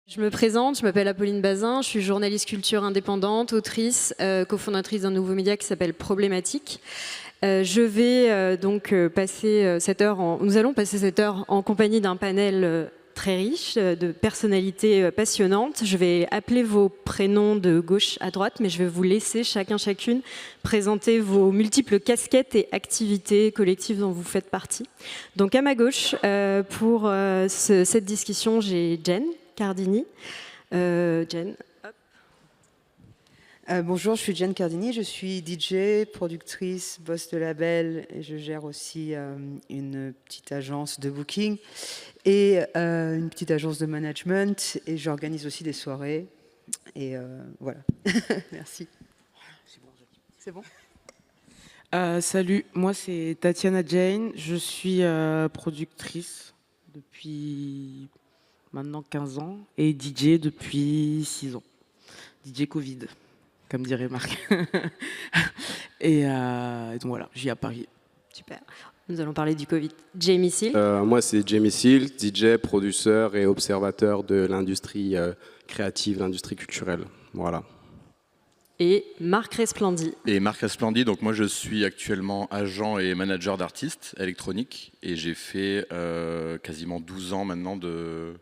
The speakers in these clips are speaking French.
Je me présente, je m'appelle Apolline Bazin, je suis journaliste culture indépendante, autrice, cofondatrice d'un nouveau média qui s'appelle Problématique. Je vais passer cette heure nous allons passer cette heure en compagnie d'un panel très riche de personnalités passionnantes. Je vais appeler vos prénoms de gauche à droite, mais je vais vous laisser chacune présenter vos multiples casquettes et activités collectives dont vous faites partie. Donc à ma gauche, pour cette discussion, j'ai Jen Cardini. Jen, hop. Bonjour, je suis Jen Cardini, je suis DJ, productrice, boss de label et je gère aussi une petite agence de booking et une petite agence de management et j'organise aussi des soirées et voilà. Merci. C'est bon. Salut, moi c'est Tatiana Jane, je suis productrice depuis maintenant 15 ans et DJ depuis 6 ans. DJ Covid, comme dirait Marc. et donc voilà, j'y à Paris. Super. Nous allons parler du Covid. Jamie Seal. Moi, c'est Jamie Seal, DJ, producteur et observateur de l'industrie créative, l'industrie culturelle. Voilà. Et Marc Resplendi. Et Marc Resplendi, donc moi je suis actuellement agent et manager d'artistes électroniques et j'ai fait quasiment 12 ans maintenant de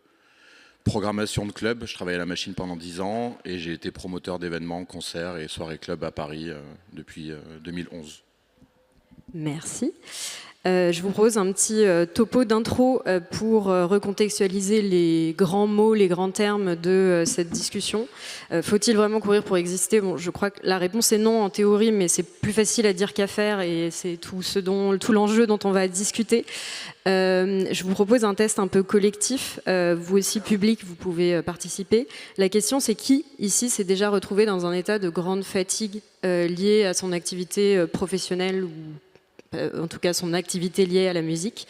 programmation de club. Je travaillais à la machine pendant 10 ans et j'ai été promoteur d'événements, concerts et soirées club à Paris depuis 2011. Merci. Je vous propose un petit topo d'intro pour recontextualiser les grands mots, les grands termes de cette discussion. Faut-il vraiment courir pour exister? Bon, je crois que la réponse est non en théorie, mais c'est plus facile à dire qu'à faire et c'est tout l'enjeu dont on va discuter. Je vous propose un test un peu collectif. Vous aussi, public, vous pouvez participer. La question, c'est qui, ici, s'est déjà retrouvé dans un état de grande fatigue liée à son activité professionnelle ou en tout cas son activité liée à la musique,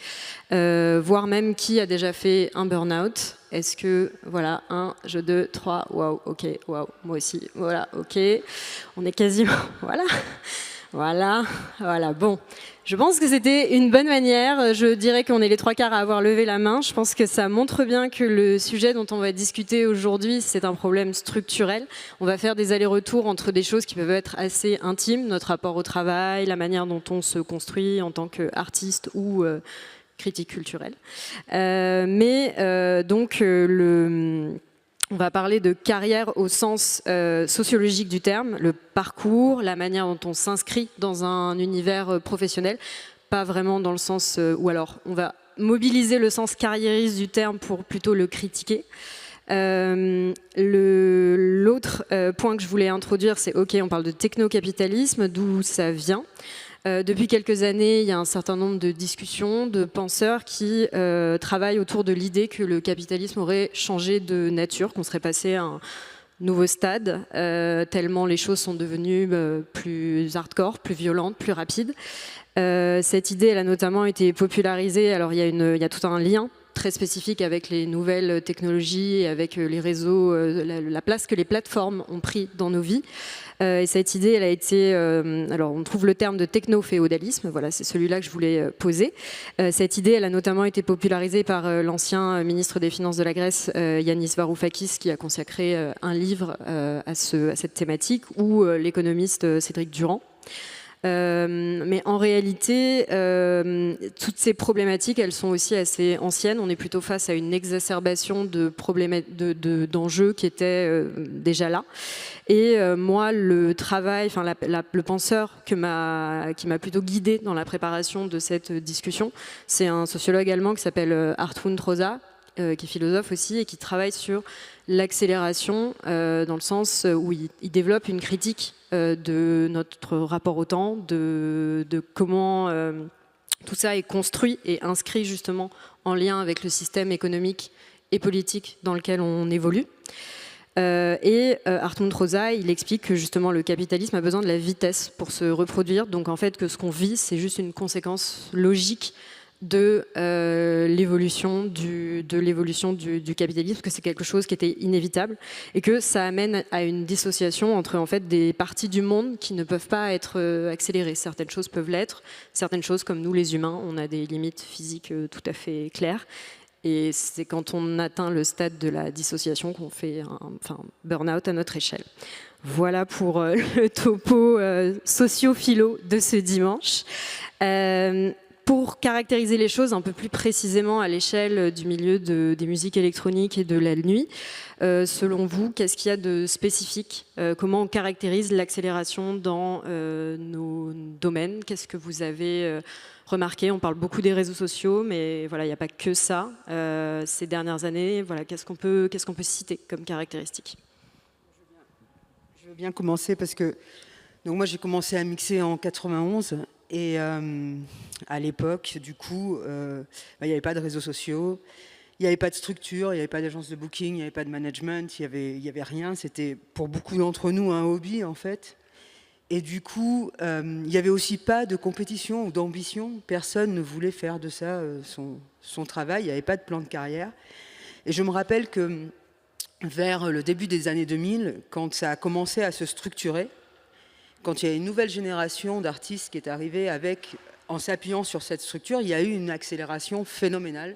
voire même qui a déjà fait un burn-out. Est-ce que, voilà, 1, 2, 3, waouh, ok, waouh, moi aussi, voilà, ok, on est quasiment, voilà, bon. Je pense que c'était une bonne manière. Je dirais qu'on est les 3/4 à avoir levé la main. Je pense que ça montre bien que le sujet dont on va discuter aujourd'hui, c'est un problème structurel. On va faire des allers-retours entre des choses qui peuvent être assez intimes, notre rapport au travail, la manière dont on se construit en tant qu'artiste ou critique culturelle. On va parler de carrière au sens sociologique du terme, le parcours, la manière dont on s'inscrit dans un univers professionnel, pas vraiment dans le sens ou alors on va mobiliser le sens carriériste du terme pour plutôt le critiquer. L'autre point que je voulais introduire, c'est ok, on parle de techno-capitalisme, d'où ça vient. Depuis quelques années, il y a un certain nombre de discussions, de penseurs qui travaillent autour de l'idée que le capitalisme aurait changé de nature, qu'on serait passé à un nouveau stade, tellement les choses sont devenues plus hardcore, plus violentes, plus rapides. Cette idée, elle a notamment été popularisée, alors il y a tout un lien très spécifique avec les nouvelles technologies et avec les réseaux, la place que les plateformes ont pris dans nos vies. Et cette idée, elle a été... alors, on trouve le terme de techno-féodalisme, voilà, c'est celui-là que je voulais poser. Cette idée, elle a notamment été popularisée par l'ancien ministre des Finances de la Grèce, Yanis Varoufakis, qui a consacré un livre à cette thématique, ou l'économiste Cédric Durand. Mais en réalité, toutes ces problématiques, elles sont aussi assez anciennes. On est plutôt face à une exacerbation d'enjeux qui étaient déjà là. Et moi, le travail, enfin le penseur qui m'a plutôt guidée dans la préparation de cette discussion, c'est un sociologue allemand qui s'appelle Hartmut Rosa, qui est philosophe aussi et qui travaille sur l'accélération dans le sens où il développe une critique de notre rapport au temps, de comment tout ça est construit et inscrit justement en lien avec le système économique et politique dans lequel on évolue. Hartmut Rosa, il explique que justement le capitalisme a besoin de la vitesse pour se reproduire, donc en fait que ce qu'on vit, c'est juste une conséquence logique de l'évolution du capitalisme, que c'est quelque chose qui était inévitable et que ça amène à une dissociation entre en fait des parties du monde qui ne peuvent pas être accélérées. Certaines choses peuvent l'être, certaines choses comme nous les humains, on a des limites physiques tout à fait claires. Et c'est quand on atteint le stade de la dissociation qu'on fait un burn-out à notre échelle. Voilà pour le topo socio-philo de ce dimanche. Pour caractériser les choses un peu plus précisément à l'échelle du milieu des musiques électroniques et de la nuit, selon vous, qu'est-ce qu'il y a de spécifique? Comment on caractérise l'accélération dans nos domaines? Qu'est-ce que vous avez remarqué? On parle beaucoup des réseaux sociaux, mais voilà, il n'y a pas que ça. Ces dernières années, voilà, qu'est-ce qu'on peut citer comme caractéristique? Je veux bien commencer parce que donc moi j'ai commencé à mixer en 91 et à l'époque du coup il n'y avait pas de réseaux sociaux, il n'y avait pas de structure, il n'y avait pas d'agence de booking, il n'y avait pas de management, il y avait rien. C'était pour beaucoup d'entre nous un hobby en fait. Et du coup il n'y avait aussi pas de compétition ou d'ambition. Personne ne voulait faire de ça son travail. Il n'y avait pas de plan de carrière. Et je me rappelle que vers le début des années 2000, quand ça a commencé à se structurer, quand il y a une nouvelle génération d'artistes qui est arrivée en s'appuyant sur cette structure, il y a eu une accélération phénoménale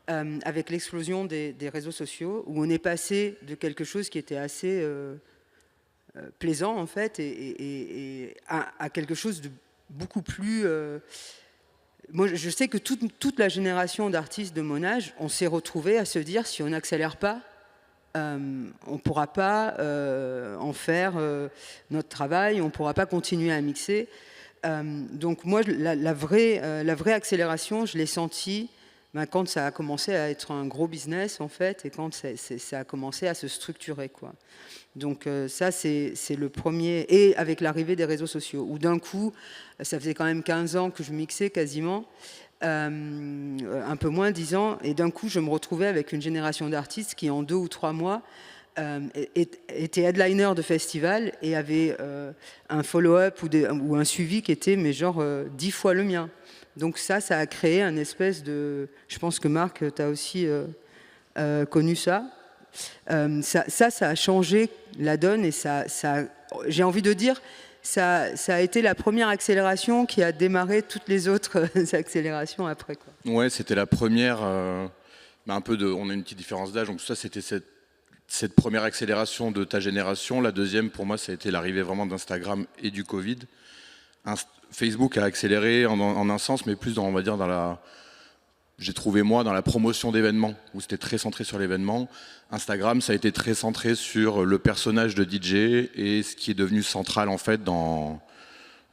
avec l'explosion des réseaux sociaux, où on est passé de quelque chose qui était assez plaisant en fait, et à quelque chose de beaucoup plus... Moi, je sais que toute la génération d'artistes de mon âge, on s'est retrouvés à se dire, si on n'accélère pas, on ne pourra pas en faire notre travail, on ne pourra pas continuer à mixer. Donc moi, la vraie accélération, je l'ai sentie quand ça a commencé à être un gros business, en fait, et quand ça a commencé à se structurer, quoi. Donc ça, c'est le premier. Et avec l'arrivée des réseaux sociaux, où d'un coup, ça faisait quand même 15 ans que je mixais quasiment, un peu moins 10 ans, et d'un coup je me retrouvais avec une génération d'artistes qui en 2 ou 3 mois étaient headliners de festivals et avaient un follow-up ou un suivi qui était mais genre 10 fois le mien. Donc ça a créé un espèce de... Je pense que Marc, tu as aussi connu ça. Ça a changé la donne et j'ai envie de dire... Ça a été la première accélération qui a démarré toutes les autres accélérations après, quoi. Ouais, c'était la première. On a une petite différence d'âge, donc ça c'était cette première accélération de ta génération. La deuxième, pour moi, ça a été l'arrivée vraiment d'Instagram et du Covid. Facebook a accéléré en un sens, mais plus on va dire j'ai trouvé moi dans la promotion d'événements, où c'était très centré sur l'événement. Instagram, ça a été très centré sur le personnage de DJ et ce qui est devenu central en fait dans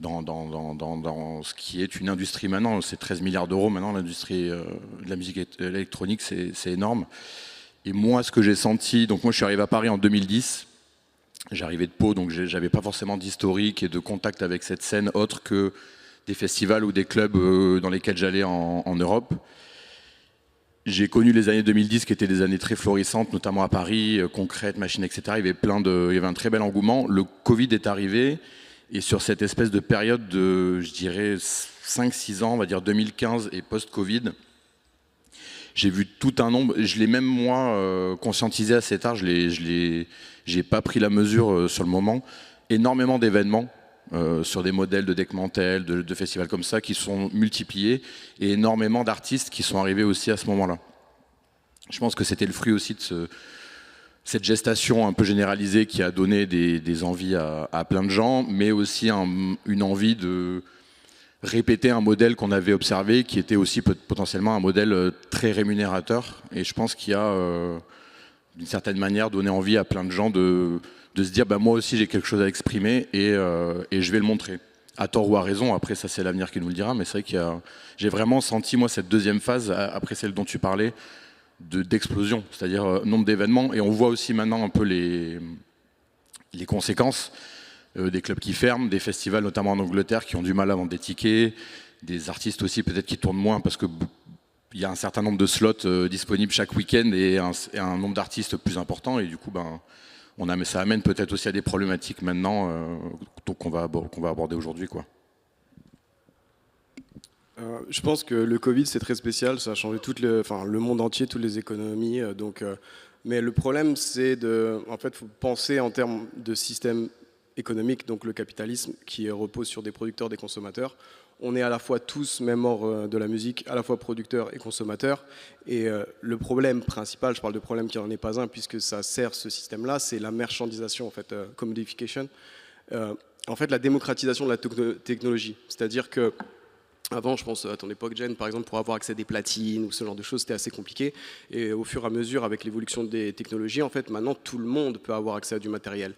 ce qui est une industrie maintenant. C'est 13 milliards d'euros maintenant, l'industrie de la musique électronique, c'est énorme. Et moi, ce que j'ai senti, donc moi je suis arrivé à Paris en 2010, j'arrivais de Pau, donc j'avais pas forcément d'historique et de contact avec cette scène autre que des festivals ou des clubs dans lesquels j'allais en Europe. J'ai connu les années 2010 qui étaient des années très florissantes, notamment à Paris, Concrète, Machine, etc. Il y avait un très bel engouement. Le Covid est arrivé et sur cette espèce de période de, je dirais, 5-6 ans, on va dire 2015 et post-Covid, j'ai vu tout un nombre, je l'ai même moi conscientisé assez tard, j'ai pas pris la mesure sur le moment, énormément d'événements sur des modèles de Deckmantel, de festivals comme ça qui sont multipliés et énormément d'artistes qui sont arrivés aussi à ce moment-là. Je pense que c'était le fruit aussi de cette gestation un peu généralisée qui a donné des envies à plein de gens, mais aussi une envie de répéter un modèle qu'on avait observé qui était aussi potentiellement un modèle très rémunérateur. Et je pense qu'il y a d'une certaine manière donné envie à plein de gens de se dire moi aussi j'ai quelque chose à exprimer et je vais le montrer. À tort ou à raison, après ça c'est l'avenir qui nous le dira, mais c'est vrai que j'ai vraiment senti moi cette deuxième phase, après celle dont tu parlais, d'explosion, c'est-à-dire nombre d'événements, et on voit aussi maintenant un peu les conséquences des clubs qui ferment, des festivals notamment en Angleterre qui ont du mal à vendre des tickets, des artistes aussi peut-être qui tournent moins parce que il y a un certain nombre de slots disponibles chaque week-end et un nombre d'artistes plus important, et du coup ça amène peut-être aussi à des problématiques maintenant qu'on va aborder aujourd'hui, quoi. Je pense que le Covid c'est très spécial, ça a changé le monde entier, toutes les économies. Mais le problème c'est faut penser en termes de système économique, donc le capitalisme qui repose sur des producteurs, des consommateurs. on est à la fois tous, même hors de la musique, à la fois producteurs et consommateurs. Et le problème principal, je parle de problème qui n'en est pas un, puisque ça sert ce système-là, c'est la marchandisation, en fait, commodification. En fait, la démocratisation de la technologie. C'est-à-dire que avant, je pense à ton époque, Jen, par exemple, pour avoir accès à des platines ou ce genre de choses, c'était assez compliqué. Et au fur et à mesure, avec l'évolution des technologies, en fait, maintenant, tout le monde peut avoir accès à du matériel.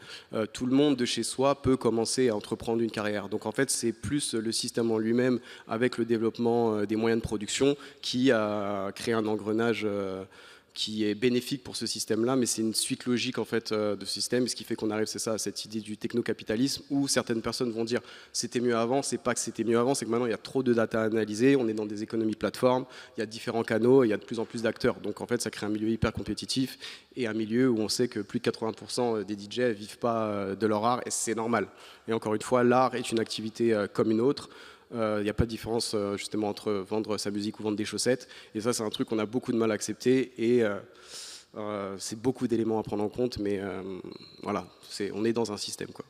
Tout le monde de chez soi peut commencer à entreprendre une carrière. Donc, en fait, c'est plus le système en lui-même, avec le développement des moyens de production, qui a créé un engrenage qui est bénéfique pour ce système-là, mais c'est une suite logique en fait de ce système. Et ce qui fait qu'on arrive, c'est ça, à cette idée du technocapitalisme, où certaines personnes vont dire c'était mieux avant. C'est pas que c'était mieux avant, c'est que maintenant il y a trop de data à analyser. On est dans des économies de plateforme, il y a différents canaux, il y a de plus en plus d'acteurs. Donc en fait, ça crée un milieu hyper compétitif et un milieu où on sait que plus de 80% des DJ ne vivent pas de leur art, et c'est normal. Et encore une fois, l'art est une activité comme une autre. Il n'y a pas de différence justement entre vendre sa musique ou vendre des chaussettes. Et ça, c'est un truc qu'on a beaucoup de mal à accepter. Et c'est beaucoup d'éléments à prendre en compte. Mais voilà, on est dans un système, quoi.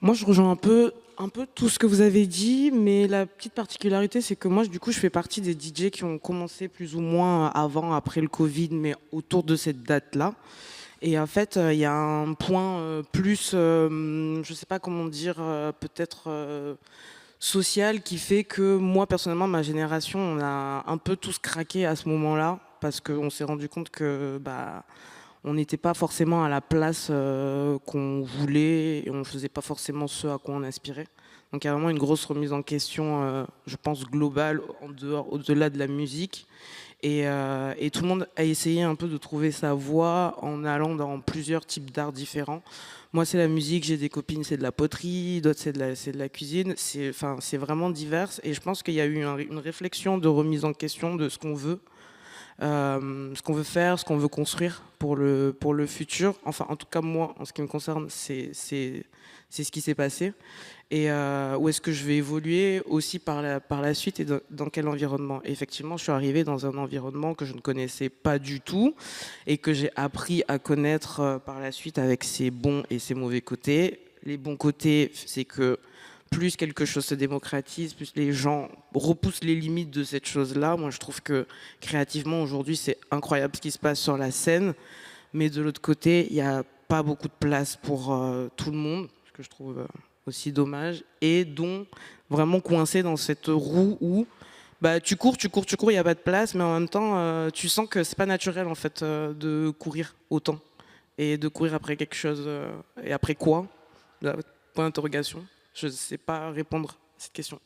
Moi, je rejoins un peu tout ce que vous avez dit, mais la petite particularité, c'est que moi, du coup, je fais partie des DJ qui ont commencé plus ou moins avant, après le Covid, mais autour de cette date-là. Et en fait, il y a un point plus, je ne sais pas comment dire, peut-être social, qui fait que moi, personnellement, ma génération, on a un peu tous craqué à ce moment-là, parce qu'on s'est rendu compte que on n'était pas forcément à la place qu'on voulait, et on ne faisait pas forcément ce à quoi on aspirait. Donc il y a vraiment une grosse remise en question, je pense, globale, au-delà de la musique. Et tout le monde a essayé un peu de trouver sa voie en allant dans plusieurs types d'arts différents. Moi, c'est la musique, j'ai des copines, c'est de la poterie, d'autres, c'est de la cuisine. C'est vraiment divers. Et je pense qu'il y a eu une réflexion de remise en question de ce qu'on veut faire, ce qu'on veut construire pour le futur. Enfin, en tout cas, moi, en ce qui me concerne, c'est ce qui s'est passé. Et où est-ce que je vais évoluer aussi par la suite et dans quel environnement. Et effectivement, je suis arrivée dans un environnement que je ne connaissais pas du tout et que j'ai appris à connaître par la suite avec ses bons et ses mauvais côtés. Les bons côtés, c'est que plus quelque chose se démocratise, plus les gens repoussent les limites de cette chose-là. Moi, je trouve que créativement, aujourd'hui, c'est incroyable ce qui se passe sur la scène. Mais de l'autre côté, il n'y a pas beaucoup de place pour tout le monde, ce que je trouve aussi dommage, et dont vraiment coincé dans cette roue où tu cours, il n'y a pas de place, mais en même temps, tu sens que c'est pas naturel en fait de courir autant et de courir après quelque chose. Et après quoi? Point d'interrogation. Je ne sais pas répondre à cette question.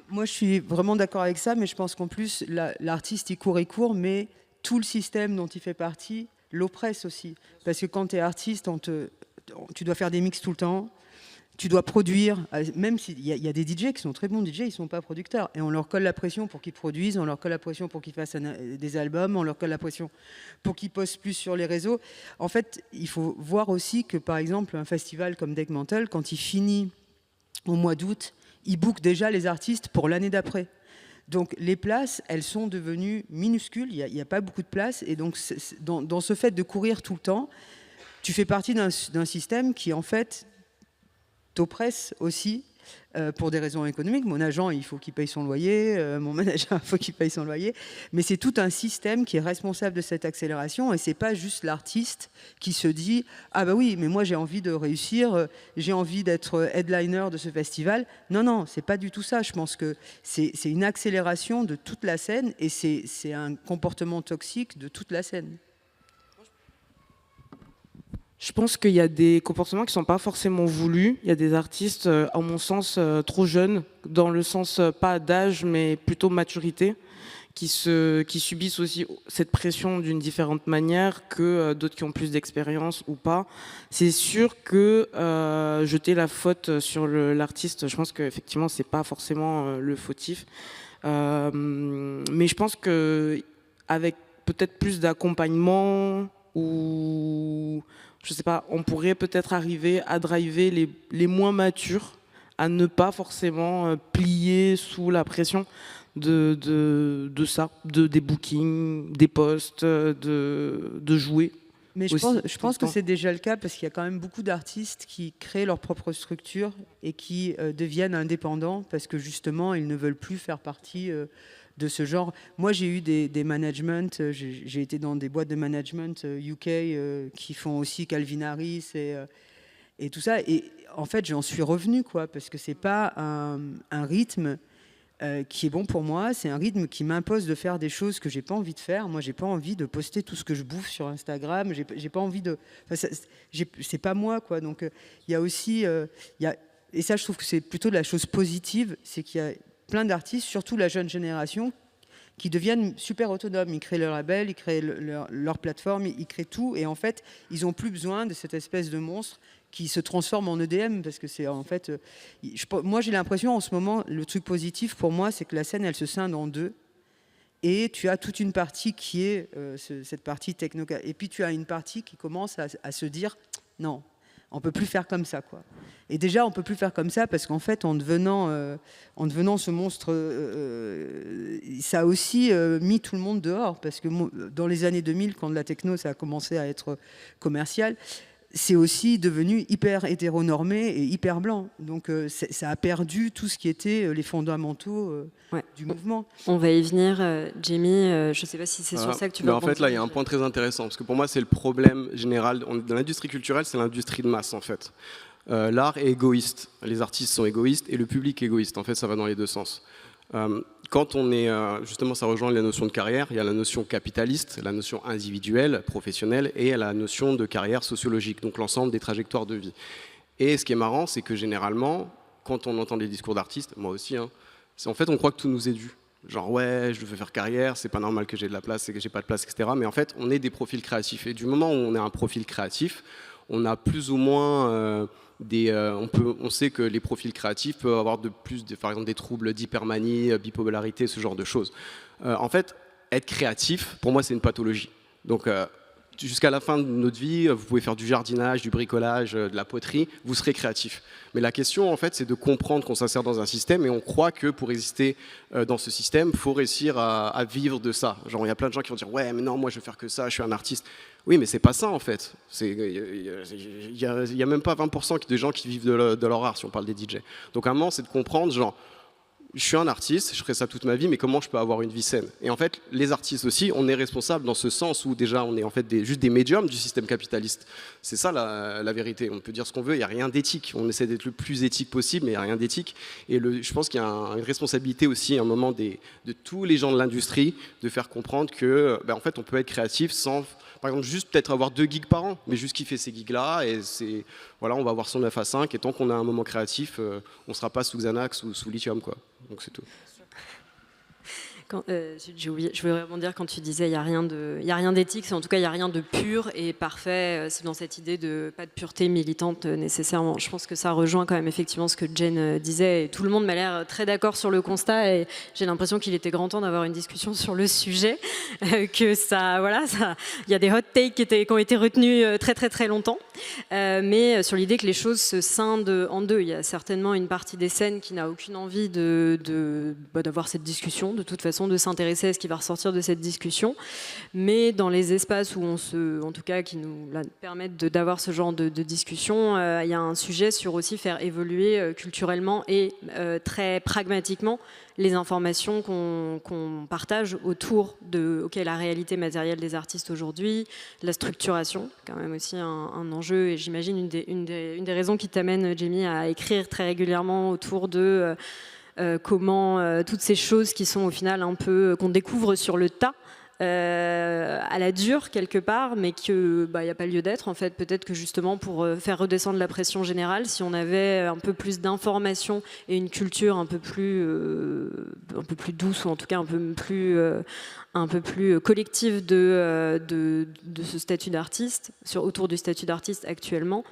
Moi, je suis vraiment d'accord avec ça, mais je pense qu'en plus, l'artiste, il court, mais tout le système dont il fait partie l'oppresse aussi. Parce que quand tu es artiste, tu dois faire des mix tout le temps, tu dois produire, même s'il y a des DJ qui sont très bons DJ, ils ne sont pas producteurs. Et on leur colle la pression pour qu'ils produisent, on leur colle la pression pour qu'ils fassent des albums, on leur colle la pression pour qu'ils postent plus sur les réseaux. En fait, il faut voir aussi que, par exemple, un festival comme Deckmantel, quand il finit au mois d'août, il book déjà les artistes pour l'année d'après. Donc les places, elles sont devenues minuscules, il n'y a pas beaucoup de places. Et donc dans ce fait de courir tout le temps, tu fais partie d'un système qui, en fait, t'oppresse aussi pour des raisons économiques. Mon agent, il faut qu'il paye son loyer, mon manager, il faut qu'il paye son loyer. Mais c'est tout un système qui est responsable de cette accélération, et c'est pas juste l'artiste qui se dit « Ah bah oui, mais moi j'ai envie de réussir, j'ai envie d'être headliner de ce festival ». Non, c'est pas du tout ça. Je pense que c'est une accélération de toute la scène, et c'est un comportement toxique de toute la scène. Je pense qu'il y a des comportements qui ne sont pas forcément voulus. Il y a des artistes, à mon sens, trop jeunes, dans le sens pas d'âge, mais plutôt maturité, qui subissent aussi cette pression d'une différente manière que d'autres qui ont plus d'expérience ou pas. C'est sûr que jeter la faute sur l'artiste, je pense qu'effectivement, ce n'est pas forcément le fautif. Mais je pense qu'avec peut-être plus d'accompagnement ou... je sais pas, on pourrait peut-être arriver à driver les moins matures, à ne pas forcément plier sous la pression de ça, des bookings, des posts, de jouer. Mais je aussi, pense tout le que temps. c'est déjà le cas parce qu'il y a quand même beaucoup d'artistes qui créent leur propre structure et qui deviennent indépendants parce que justement, ils ne veulent plus faire partie de ce genre. Moi, j'ai eu des managements, j'ai été dans des boîtes de management UK qui font aussi Calvin Harris et tout ça. Et en fait, j'en suis revenue, quoi, parce que c'est pas un rythme qui est bon pour moi. C'est un rythme qui m'impose de faire des choses que j'ai pas envie de faire. Moi, j'ai pas envie de poster tout ce que je bouffe sur Instagram. J'ai pas envie de. Enfin, c'est pas moi, quoi. Donc, il y a aussi, et ça, je trouve que c'est plutôt de la chose positive, c'est qu'il y a plein d'artistes, surtout la jeune génération, qui deviennent super autonomes. Ils créent leur label, ils créent leur plateforme, ils créent tout. Et en fait, ils n'ont plus besoin de cette espèce de monstre qui se transforme en EDM. Parce que c'est en fait... moi, j'ai l'impression, en ce moment, le truc positif pour moi, c'est que la scène, elle se scinde en deux. Et tu as toute une partie qui est cette partie techno. Et puis, tu as une partie qui commence à se dire, non, on peut plus faire comme ça, quoi. Et déjà, on peut plus faire comme ça parce qu'en fait, en devenant ce monstre, ça a aussi mis tout le monde dehors. Parce que dans les années 2000, quand la techno, ça a commencé à être commercial, c'est aussi devenu hyper hétéronormé et hyper blanc. Donc, ça a perdu tout ce qui était les fondamentaux du mouvement. On va y venir, Jamie. Je ne sais pas si c'est sur ça que tu veux en fait, là, il y a un point très intéressant, parce que pour moi, c'est le problème général. Dans l'industrie culturelle, c'est l'industrie de masse, en fait. L'art est égoïste. Les artistes sont égoïstes et le public est égoïste. En fait, ça va dans les deux sens. Quand on est, justement, ça rejoint la notion de carrière, il y a la notion capitaliste, la notion individuelle, professionnelle, et la notion de carrière sociologique, donc l'ensemble des trajectoires de vie. Et ce qui est marrant, c'est que généralement, quand on entend des discours d'artistes, moi aussi, hein, en fait, on croit que tout nous est dû. Genre, ouais, je veux faire carrière, c'est pas normal que j'ai de la place, c'est que j'ai pas de place, etc. Mais en fait, on est des profils créatifs. Et du moment où on est un profil créatif, on a plus ou moins on sait que les profils créatifs peuvent avoir par exemple des troubles d'hypermanie, bipolarité, ce genre de choses. En fait, être créatif, pour moi, c'est une pathologie. Donc, jusqu'à la fin de notre vie, vous pouvez faire du jardinage, du bricolage, de la poterie, vous serez créatif. Mais la question, en fait, c'est de comprendre qu'on s'insère dans un système et on croit que pour exister dans ce système, il faut réussir à vivre de ça. Genre, il y a plein de gens qui vont dire « Ouais, mais non, moi, je veux faire que ça, je suis un artiste. » Oui, mais c'est pas ça, en fait. Il y a même pas 20% de gens qui vivent de leur art, si on parle des DJ. Donc, à un moment, c'est de comprendre, genre, je suis un artiste, je ferai ça toute ma vie, mais comment je peux avoir une vie saine? Et en fait, les artistes aussi, on est responsable dans ce sens où déjà on est en fait juste des médiums du système capitaliste. C'est ça la vérité. On peut dire ce qu'on veut, il n'y a rien d'éthique. On essaie d'être le plus éthique possible, mais il n'y a rien d'éthique. Et je pense qu'il y a une responsabilité aussi, à un moment, de tous les gens de l'industrie, de faire comprendre que, en fait, on peut être créatif sans, par exemple, juste peut-être avoir 2 gigs par an, mais juste kiffer ces gigs-là. Et voilà, on va avoir son 9 à 5. Et tant qu'on a un moment créatif, on ne sera pas sous Xanax ou sous lithium, quoi. Donc c'est tout. J'ai oublié, je voulais rebondir quand tu disais il n'y a rien d'éthique, en tout cas il n'y a rien de pur et parfait, c'est dans cette idée de pas de pureté militante nécessairement. Je pense que ça rejoint quand même effectivement ce que Jen disait et tout le monde m'a l'air très d'accord sur le constat et j'ai l'impression qu'il était grand temps d'avoir une discussion sur le sujet, que ça, voilà, il y a des hot takes qui ont été retenus très très très longtemps, mais sur l'idée que les choses se scindent en deux. Il y a certainement une partie des scènes qui n'a aucune envie d'avoir cette discussion, de toute façon de s'intéresser à ce qui va ressortir de cette discussion, mais dans les espaces où en tout cas qui nous permettent d'avoir ce genre de discussion, il y a un sujet sur aussi faire évoluer culturellement et très pragmatiquement les informations qu'on partage autour de la réalité matérielle des artistes aujourd'hui, la structuration, quand même aussi un enjeu, et j'imagine une des raisons qui t'amène, Jamie, à écrire très régulièrement autour de comment toutes ces choses qui sont au final un peu qu'on découvre sur le tas à la dure quelque part, mais qu'il n'y a pas lieu d'être en fait. Peut-être que justement pour faire redescendre la pression générale, si on avait un peu plus d'informations et une culture un peu plus douce, ou en tout cas un peu plus collective de ce statut d'artiste, autour du statut d'artiste actuellement,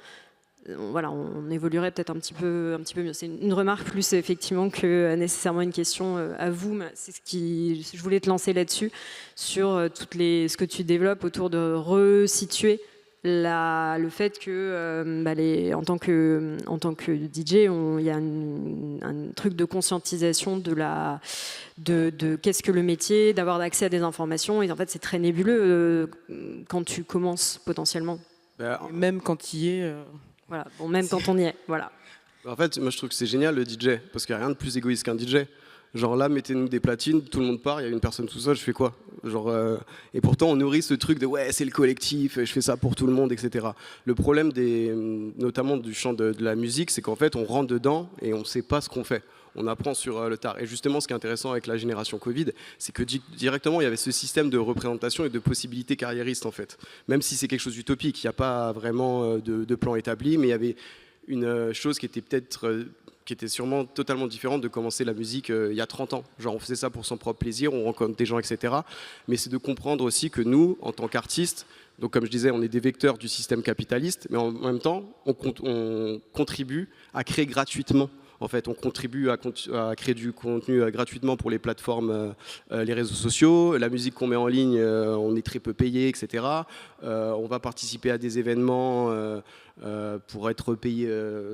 voilà, on évoluerait peut-être un petit peu mieux. C'est une remarque plus effectivement que nécessairement une question à vous. Mais c'est je voulais te lancer là-dessus, sur ce que tu développes autour de resituer le fait que en tant que DJ, il y a un truc de conscientisation de qu'est-ce que le métier, d'avoir accès à des informations, et en fait c'est très nébuleux quand tu commences potentiellement. Même quand il y est. Voilà, bon, même quand on y est, voilà. En fait, moi je trouve que c'est génial le DJ, parce qu'il n'y a rien de plus égoïste qu'un DJ. Genre là, mettez-nous des platines, tout le monde part, il y a une personne tout seul, je fais quoi? Genre, et pourtant on nourrit ce truc de ouais, c'est le collectif, je fais ça pour tout le monde, etc. Le problème notamment du champ de la musique, c'est qu'en fait on rentre dedans et on ne sait pas ce qu'on fait. On apprend sur le tard. Et justement, ce qui est intéressant avec la génération Covid, c'est que directement, il y avait ce système de représentation et de possibilités carriéristes, en fait. Même si c'est quelque chose d'utopique, il n'y a pas vraiment de plan établi, mais il y avait une chose qui était qui était sûrement totalement différente de commencer la musique il y a 30 ans. Genre, on faisait ça pour son propre plaisir, on rencontre des gens, etc. Mais c'est de comprendre aussi que nous, en tant qu'artistes, donc comme je disais, on est des vecteurs du système capitaliste, mais en même temps, on contribue à créer gratuitement. En fait, on contribue à créer du contenu gratuitement pour les plateformes, les réseaux sociaux. La musique qu'on met en ligne, on est très peu payé, etc. On va participer à des événements pour être payé.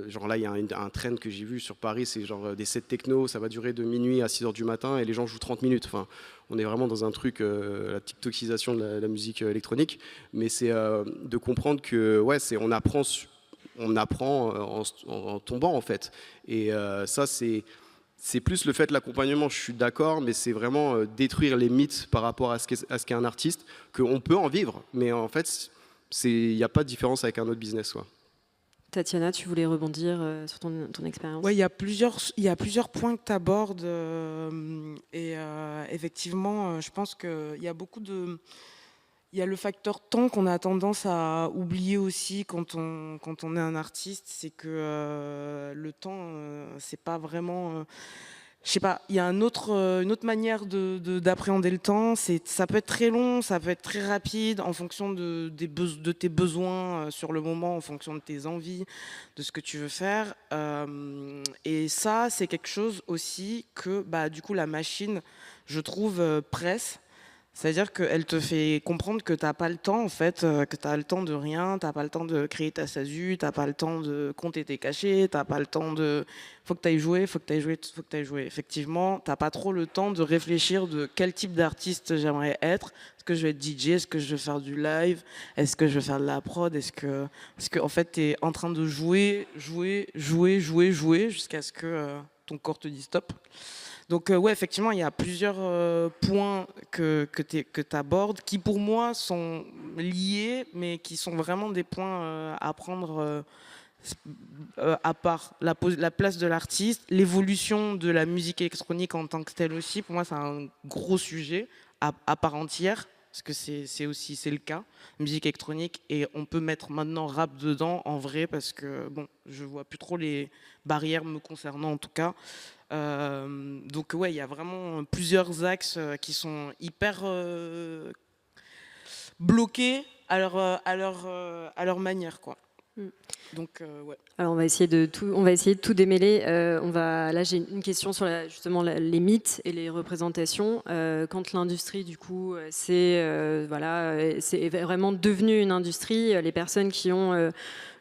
Genre là, il y a un trend que j'ai vu sur Paris, c'est genre des sets techno, ça va durer de minuit à 6h du matin et les gens jouent 30 minutes. Enfin, on est vraiment dans un truc, la TikTokisation de la musique électronique. Mais c'est de comprendre que ouais, on apprend en tombant en fait, et ça c'est plus le fait de l'accompagnement, je suis d'accord, mais c'est vraiment détruire les mythes par rapport à ce qu'est un artiste, qu'on peut en vivre, mais en fait il n'y a pas de différence avec un autre business, quoi. Tatiana, tu voulais rebondir sur ton expérience? Oui, il y a plusieurs points que tu abordes, et effectivement, je pense qu'il y a beaucoup de... Il y a le facteur temps qu'on a tendance à oublier aussi quand on est un artiste, c'est que le temps, c'est pas vraiment... je sais pas, il y a une autre manière d'appréhender le temps. Ça peut être très long, ça peut être très rapide, en fonction de tes besoins sur le moment, en fonction de tes envies, de ce que tu veux faire. Et ça, c'est quelque chose aussi que du coup, la machine, je trouve, presse. C'est-à-dire qu'elle te fait comprendre que tu n'as pas le temps, en fait, que tu as le temps de rien, tu n'as pas le temps de créer ta SASU, tu n'as pas le temps de compter tes cachets, tu n'as pas le temps de... Faut que tu ailles jouer, faut que tu ailles jouer, faut que tu ailles jouer. Effectivement, tu n'as pas trop le temps de réfléchir de quel type d'artiste j'aimerais être. Est-ce que je vais être DJ? Est-ce que je vais faire du live? Est-ce que je vais faire de la prod? Parce qu'en fait, tu es en train de jouer jusqu'à ce que ton corps te dise stop. Donc ouais, effectivement, il y a plusieurs points que tu abordes qui pour moi sont liés, mais qui sont vraiment des points à prendre à part. La place de l'artiste, l'évolution de la musique électronique en tant que telle aussi, pour moi c'est un gros sujet à part entière, parce que c'est le cas, musique électronique, et on peut mettre maintenant rap dedans en vrai, parce que bon, je vois plus trop les barrières me concernant en tout cas. Donc ouais, il y a vraiment plusieurs axes qui sont hyper bloqués à leur manière, quoi. Donc ouais. Alors on va essayer de tout démêler. Là j'ai une question sur justement les mythes et les représentations. Quand l'industrie du coup c'est vraiment devenu une industrie, les personnes qui ont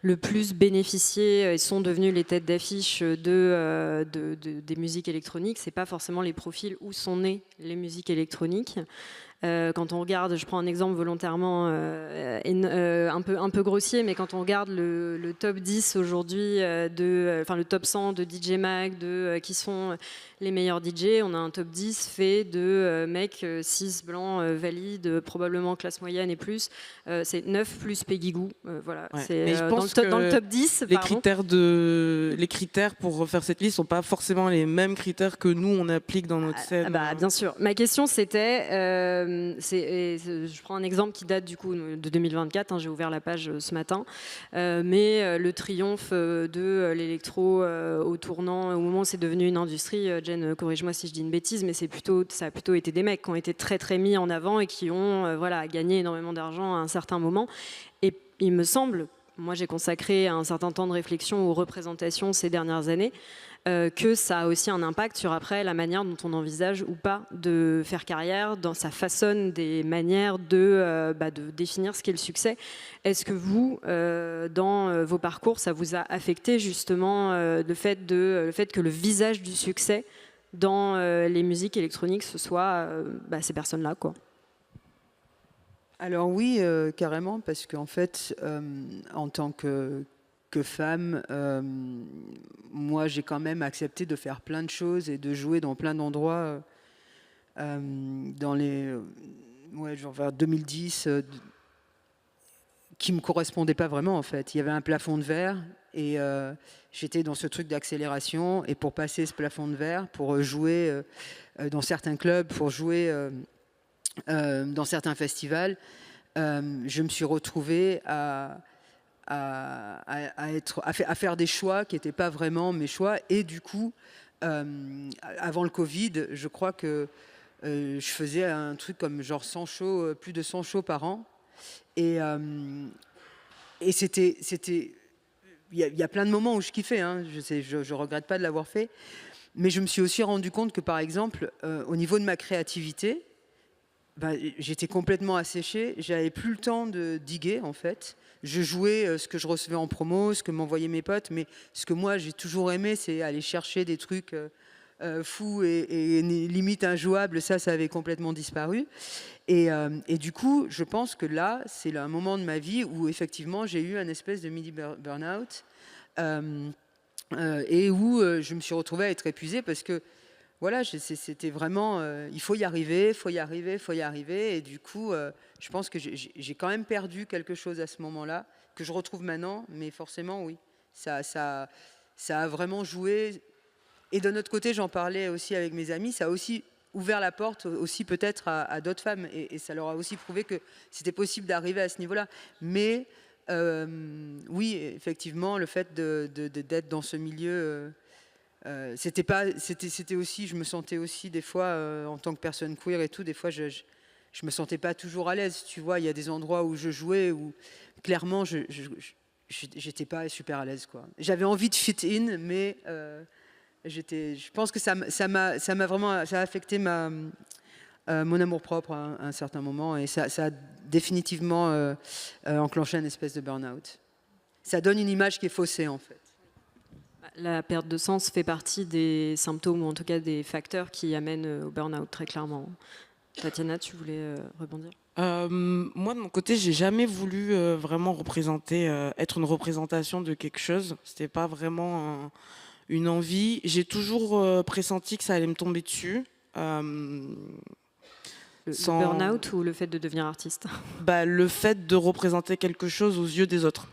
le plus bénéficié sont devenues les têtes d'affiche des musiques électroniques. C'est pas forcément les profils où sont nées les musiques électroniques. Quand on regarde, je prends un exemple volontairement un peu grossier, mais quand on regarde le top 10 aujourd'hui, le top 100 de DJ Mag, qui sont les meilleurs DJ, on a un top 10 fait de mecs 6 blancs valides, probablement classe moyenne et plus. C'est 9 plus Peggy Gou. Voilà. Ouais. C'est dans le top 10. Les critères pour refaire cette liste sont pas forcément les mêmes critères que nous on applique dans notre scène. Bien sûr. Ma question c'était, je prends un exemple qui date du coup de 2024. J'ai ouvert la page ce matin, mais le triomphe de l'électro au tournant, au moment où c'est devenu une industrie. Jen, corrige-moi si je dis une bêtise, mais ça a plutôt été des mecs qui ont été très très mis en avant et qui ont gagné énormément d'argent à un certain moment. Et il me semble, moi j'ai consacré un certain temps de réflexion aux représentations ces dernières années, que ça a aussi un impact sur après la manière dont on envisage ou pas de faire carrière, ça façonne des manières de définir ce qu'est le succès. Est-ce que vous, dans vos parcours, ça vous a affecté justement le fait que le visage du succès dans les musiques électroniques, ce soit ces personnes-là, quoi? Alors oui, carrément, parce qu'en fait, en tant que femme, moi j'ai quand même accepté de faire plein de choses et de jouer dans plein d'endroits dans genre vers 2010 qui me correspondaient pas vraiment en fait. Il y avait un plafond de verre et j'étais dans ce truc d'accélération, et pour passer ce plafond de verre, pour jouer dans certains clubs, pour jouer dans certains festivals, je me suis retrouvée à faire des choix qui n'étaient pas vraiment mes choix. Et du coup, avant le Covid, je crois que je faisais un truc comme genre 100 shows, plus de 100 shows par an. Et c'était, il y a plein de moments où je kiffais, hein, je regrette pas de l'avoir fait. Mais je me suis aussi rendu compte que, par exemple, au niveau de ma créativité, j'étais complètement asséchée. J'avais plus le temps de diguer, en fait. Je jouais ce que je recevais en promo, ce que m'envoyaient mes potes, mais ce que moi j'ai toujours aimé, c'est aller chercher des trucs fous et limite injouables. Ça avait complètement disparu. Et du coup, je pense que là, c'est un moment de ma vie où effectivement j'ai eu un espèce de mini burn-out et où je me suis retrouvée à être épuisée parce que voilà, c'était vraiment, il faut y arriver, il faut y arriver, il faut y arriver. Et du coup, je pense que j'ai quand même perdu quelque chose à ce moment-là, que je retrouve maintenant, mais forcément, oui, ça a vraiment joué. Et de notre côté, j'en parlais aussi avec mes amis, ça a aussi ouvert la porte aussi peut-être à d'autres femmes, et ça leur a aussi prouvé que c'était possible d'arriver à ce niveau-là. Mais oui, effectivement, le fait d'être dans ce milieu... c'était aussi, je me sentais aussi des fois en tant que personne queer et tout, des fois je me sentais pas toujours à l'aise, tu vois. Il y a des endroits où je jouais où clairement j'étais pas super à l'aise, quoi. J'avais envie de fit in, mais je pense que ça a affecté mon amour propre à un certain moment, et ça a définitivement enclenché une espèce de burn-out. Ça donne une image qui est faussée, en fait. La perte de sens fait partie des symptômes, ou en tout cas des facteurs qui amènent au burn-out, très clairement. Tatiana, tu voulais rebondir ? Moi, de mon côté, j'ai jamais voulu vraiment représenter, être une représentation de quelque chose. C'était pas vraiment une envie. J'ai toujours pressenti que ça allait me tomber dessus. Le burn-out ou le fait de devenir artiste ? Le fait de représenter quelque chose aux yeux des autres.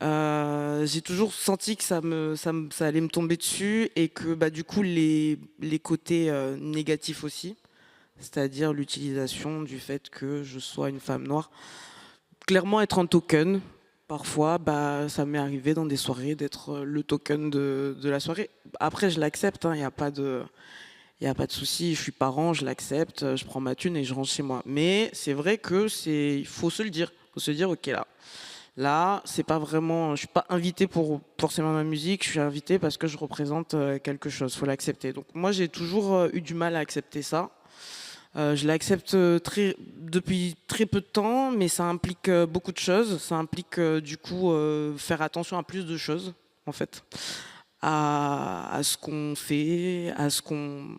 J'ai toujours senti que ça allait me tomber dessus, et que du coup les côtés négatifs aussi, c'est-à-dire l'utilisation du fait que je sois une femme noire. Clairement, être un token, parfois, ça m'est arrivé dans des soirées d'être le token de la soirée. Après, je l'accepte, il n'y a pas de souci, je suis parent, je l'accepte, je prends ma thune et je rentre chez moi. Mais c'est vrai que il faut se le dire, ok, là, c'est pas vraiment, je suis pas invité pour forcément ma musique, je suis invité parce que je représente quelque chose, faut l'accepter. Donc moi, j'ai toujours eu du mal à accepter ça. Je l'accepte depuis très peu de temps, mais ça implique beaucoup de choses. Ça implique du coup faire attention à plus de choses, en fait, à ce qu'on fait, à ce qu'on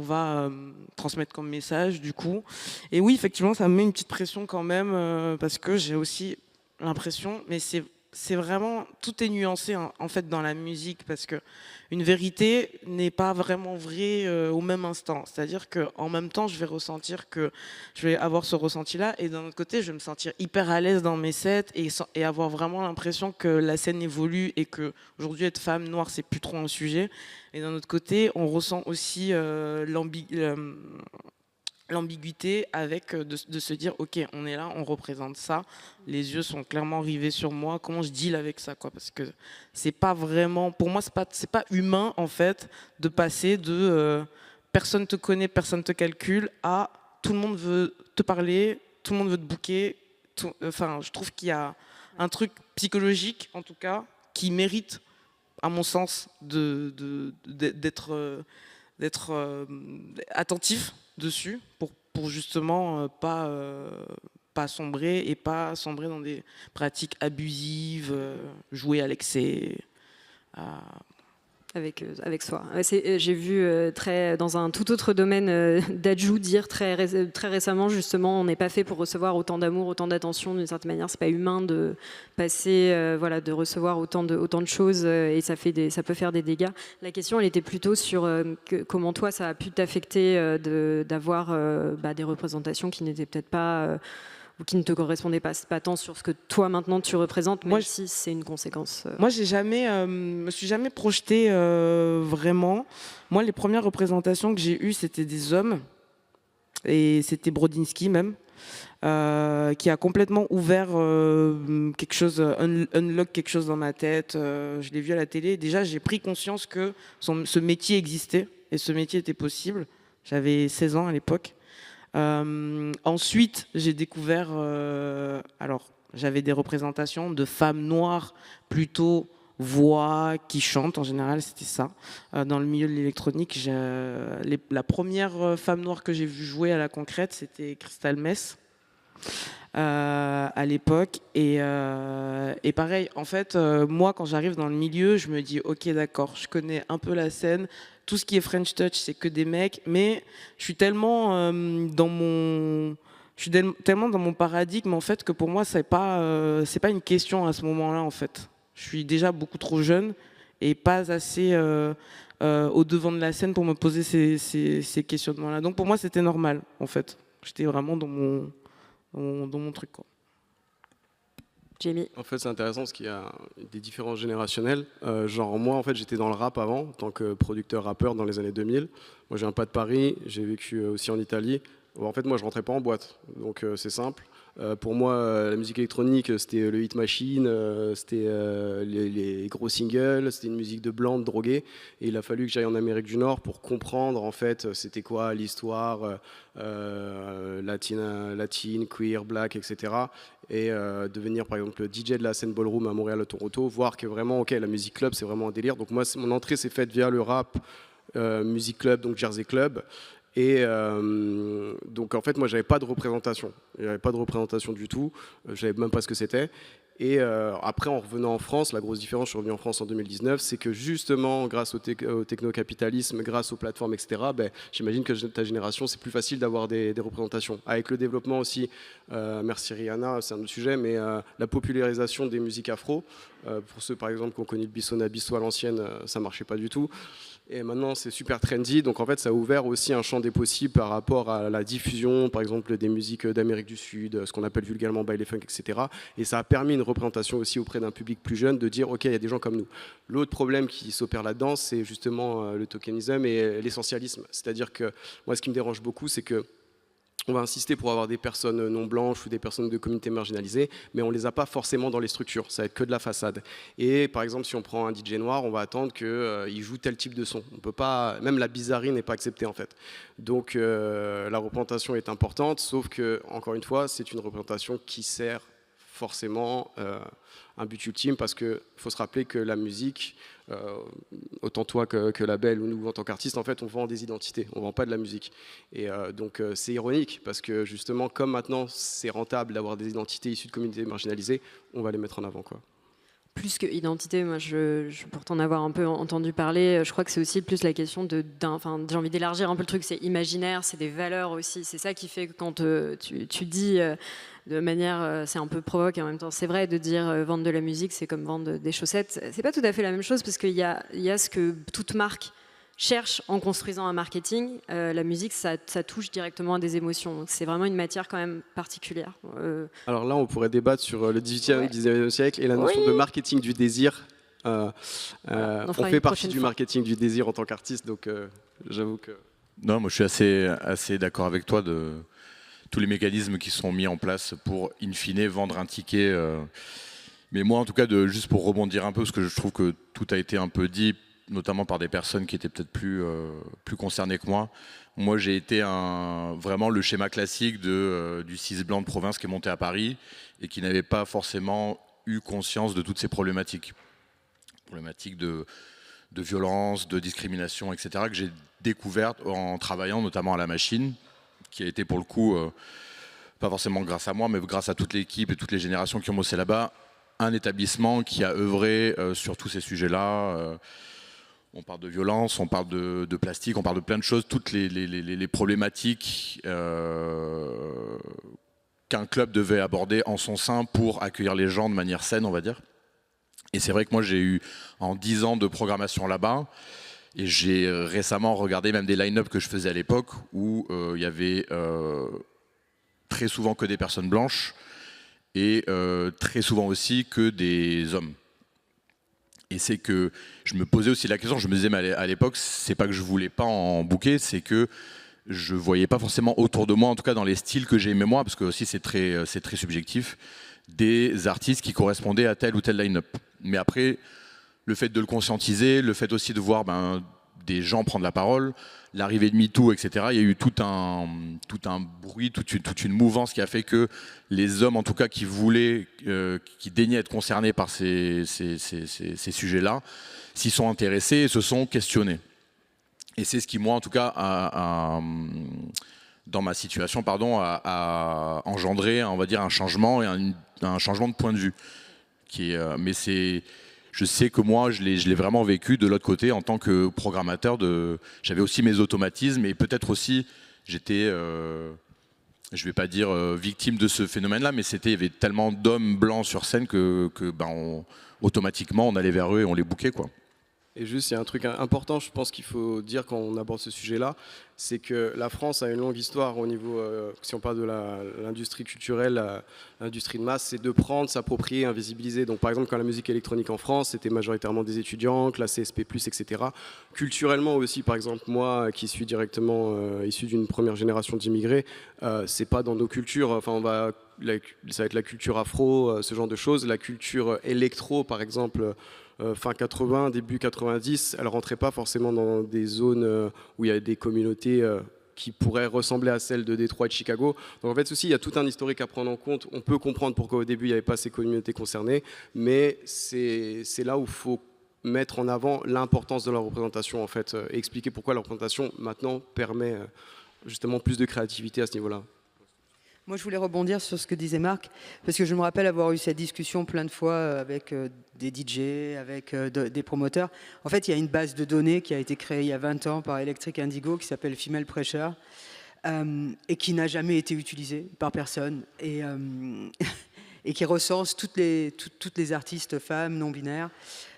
va transmettre comme message, du coup. Et oui, effectivement, ça me met une petite pression quand même, parce que j'ai aussi l'impression, mais c'est vraiment, tout est nuancé en fait dans la musique, parce que une vérité n'est pas vraiment vraie au même instant. C'est-à-dire qu'en même temps, je vais avoir ce ressenti-là, et d'un autre côté, je vais me sentir hyper à l'aise dans mes sets et avoir vraiment l'impression que la scène évolue et que aujourd'hui être femme noire, c'est plus trop un sujet. Et d'un autre côté, on ressent aussi l'ambiguïté avec de se dire ok, on est là, on représente ça, les yeux sont clairement rivés sur moi, comment je deal avec ça, quoi, parce que c'est pas vraiment, pour moi c'est pas humain en fait de passer de personne te connaît, personne te calcule à tout le monde veut te parler, tout le monde veut te booker, enfin, je trouve qu'il y a un truc psychologique, en tout cas, qui mérite, à mon sens, d'être attentif dessus pour justement pas sombrer et pas sombrer dans des pratiques abusives, jouer à l'excès. Avec soi. J'ai vu dans un tout autre domaine Dadju dire très récemment, justement, on n'est pas fait pour recevoir autant d'amour, autant d'attention. D'une certaine manière, c'est pas humain de passer, de recevoir autant de choses et ça peut faire des dégâts. La question, elle était plutôt sur comment toi, ça a pu t'affecter d'avoir des représentations qui n'étaient peut-être pas ou qui ne te correspondaient pas tant sur ce que toi maintenant tu représentes, même si c'est une conséquence. Moi, me suis jamais projetée vraiment. Moi, les premières représentations que j'ai eues, c'était des hommes, et c'était Brodinski même, qui a complètement ouvert quelque chose, unlock quelque chose dans ma tête. Je l'ai vu à la télé. Déjà, j'ai pris conscience que ce métier existait et ce métier était possible. J'avais 16 ans à l'époque. Ensuite, j'ai découvert, j'avais des représentations de femmes noires, plutôt voix, qui chantent en général, c'était ça. Dans le milieu de l'électronique, la première femme noire que j'ai vue jouer à la concrète, c'était Crystal Mess à l'époque. Et pareil, en fait, moi, quand j'arrive dans le milieu, je me dis, ok, d'accord, je connais un peu la scène. Tout ce qui est French Touch, c'est que des mecs, mais je suis tellement dans mon paradigme en fait que pour moi c'est pas une question à ce moment-là en fait. Je suis déjà beaucoup trop jeune et pas assez au devant de la scène pour me poser ces questionnements-là. Donc pour moi c'était normal en fait. J'étais vraiment dans mon truc quoi. Jamie. En fait, c'est intéressant parce qu'il y a des différences générationnelles. Genre, moi, en fait, j'étais dans le rap avant, en tant que producteur-rappeur dans les années 2000. Moi, j'ai un pas de Paris, j'ai vécu aussi en Italie. En fait, moi, je rentrais pas en boîte, donc c'est simple. Pour moi, la musique électronique, c'était le hit machine, c'était les gros singles, c'était une musique de blanc, de drogués. Et il a fallu que j'aille en Amérique du Nord pour comprendre, en fait, c'était quoi l'histoire latine, queer, black, etc. Et devenir, par exemple, DJ de la scène ballroom à Montréal, à Toronto, voir que vraiment, ok, la musique club, c'est vraiment un délire. Donc moi, mon entrée s'est faite via le rap, musique club, donc Jersey Club. Et donc en fait moi j'avais pas de représentation, du tout, je savais même pas ce que c'était. Et après en revenant en France, la grosse différence, je suis revenu en France en 2019, c'est que justement grâce au technocapitalisme, grâce aux plateformes, etc., j'imagine que ta génération c'est plus facile d'avoir des représentations. Avec le développement aussi, merci Rihanna, c'est un autre sujet, mais la popularisation des musiques afro, pour ceux par exemple qui ont connu le Bissona Bisso à l'ancienne, ça marchait pas du tout. Et maintenant, c'est super trendy. Donc, en fait, ça a ouvert aussi un champ des possibles par rapport à la diffusion, par exemple, des musiques d'Amérique du Sud, ce qu'on appelle vulgairement baile funk, etc. Et ça a permis une représentation aussi auprès d'un public plus jeune de dire, OK, il y a des gens comme nous. L'autre problème qui s'opère là-dedans, c'est justement le tokenisme et l'essentialisme. C'est-à-dire que moi, ce qui me dérange beaucoup, c'est que on va insister pour avoir des personnes non blanches ou des personnes de communautés marginalisées, mais on ne les a pas forcément dans les structures, ça va être que de la façade. Et par exemple, si on prend un DJ noir, on va attendre qu'il joue tel type de son. On peut pas, même la bizarrerie n'est pas acceptée en fait. Donc la représentation est importante, sauf que, encore une fois, c'est une représentation qui sert forcément un but ultime, parce qu'il faut se rappeler que la musique, autant toi que Label ou nous en tant qu'artistes, en fait on vend des identités, on vend pas de la musique. Et donc c'est ironique, parce que justement comme maintenant c'est rentable d'avoir des identités issues de communautés marginalisées, on va les mettre en avant quoi. Plus que identité, moi, pour t'en avoir un peu entendu parler, je crois que c'est aussi plus la question j'ai envie d'élargir un peu le truc, c'est imaginaire, c'est des valeurs aussi. C'est ça qui fait que quand tu dis de manière, c'est un peu provoque, et en même temps c'est vrai, de dire vendre de la musique, c'est comme vendre des chaussettes. C'est pas tout à fait la même chose, parce qu'il y a ce que toute marque cherche en construisant un marketing. La musique, ça touche directement à des émotions. Donc c'est vraiment une matière quand même particulière. Alors là, on pourrait débattre sur le 18e, 19e siècle et la notion de marketing du désir. On fait partie du marketing du désir en tant qu'artiste, donc j'avoue que... Non, moi je suis assez d'accord avec toi de tous les mécanismes qui sont mis en place pour, in fine, vendre un ticket. Mais moi, en tout cas, juste pour rebondir un peu, parce que je trouve que tout a été un peu dit, notamment par des personnes qui étaient peut-être plus concernées que moi. Moi, j'ai été vraiment le schéma classique du cis blanc de province qui est monté à Paris et qui n'avait pas forcément eu conscience de toutes ces problématiques. Problématiques de violence, de discrimination, etc., que j'ai découvertes en travaillant notamment à la machine, qui a été pour le coup, pas forcément grâce à moi, mais grâce à toute l'équipe et toutes les générations qui ont bossé là-bas, un établissement qui a œuvré sur tous ces sujets-là. On parle de violence, on parle de plastique, on parle de plein de choses, toutes les problématiques qu'un club devait aborder en son sein pour accueillir les gens de manière saine, on va dire. Et c'est vrai que moi j'ai eu en 10 ans de programmation là-bas, et j'ai récemment regardé même des line-up que je faisais à l'époque où il y avait très souvent que des personnes blanches et très souvent aussi que des hommes. Et c'est que je me posais aussi la question, je me disais mais à l'époque, c'est pas que je voulais pas en booker, c'est que je voyais pas forcément autour de moi, en tout cas dans les styles que j'aimais moi, parce que aussi c'est très subjectif, des artistes qui correspondaient à tel ou tel line-up. Mais après, le fait de le conscientiser, le fait aussi de voir des gens prendre la parole, l'arrivée de MeToo, etc., il y a eu tout un bruit, toute une mouvance qui a fait que les hommes, en tout cas, qui voulaient, qui daignaient être concernés par ces sujets-là, s'y sont intéressés et se sont questionnés. Et c'est ce qui, moi, en tout cas, dans ma situation, a engendré, on va dire, un changement et un changement de point de vue. Mais je sais que moi, je l'ai vraiment vécu de l'autre côté en tant que programmateur. J'avais aussi mes automatismes et peut-être aussi, j'étais, je vais pas dire victime de ce phénomène-là, mais il y avait tellement d'hommes blancs sur scène que automatiquement, on allait vers eux et on les bookait, quoi. Et juste, il y a un truc important, je pense qu'il faut dire quand on aborde ce sujet-là, c'est que la France a une longue histoire au niveau, si on parle de l'industrie culturelle, l'industrie de masse, c'est de prendre, s'approprier, invisibiliser. Donc par exemple, quand la musique électronique en France, c'était majoritairement des étudiants, classés SP+, etc. Culturellement aussi, par exemple, moi, qui suis directement issu d'une première génération d'immigrés, c'est pas dans nos cultures, enfin ça va être la culture afro, ce genre de choses. La culture électro, par exemple, fin 80, début 90, elle ne rentrait pas forcément dans des zones où il y a des communautés qui pourraient ressembler à celles de Détroit et de Chicago. Donc en fait, ceci, il y a tout un historique à prendre en compte. On peut comprendre pourquoi au début, il n'y avait pas ces communautés concernées, mais c'est là où il faut mettre en avant l'importance de leur représentation, en fait, et expliquer pourquoi la représentation, maintenant, permet justement plus de créativité à ce niveau-là. Moi, je voulais rebondir sur ce que disait Marc, parce que je me rappelle avoir eu cette discussion plein de fois avec des DJ, avec des promoteurs. En fait, il y a une base de données qui a été créée il y a 20 ans par Electric Indigo, qui s'appelle Female Pressure, et qui n'a jamais été utilisée par personne, et qui recense toutes les artistes femmes, non-binaires.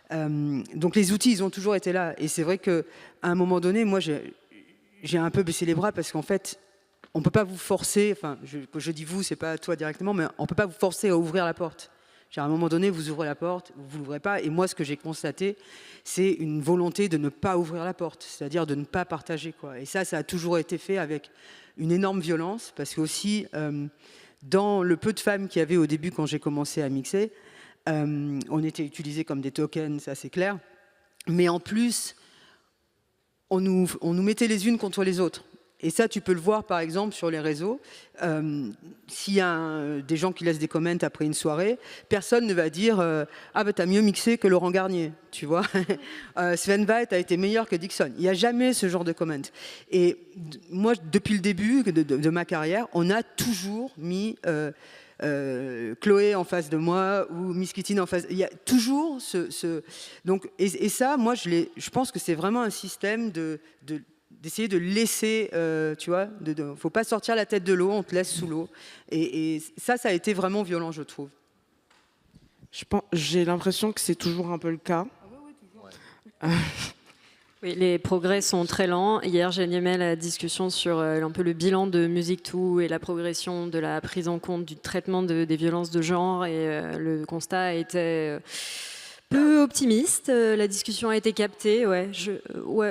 Donc les outils, ils ont toujours été là. Et c'est vrai qu'à un moment donné, moi, j'ai un peu baissé les bras, parce qu'en fait, on ne peut pas vous forcer, enfin, je dis vous, c'est pas toi directement, mais on ne peut pas vous forcer à ouvrir la porte. À un moment donné, vous ouvrez la porte, vous ne l'ouvrez pas. Et moi, ce que j'ai constaté, c'est une volonté de ne pas ouvrir la porte, c'est-à-dire de ne pas partager, quoi. Et ça a toujours été fait avec une énorme violence, parce que aussi, dans le peu de femmes qu'il y avait au début quand j'ai commencé à mixer, on était utilisés comme des tokens, ça c'est clair. Mais en plus, on nous mettait les unes contre les autres. Et ça, tu peux le voir, par exemple, sur les réseaux. S'il y a des gens qui laissent des comments après une soirée, personne ne va dire « Ah, bah, t'as mieux mixé que Laurent Garnier, tu vois. Sven Väth a été meilleur que Dixon. » Il n'y a jamais ce genre de comments. Et moi, depuis le début de ma carrière, on a toujours mis Chloé en face de moi ou Miss Kitty en face. Il y a toujours Donc, et ça, moi, je pense que c'est vraiment un système d'essayer de laisser, tu vois, faut pas sortir la tête de l'eau, on te laisse sous l'eau. Et ça a été vraiment violent, je trouve. J'ai l'impression que c'est toujours un peu le cas. Oui, les progrès sont très lents. Hier, j'ai animé la discussion sur un peu le bilan de Music2 et la progression de la prise en compte du traitement des violences de genre. Et le constat était peu optimiste. La discussion a été captée. Ouais,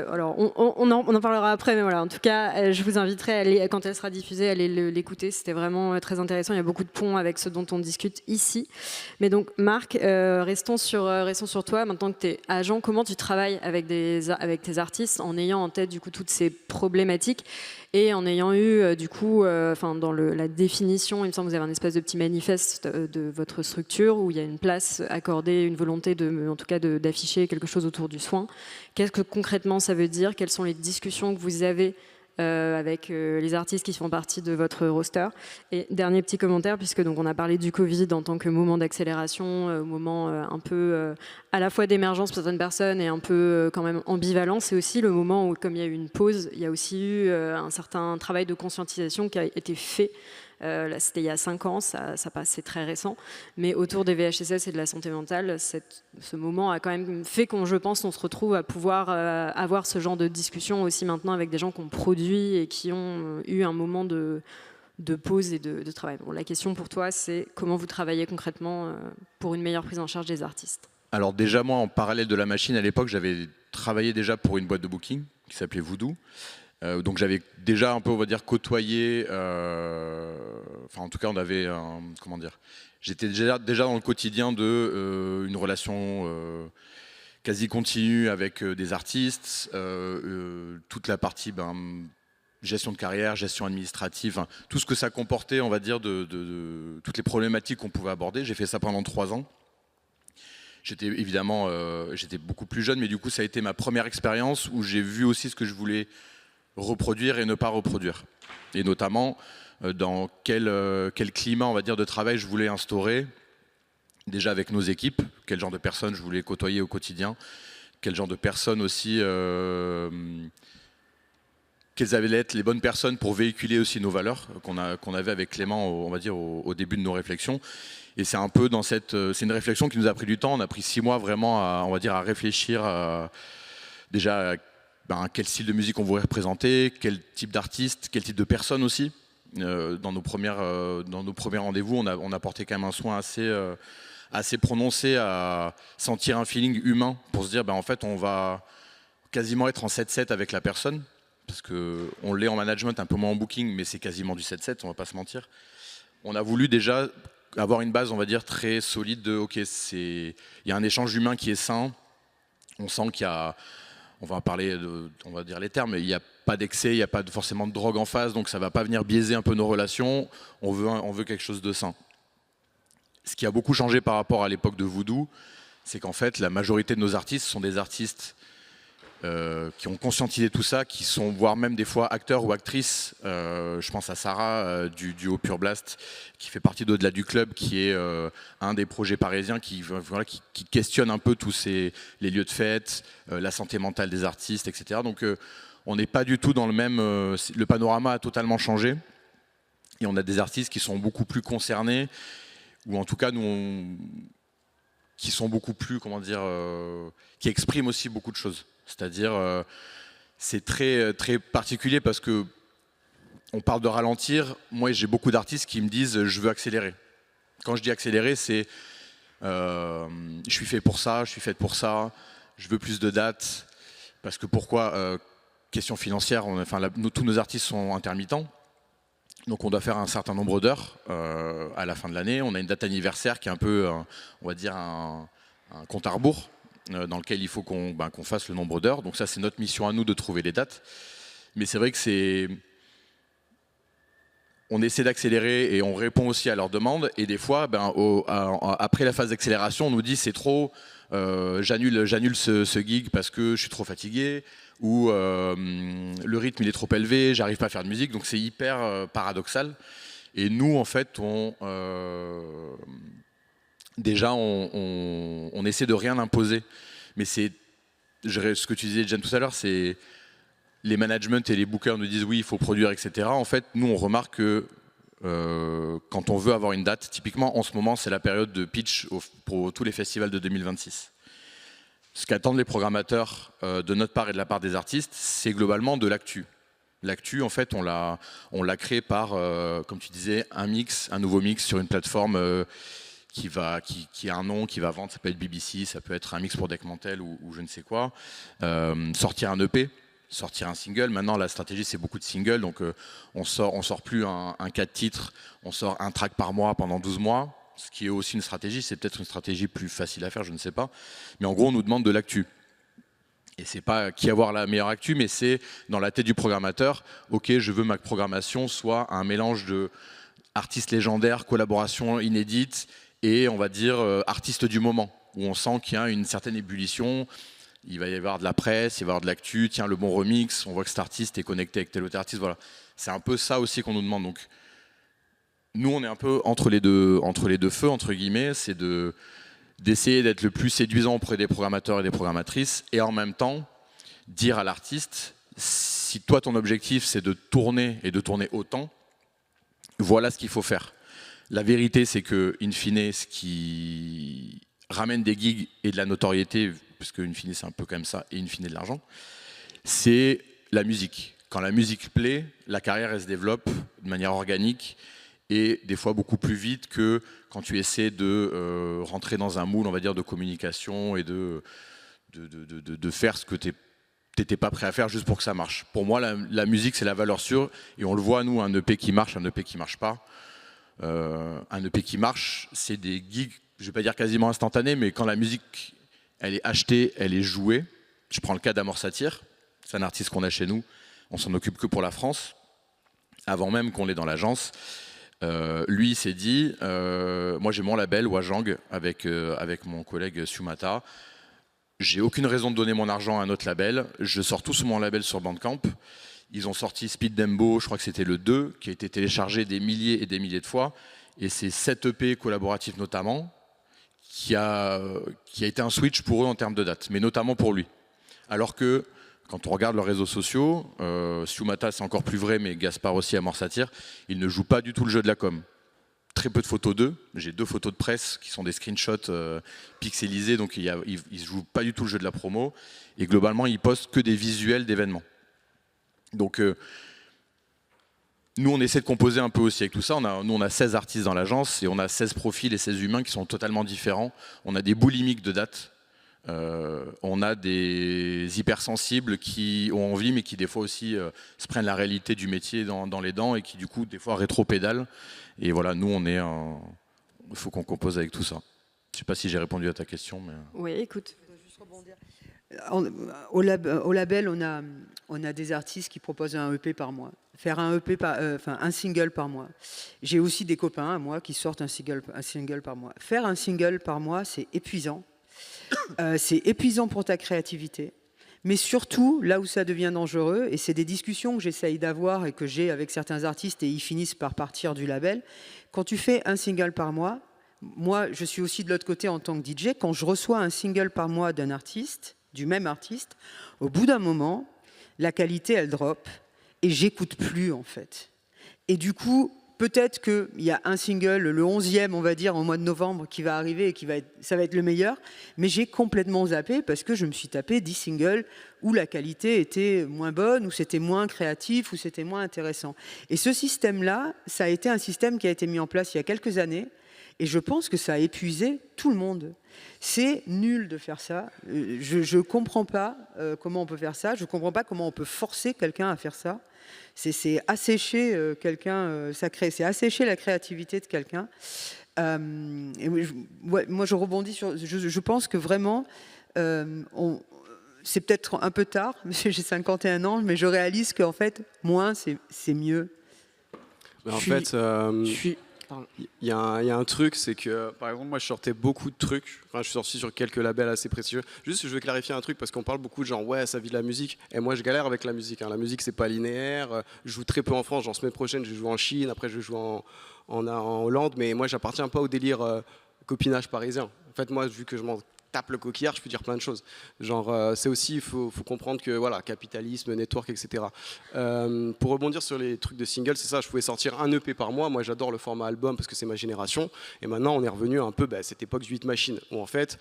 alors on en parlera après, mais voilà. En tout cas, je vous inviterai à aller, quand elle sera diffusée, à aller l'écouter. C'était vraiment très intéressant. Il y a beaucoup de ponts avec ce dont on discute ici. Mais donc, Marc, restons sur toi. Maintenant que tu es agent, comment tu travailles avec tes artistes en ayant en tête du coup toutes ces problématiques et en ayant eu du coup, dans la définition, il me semble que vous avez un espèce de petit manifeste de votre structure où il y a une place accordée, une volonté en tout cas d'afficher quelque chose autour du soin. Qu'est-ce que concrètement ça veut dire? Quelles sont les discussions que vous avez avec les artistes qui font partie de votre roster? Et dernier petit commentaire, puisque donc on a parlé du Covid en tant que moment d'accélération, moment un peu à la fois d'émergence pour certaines personnes et un peu quand même ambivalent. C'est aussi le moment où, comme il y a eu une pause, il y a aussi eu un certain travail de conscientisation qui a été fait. Là, c'était il y a 5 ans, ça passe, c'est très récent, mais autour des VHSS et de la santé mentale, ce moment a quand même fait qu'on, je pense, on se retrouve à pouvoir avoir ce genre de discussion aussi maintenant avec des gens qui ont produit et qui ont eu un moment de pause et de travail. Bon, la question pour toi, c'est comment vous travaillez concrètement pour une meilleure prise en charge des artistes? Alors déjà, moi, en parallèle de la machine, à l'époque, j'avais travaillé déjà pour une boîte de booking qui s'appelait Voodoo. Donc j'avais déjà un peu, on va dire, côtoyé, en tout cas on avait, j'étais déjà dans le quotidien de une relation quasi continue avec des artistes, toute la partie gestion de carrière, gestion administrative, tout ce que ça comportait, on va dire, de toutes les problématiques qu'on pouvait aborder. J'ai fait ça pendant 3 ans. J'étais évidemment, j'étais beaucoup plus jeune, mais du coup ça a été ma première expérience où j'ai vu aussi ce que je voulais reproduire et ne pas reproduire. Et notamment, dans quel climat, on va dire, de travail je voulais instaurer, déjà avec nos équipes, quel genre de personnes je voulais côtoyer au quotidien, quel genre de personnes aussi, quelles allaient être les bonnes personnes pour véhiculer aussi nos valeurs qu'on avait avec Clément, on va dire, au début de nos réflexions. Et c'est un peu dans c'est une réflexion qui nous a pris du temps. On a pris 6 mois vraiment à réfléchir déjà quel style de musique on voulait représenter, quel type d'artiste, quel type de personne aussi. Dans nos premiers rendez-vous, on a porté quand même un soin assez prononcé à sentir un feeling humain pour se dire en fait on va quasiment être en 7-7 avec la personne, parce qu'on l'est en management, un peu moins en booking, mais c'est quasiment du 7-7, on va pas se mentir. On a voulu déjà avoir une base, on va dire, très solide de ok, il y a un échange humain qui est sain, on sent qu'il y a, on va parler on va dire les termes, mais il n'y a pas d'excès, il n'y a pas forcément de drogue en face, donc ça ne va pas venir biaiser un peu nos relations. On veut quelque chose de sain. Ce qui a beaucoup changé par rapport à l'époque de Voodoo, c'est qu'en fait, la majorité de nos artistes sont des artistes qui ont conscientisé tout ça, qui sont voire même des fois acteurs ou actrices. Je pense à Sarah du duo Pure Blast, qui fait partie d'Au-delà du club, qui est un des projets parisiens qui questionne un peu tous les lieux de fête, la santé mentale des artistes, etc. Donc on n'est pas du tout dans le même... le panorama a totalement changé. Et on a des artistes qui sont beaucoup plus concernés, ou en tout cas qui sont beaucoup plus, qui expriment aussi beaucoup de choses. C'est-à-dire, c'est très, très particulier parce que on parle de ralentir. Moi, j'ai beaucoup d'artistes qui me disent je veux accélérer. Quand je dis accélérer, c'est je suis fait pour ça, je suis faite pour ça, je veux plus de dates. Parce que pourquoi question financière, tous nos artistes sont intermittents. Donc on doit faire un certain nombre d'heures à la fin de l'année. On a une date anniversaire qui est un peu, on va dire, un compte à rebours, dans lequel il faut qu'on fasse le nombre d'heures. Donc ça, c'est notre mission à nous de trouver les dates. Mais c'est vrai que on essaie d'accélérer et on répond aussi à leurs demandes. Et des fois, après la phase d'accélération, on nous dit c'est trop, j'annule ce gig parce que je suis trop fatigué, ou le rythme il est trop élevé, j'arrive pas à faire de musique. Donc c'est hyper paradoxal. Et nous, en fait, déjà, on essaie de rien imposer. Mais c'est ce que tu disais, Jeanne, tout à l'heure, c'est les managements et les bookers nous disent oui, il faut produire, etc. En fait, nous, on remarque que quand on veut avoir une date, typiquement, en ce moment, c'est la période de pitch pour tous les festivals de 2026. Ce qu'attendent les programmateurs de notre part et de la part des artistes, c'est globalement de l'actu. L'actu, en fait, on l'a créé par, comme tu disais, un nouveau mix sur une plateforme qui a un nom, qui va vendre, ça peut être BBC, ça peut être un mix pour Deckmantel ou je ne sais quoi, sortir un EP, sortir un single. Maintenant la stratégie c'est beaucoup de singles, donc on sort plus un 4 titres, on sort un track par mois pendant 12 mois, ce qui est aussi une stratégie, c'est peut-être une stratégie plus facile à faire, je ne sais pas, mais en gros on nous demande de l'actu. Et c'est pas qui avoir la meilleure actu, mais c'est dans la tête du programmateur, ok, je veux ma programmation soit un mélange de artistes légendaires, collaborations inédites et on va dire artistes du moment, où on sent qu'il y a une certaine ébullition, il va y avoir de la presse, il va y avoir de l'actu, tiens le bon remix, on voit que cet artiste est connecté avec tel autre artiste, voilà. C'est un peu ça aussi qu'on nous demande. Donc nous on est un peu entre les deux feux, entre guillemets, c'est d'essayer d'être le plus séduisant auprès des programmateurs et des programmatrices et en même temps dire à l'artiste, si toi ton objectif c'est de tourner et de tourner autant, voilà ce qu'il faut faire. La vérité c'est que in fine ce qui ramène des gigs et de la notoriété, parce que in fine c'est un peu comme ça et in fine de l'argent, c'est la musique. Quand la musique plaît, la carrière elle se développe de manière organique et des fois beaucoup plus vite que quand tu essaies de rentrer dans un moule, on va dire, de communication et de faire ce que tu n'étais pas prêt à faire juste pour que ça marche. Pour moi, la musique, c'est la valeur sûre et on le voit, nous, un EP qui marche, un EP qui marche pas. Un EP qui marche, c'est des gigs, je vais pas dire quasiment instantanés, mais quand la musique, elle est achetée, elle est jouée. Je prends le cas d'Amor Satyr, c'est un artiste qu'on a chez nous, on s'en occupe que pour la France, avant même qu'on l'ait dans l'agence. Lui il s'est dit moi j'ai mon label Wajang avec mon collègue Sumata, j'ai aucune raison de donner mon argent à un autre label, je sors tout sur mon label sur Bandcamp. Ils ont sorti Speed Dembo, je crois que c'était le 2 qui a été téléchargé des milliers et des milliers de fois et c'est cet EP collaboratif notamment qui a été un switch pour eux en termes de date, mais notamment pour lui, alors que quand on regarde leurs réseaux sociaux, Sumata c'est encore plus vrai, mais Gaspard aussi, Amor Satyr, ils ne jouent pas du tout le jeu de la com. Très peu de photos d'eux. J'ai 2 photos de presse qui sont des screenshots pixelisés, donc ils ne jouent pas du tout le jeu de la promo. Et globalement, ils postent que des visuels d'événements. Donc nous, on essaie de composer un peu aussi avec tout ça. Nous, on a 16 artistes dans l'agence et on a 16 profils et 16 humains qui sont totalement différents. On a des boulimiques de dates. On a des hypersensibles qui ont envie mais qui des fois aussi se prennent la réalité du métier dans les dents et qui du coup des fois rétro-pédalent. Et voilà, nous il faut qu'on compose avec tout ça. Je sais pas si j'ai répondu à ta question. Mais... Oui, écoute. Au label, on a des artistes qui proposent un EP par mois. Faire un EP, un single par mois. J'ai aussi des copains à moi qui sortent un single par mois. Faire un single par mois, c'est épuisant. C'est épuisant pour ta créativité, mais surtout là où ça devient dangereux, et c'est des discussions que j'essaye d'avoir et que j'ai avec certains artistes et ils finissent par partir du label, quand tu fais un single par mois, moi je suis aussi de l'autre côté en tant que DJ, quand je reçois un single par mois d'un artiste, du même artiste, au bout d'un moment, la qualité elle drop et j'écoute plus en fait. Et du coup, peut-être qu'il y a un single, le 11e, on va dire, au mois de novembre, qui va arriver et ça va être le meilleur, mais j'ai complètement zappé parce que je me suis tapé 10 singles où la qualité était moins bonne, où c'était moins créatif, où c'était moins intéressant. Et ce système-là, ça a été un système qui a été mis en place il y a quelques années et je pense que ça a épuisé tout le monde. C'est nul de faire ça. Je ne comprends pas comment on peut faire ça. Je ne comprends pas comment on peut forcer quelqu'un à faire ça. C'est assécher quelqu'un, c'est assécher la créativité de quelqu'un. Moi, je rebondis sur. Je pense que vraiment, c'est peut-être un peu tard, j'ai 51 ans, mais je réalise qu'en fait, moins, c'est mieux. En fait, il y a un truc, c'est que, par exemple, moi, je sortais beaucoup de trucs. Enfin, je suis sorti sur quelques labels assez prestigieux. Juste, je veux clarifier un truc, parce qu'on parle beaucoup de gens, ouais, ça vit de la musique. Et moi, je galère avec la musique. La musique, c'est pas linéaire. Je joue très peu en France. Genre, semaine prochaine, je joue en Chine. Après, je joue en Hollande. Mais moi, j'appartiens pas au délire copinage parisien. En fait, moi, vu que je m'en tape le coquillard, je peux dire plein de choses. Genre, c'est aussi, il faut comprendre que, voilà, capitalisme, network, etc. Pour rebondir sur les trucs de single, c'est ça, je pouvais sortir un EP par mois. Moi, j'adore le format album parce que c'est ma génération. Et maintenant, on est revenu un peu à cette époque du hit machine, où en fait,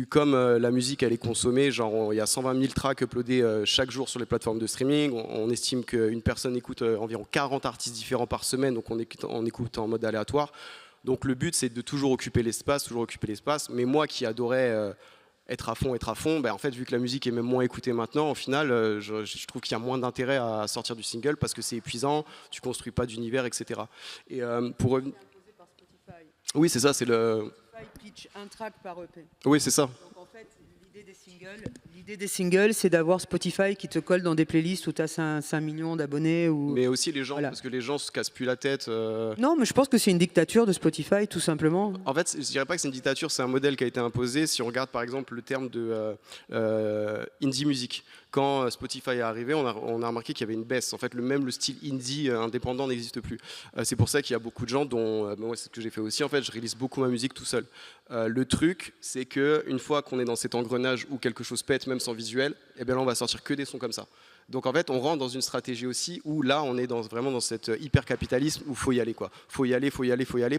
comme la musique, elle est consommée, genre, il y a 120 000 tracks uploadés chaque jour sur les plateformes de streaming. On estime qu'une personne écoute environ 40 artistes différents par semaine, donc on écoute en mode aléatoire. Donc le but, c'est de toujours occuper l'espace. Mais moi qui adorais être à fond, en fait, vu que la musique est même moins écoutée maintenant, au final, je trouve qu'il y a moins d'intérêt à sortir du single parce que c'est épuisant, tu construis pas d'univers, etc. Et pour oui, c'est ça, c'est le. Pitch un track par EP. Oui, c'est ça. Donc en fait, l'idée des singles, c'est d'avoir Spotify qui te colle dans des playlists où tu as 5 millions d'abonnés. Mais aussi les gens, voilà. Parce que les gens se cassent plus la tête. Non, mais je pense que c'est une dictature de Spotify, tout simplement. En fait, je dirais pas que c'est une dictature, c'est un modèle qui a été imposé. Si on regarde par exemple le terme de indie music, quand Spotify est arrivé, on a remarqué qu'il y avait une baisse. En fait, le style indie indépendant n'existe plus. C'est pour ça qu'il y a beaucoup de gens dont, moi c'est ce que j'ai fait aussi, en fait, je réalise beaucoup ma musique tout seul. Le truc, c'est qu'une fois qu'on est dans cet engrenage où quelque chose pète, même sans visuel, eh bien là, on va sortir que des sons comme ça. Donc en fait, on rentre dans une stratégie aussi où là, on est vraiment dans cet hyper-capitalisme où il faut y aller, quoi. Faut y aller,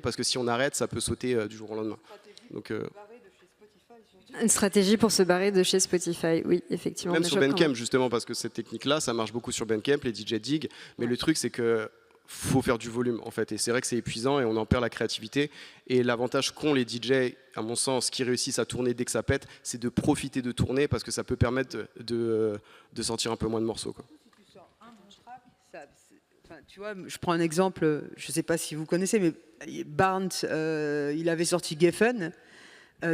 parce que si on arrête, ça peut sauter du jour au lendemain. Donc, Une stratégie pour se barrer de chez Spotify, oui, effectivement. même sur Bandcamp, justement, parce que cette technique-là, ça marche beaucoup sur Bandcamp, les DJ dig, mais le truc, c'est que faut faire du volume, en fait, et c'est vrai que c'est épuisant et on en perd la créativité. Et l'avantage qu'ont les DJ, à mon sens, qui réussissent à tourner dès que ça pète, c'est de profiter de tourner parce que ça peut permettre de sortir un peu moins de morceaux, quoi. Si tu sors un bon track, tu vois, je prends un exemple, je ne sais pas si vous connaissez, mais Barnes, il avait sorti Geffen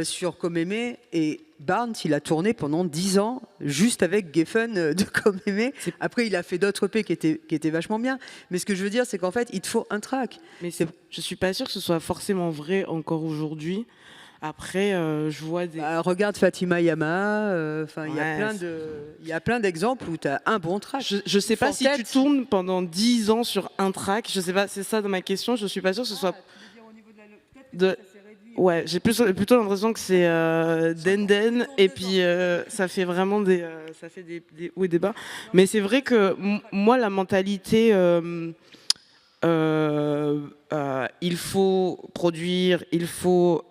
sur Komeme, et Barnes, il a tourné pendant 10 ans juste avec Geffen de Komeme. Après, il a fait d'autres EP qui étaient vachement bien. Mais ce que je veux dire, c'est qu'en fait, il te faut un track. Mais je suis pas sûre que ce soit forcément vrai encore aujourd'hui. Après, je vois des... regarde Fatima Yama, il y a plein d'exemples où tu as un bon track. Je sais pas si tu tournes pendant 10 ans sur un track, je sais pas, c'est ça dans ma question, je suis pas sûre que ce soit... Ouais, j'ai plutôt l'impression que c'est den et puis ça fait vraiment des hauts et des bas. Mais c'est vrai que moi, la mentalité... il faut produire, il faut...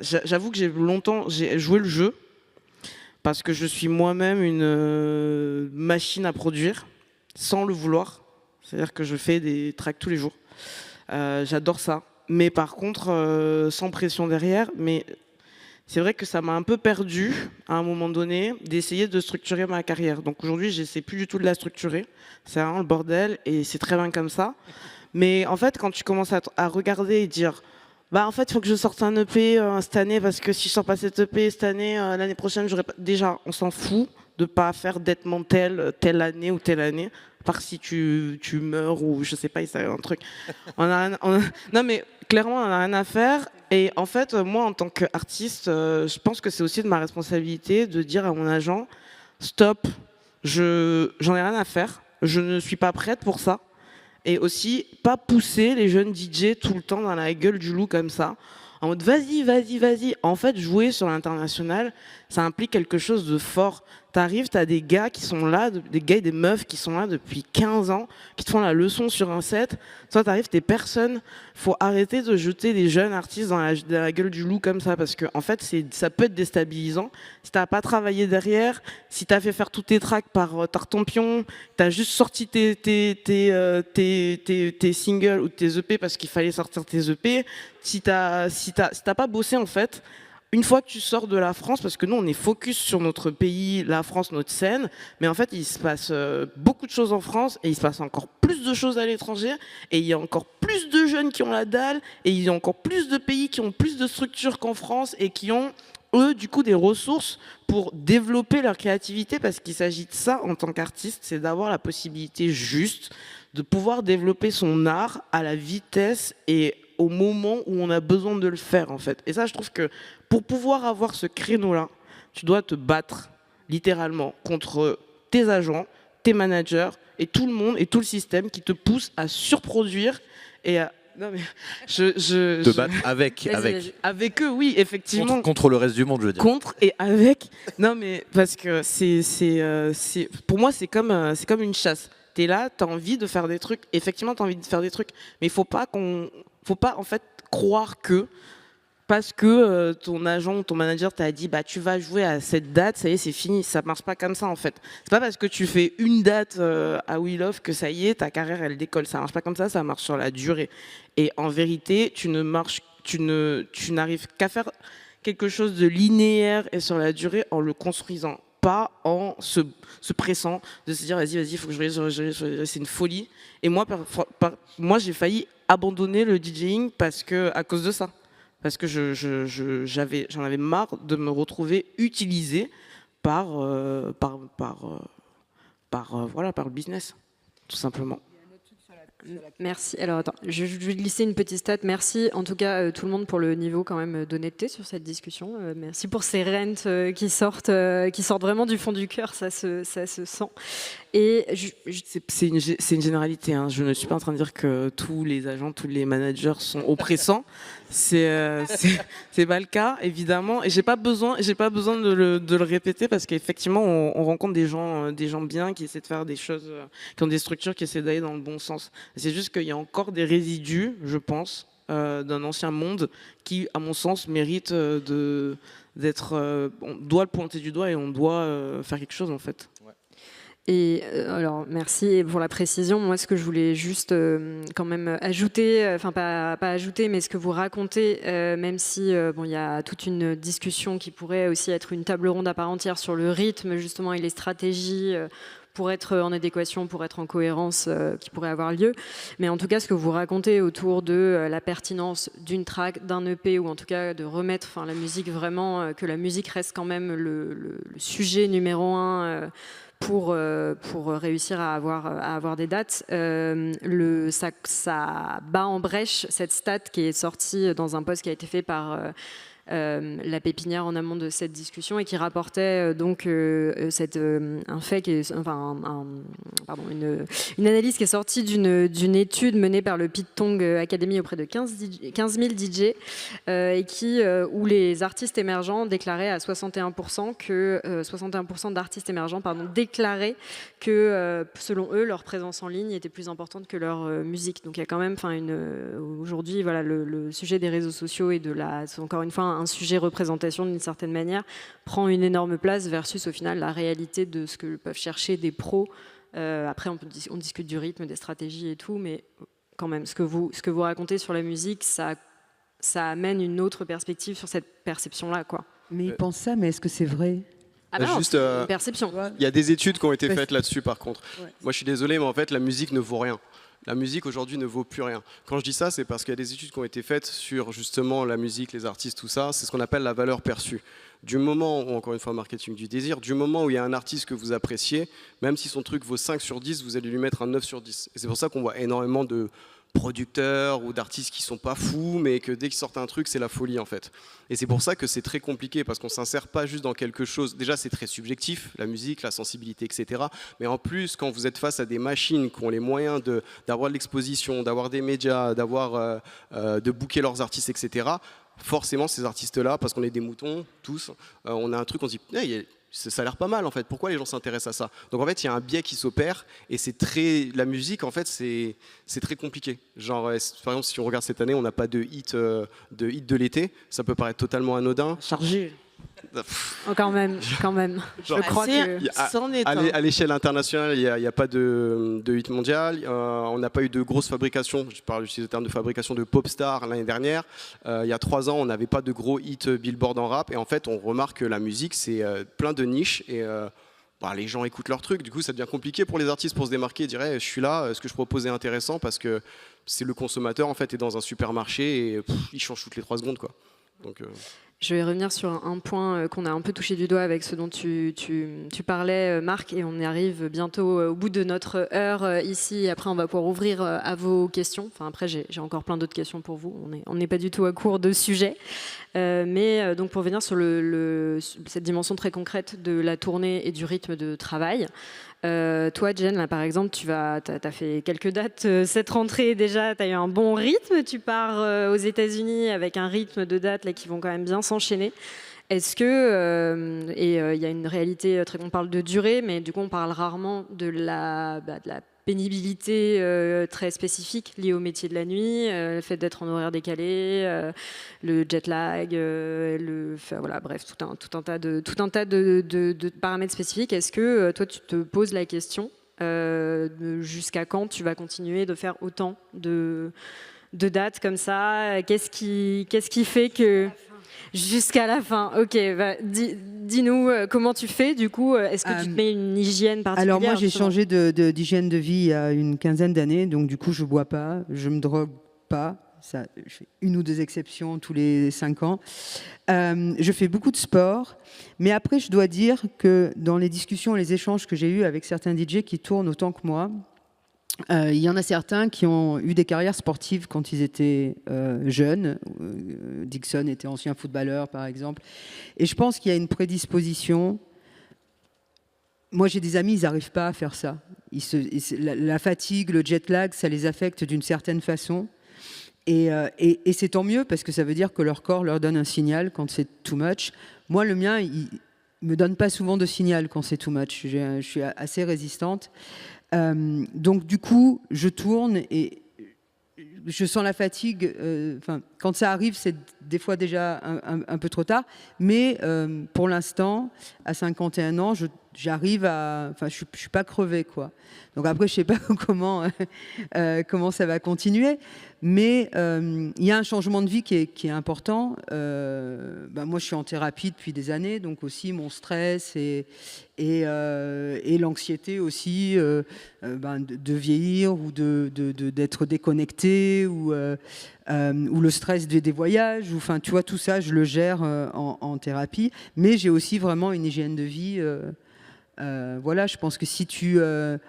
J'avoue que j'ai joué le jeu parce que je suis moi-même une machine à produire sans le vouloir. C'est-à-dire que je fais des tracks tous les jours. J'adore ça. Mais par contre, sans pression derrière. Mais c'est vrai que ça m'a un peu perdu à un moment donné d'essayer de structurer ma carrière. Donc aujourd'hui, j'essaie plus du tout de la structurer. C'est vraiment le bordel et c'est très bien comme ça. Mais en fait, quand tu commences à regarder et dire, bah en fait, il faut que je sorte un EP cette année parce que si je sors pas cet EP cette année, l'année prochaine, j'aurais pas... Déjà, on s'en fout de pas faire d'être telle année ou telle année. Par si tu meurs ou je sais pas, il s'est un truc. Non mais clairement, on n'a rien à faire. Et en fait, moi, en tant qu'artiste, je pense que c'est aussi de ma responsabilité de dire à mon agent, stop, j'en ai rien à faire. Je ne suis pas prête pour ça. Et aussi, pas pousser les jeunes DJ tout le temps dans la gueule du loup comme ça. En mode vas-y. En fait, jouer sur l'international, ça implique quelque chose de fort. T'arrives, t'as des gars qui sont là, des gars et des meufs qui sont là depuis 15 ans, qui te font la leçon sur un set. Toi, t'arrives, t'es personne. Faut arrêter de jeter des jeunes artistes dans la gueule du loup comme ça, parce que en fait, ça peut être déstabilisant. Si t'as pas travaillé derrière, si t'as fait faire tous tes tracks par Tartampion, t'as juste sorti tes singles ou tes EP parce qu'il fallait sortir tes EP. Si t'as pas bossé en fait. Une fois que tu sors de la France, parce que nous on est focus sur notre pays, la France, notre scène, mais en fait il se passe beaucoup de choses en France et il se passe encore plus de choses à l'étranger et il y a encore plus de jeunes qui ont la dalle et il y a encore plus de pays qui ont plus de structures qu'en France et qui ont eux du coup des ressources pour développer leur créativité, parce qu'il s'agit de ça en tant qu'artiste, c'est d'avoir la possibilité juste de pouvoir développer son art à la vitesse et au moment où on a besoin de le faire en fait. Et ça, je trouve que pour pouvoir avoir ce créneau-là, tu dois te battre littéralement contre tes agents, tes managers et tout le monde et tout le système qui te pousse à surproduire et à... Non mais te battre avec eux, oui, effectivement. Contre le reste du monde, je veux dire. Contre et avec. Non mais parce que c'est pour moi c'est comme une chasse. T'es là, t'as envie de faire des trucs. Effectivement, t'as envie de faire des trucs, mais faut pas en fait croire que parce que ton agent ou ton manager t'a dit bah tu vas jouer à cette date, ça y est, c'est fini. Ça marche pas comme ça en fait. C'est pas parce que tu fais une date à We Love que ça y est, ta carrière elle décolle. Ça marche pas comme ça marche sur la durée. Et en vérité, tu n'arrives qu'à faire quelque chose de linéaire et sur la durée en le construisant, pas en se pressant de se dire vas-y, il faut que c'est une folie. Et moi, moi j'ai failli abandonner le DJing à cause de ça. Parce que j'en avais marre de me retrouver utilisé par le business, tout simplement. Merci. Alors attends, je vais glisser une petite stat. Merci en tout cas tout le monde pour le niveau quand même d'honnêteté sur cette discussion. Merci pour ces rents qui sortent vraiment du fond du cœur, ça se sent. Et c'est une généralité. Hein. Je ne suis pas en train de dire que tous les agents, tous les managers sont oppressants. C'est pas le cas évidemment. Et j'ai pas besoin de le répéter parce qu'effectivement on rencontre des gens bien qui essaient de faire des choses, qui ont des structures qui essaient d'aller dans le bon sens. C'est juste qu'il y a encore des résidus, je pense, d'un ancien monde qui, à mon sens, mérite d'être. On doit le pointer du doigt et on doit faire quelque chose en fait. Et alors merci pour la précision. Moi, ce que je voulais juste quand même ajouter, enfin pas ajouter, mais ce que vous racontez, même si bon, il y a toute une discussion qui pourrait aussi être une table ronde à part entière sur le rythme justement et les stratégies. Pour être en adéquation, pour être en cohérence qui pourrait avoir lieu. Mais en tout cas, ce que vous racontez autour de la pertinence d'une track, d'un EP, ou en tout cas de remettre la musique vraiment, que la musique reste quand même le sujet numéro 1 pour réussir à avoir des dates. Ça bat en brèche cette stat qui est sortie dans un post qui a été fait par... la pépinière en amont de cette discussion et qui rapportait donc un fait qui est, une analyse qui est sortie d'une étude menée par le Pitong Academy auprès de 15 000 DJ où les artistes émergents déclaraient à 61% d'artistes émergents déclaraient que selon eux leur présence en ligne était plus importante que leur musique. Donc il y a quand même aujourd'hui le sujet des réseaux sociaux et c'est encore une fois un sujet représentation d'une certaine manière, prend une énorme place versus au final la réalité de ce que peuvent chercher des pros. Après on discute du rythme, des stratégies et tout, mais quand même ce que vous racontez sur la musique, ça amène une autre perspective sur cette perception-là, quoi. Mais ils pensent ça, mais est-ce que c'est vrai ? C'est une perception. Il y a des études qui ont été faites là-dessus par contre. Ouais. Moi je suis désolé, mais en fait la musique ne vaut rien. La musique aujourd'hui ne vaut plus rien. Quand je dis ça, c'est parce qu'il y a des études qui ont été faites sur justement la musique, les artistes, tout ça. C'est ce qu'on appelle la valeur perçue. Du moment où, encore une fois, marketing du désir, du moment où il y a un artiste que vous appréciez, même si son truc vaut 5 sur 10, vous allez lui mettre un 9 sur 10. Et c'est pour ça qu'on voit énormément de producteurs ou d'artistes qui sont pas fous, mais que dès qu'ils sortent un truc, c'est la folie en fait. Et c'est pour ça que c'est très compliqué, parce qu'on s'insère pas juste dans quelque chose. Déjà, c'est très subjectif, la musique, la sensibilité, etc. Mais en plus, quand vous êtes face à des machines qui ont les moyens d'avoir de l'exposition, d'avoir des médias, de booker leurs artistes, etc., forcément, ces artistes-là, parce qu'on est des moutons, tous, on a un truc, on se dit, hey, ça a l'air pas mal en fait, pourquoi les gens s'intéressent à ça? Donc en fait il y a un biais qui s'opère et la musique en fait c'est très compliqué. Genre par exemple si on regarde cette année on n'a pas de hit de l'été, ça peut paraître totalement anodin. Chargé. Oh, quand même. Je crois que à l'échelle internationale, il n'y a pas de hit mondial. On n'a pas eu de grosse fabrication. J'utilise le terme de fabrication de pop stars l'année dernière. Il y a 3 ans, on n'avait pas de gros hits Billboard en rap. Et en fait, on remarque que la musique, c'est plein de niches. Et les gens écoutent leurs trucs. Du coup, ça devient compliqué pour les artistes pour se démarquer. Ils diraient, je suis là, ce que je propose est intéressant parce que c'est le consommateur en fait est dans un supermarché et il change toutes les 3 secondes, quoi. Donc je vais revenir sur un point qu'on a un peu touché du doigt avec ce dont tu parlais, Marc, et on arrive bientôt au bout de notre heure ici. Après, on va pouvoir ouvrir à vos questions. Enfin, après, j'ai encore plein d'autres questions pour vous. On n'est pas du tout à court de sujet. Mais donc, pour venir sur cette dimension très concrète de la tournée et du rythme de travail, toi, Jen, là, par exemple, tu as fait quelques dates cette rentrée déjà, tu as eu un bon rythme, tu pars aux États-Unis avec un rythme de dates là, qui vont quand même bien s'enchaîner. Est-ce que, il y a une réalité, on parle de durée, mais du coup on parle rarement de la pénibilité très spécifique liée au métier de la nuit, le fait d'être en horaire décalé, le jet lag, voilà, bref, tout un tas de paramètres spécifiques. Est-ce que toi, tu te poses la question jusqu'à quand tu vas continuer de faire autant de dates comme ça? Qu'est-ce qui fait que... Jusqu'à la fin, ok. Bah, dis-nous comment tu fais du coup. Est-ce que tu te mets une hygiène particulière? Alors moi j'ai changé d'hygiène de vie il y a une quinzaine d'années, donc du coup je bois pas, je me drogue pas. Ça, je fais 1 ou 2 exceptions tous les 5 ans. Je fais beaucoup de sport, mais après je dois dire que dans les discussions, les échanges que j'ai eus avec certains DJ qui tournent autant que moi, il y en a certains qui ont eu des carrières sportives quand ils étaient jeunes. Dixon était ancien footballeur, par exemple. Et je pense qu'il y a une prédisposition. Moi, j'ai des amis, ils n'arrivent pas à faire ça. La fatigue, le jet lag, ça les affecte d'une certaine façon. Et c'est tant mieux, parce que ça veut dire que leur corps leur donne un signal quand c'est too much. Moi, le mien, il me donne pas souvent de signal quand c'est too much. Je suis assez résistante. Donc du coup, je tourne et je sens la fatigue. Quand ça arrive, c'est des fois déjà un peu trop tard. Mais pour l'instant, à 51 ans, j'arrive à... Enfin, je suis pas crevée, quoi. Donc après, je sais pas comment ça va continuer. Mais il y a un changement de vie qui est important. Moi, je suis en thérapie depuis des années, donc aussi mon stress et l'anxiété aussi de vieillir ou d'être déconnecté ou le stress des voyages. Enfin, tu vois, tout ça, je le gère en thérapie. Mais j'ai aussi vraiment une hygiène de vie. Voilà, je pense que si tu...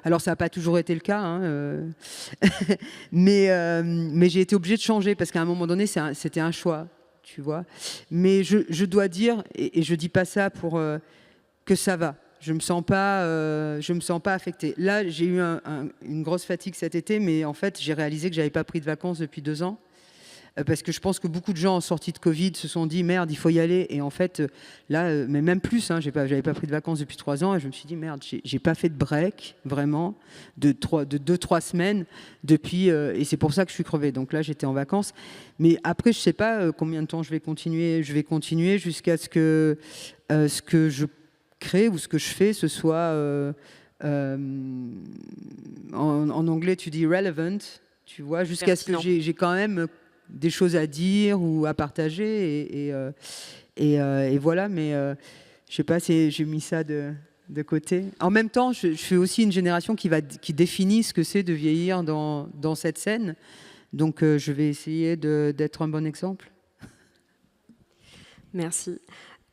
alors, ça n'a pas toujours été le cas, hein, mais j'ai été obligée de changer parce qu'à un moment donné, c'était un choix, tu vois. Mais je dois dire, et je ne dis pas ça pour que ça va. Je me sens pas affectée. Là, j'ai eu une grosse fatigue cet été, mais en fait, j'ai réalisé que je n'avais pas pris de vacances depuis 2 ans. Parce que je pense que beaucoup de gens en sortie de Covid se sont dit merde, il faut y aller. Et en fait, là, mais même plus, hein, j'avais pas pris de vacances depuis 3 ans et je me suis dit merde, j'ai pas fait de break vraiment de 2-3 semaines depuis. Et c'est pour ça que je suis crevée. Donc là, j'étais en vacances. Mais après, je sais pas combien de temps je vais continuer. Je vais continuer jusqu'à ce que je crée ou ce que je fais, ce soit en anglais, tu dis relevant. Tu vois, jusqu'à ce que j'ai quand même des choses à dire ou à partager et voilà, mais je sais pas, j'ai mis ça de côté. En même temps, je suis aussi une génération qui définit ce que c'est de vieillir dans cette scène, donc je vais essayer d'être un bon exemple. Merci.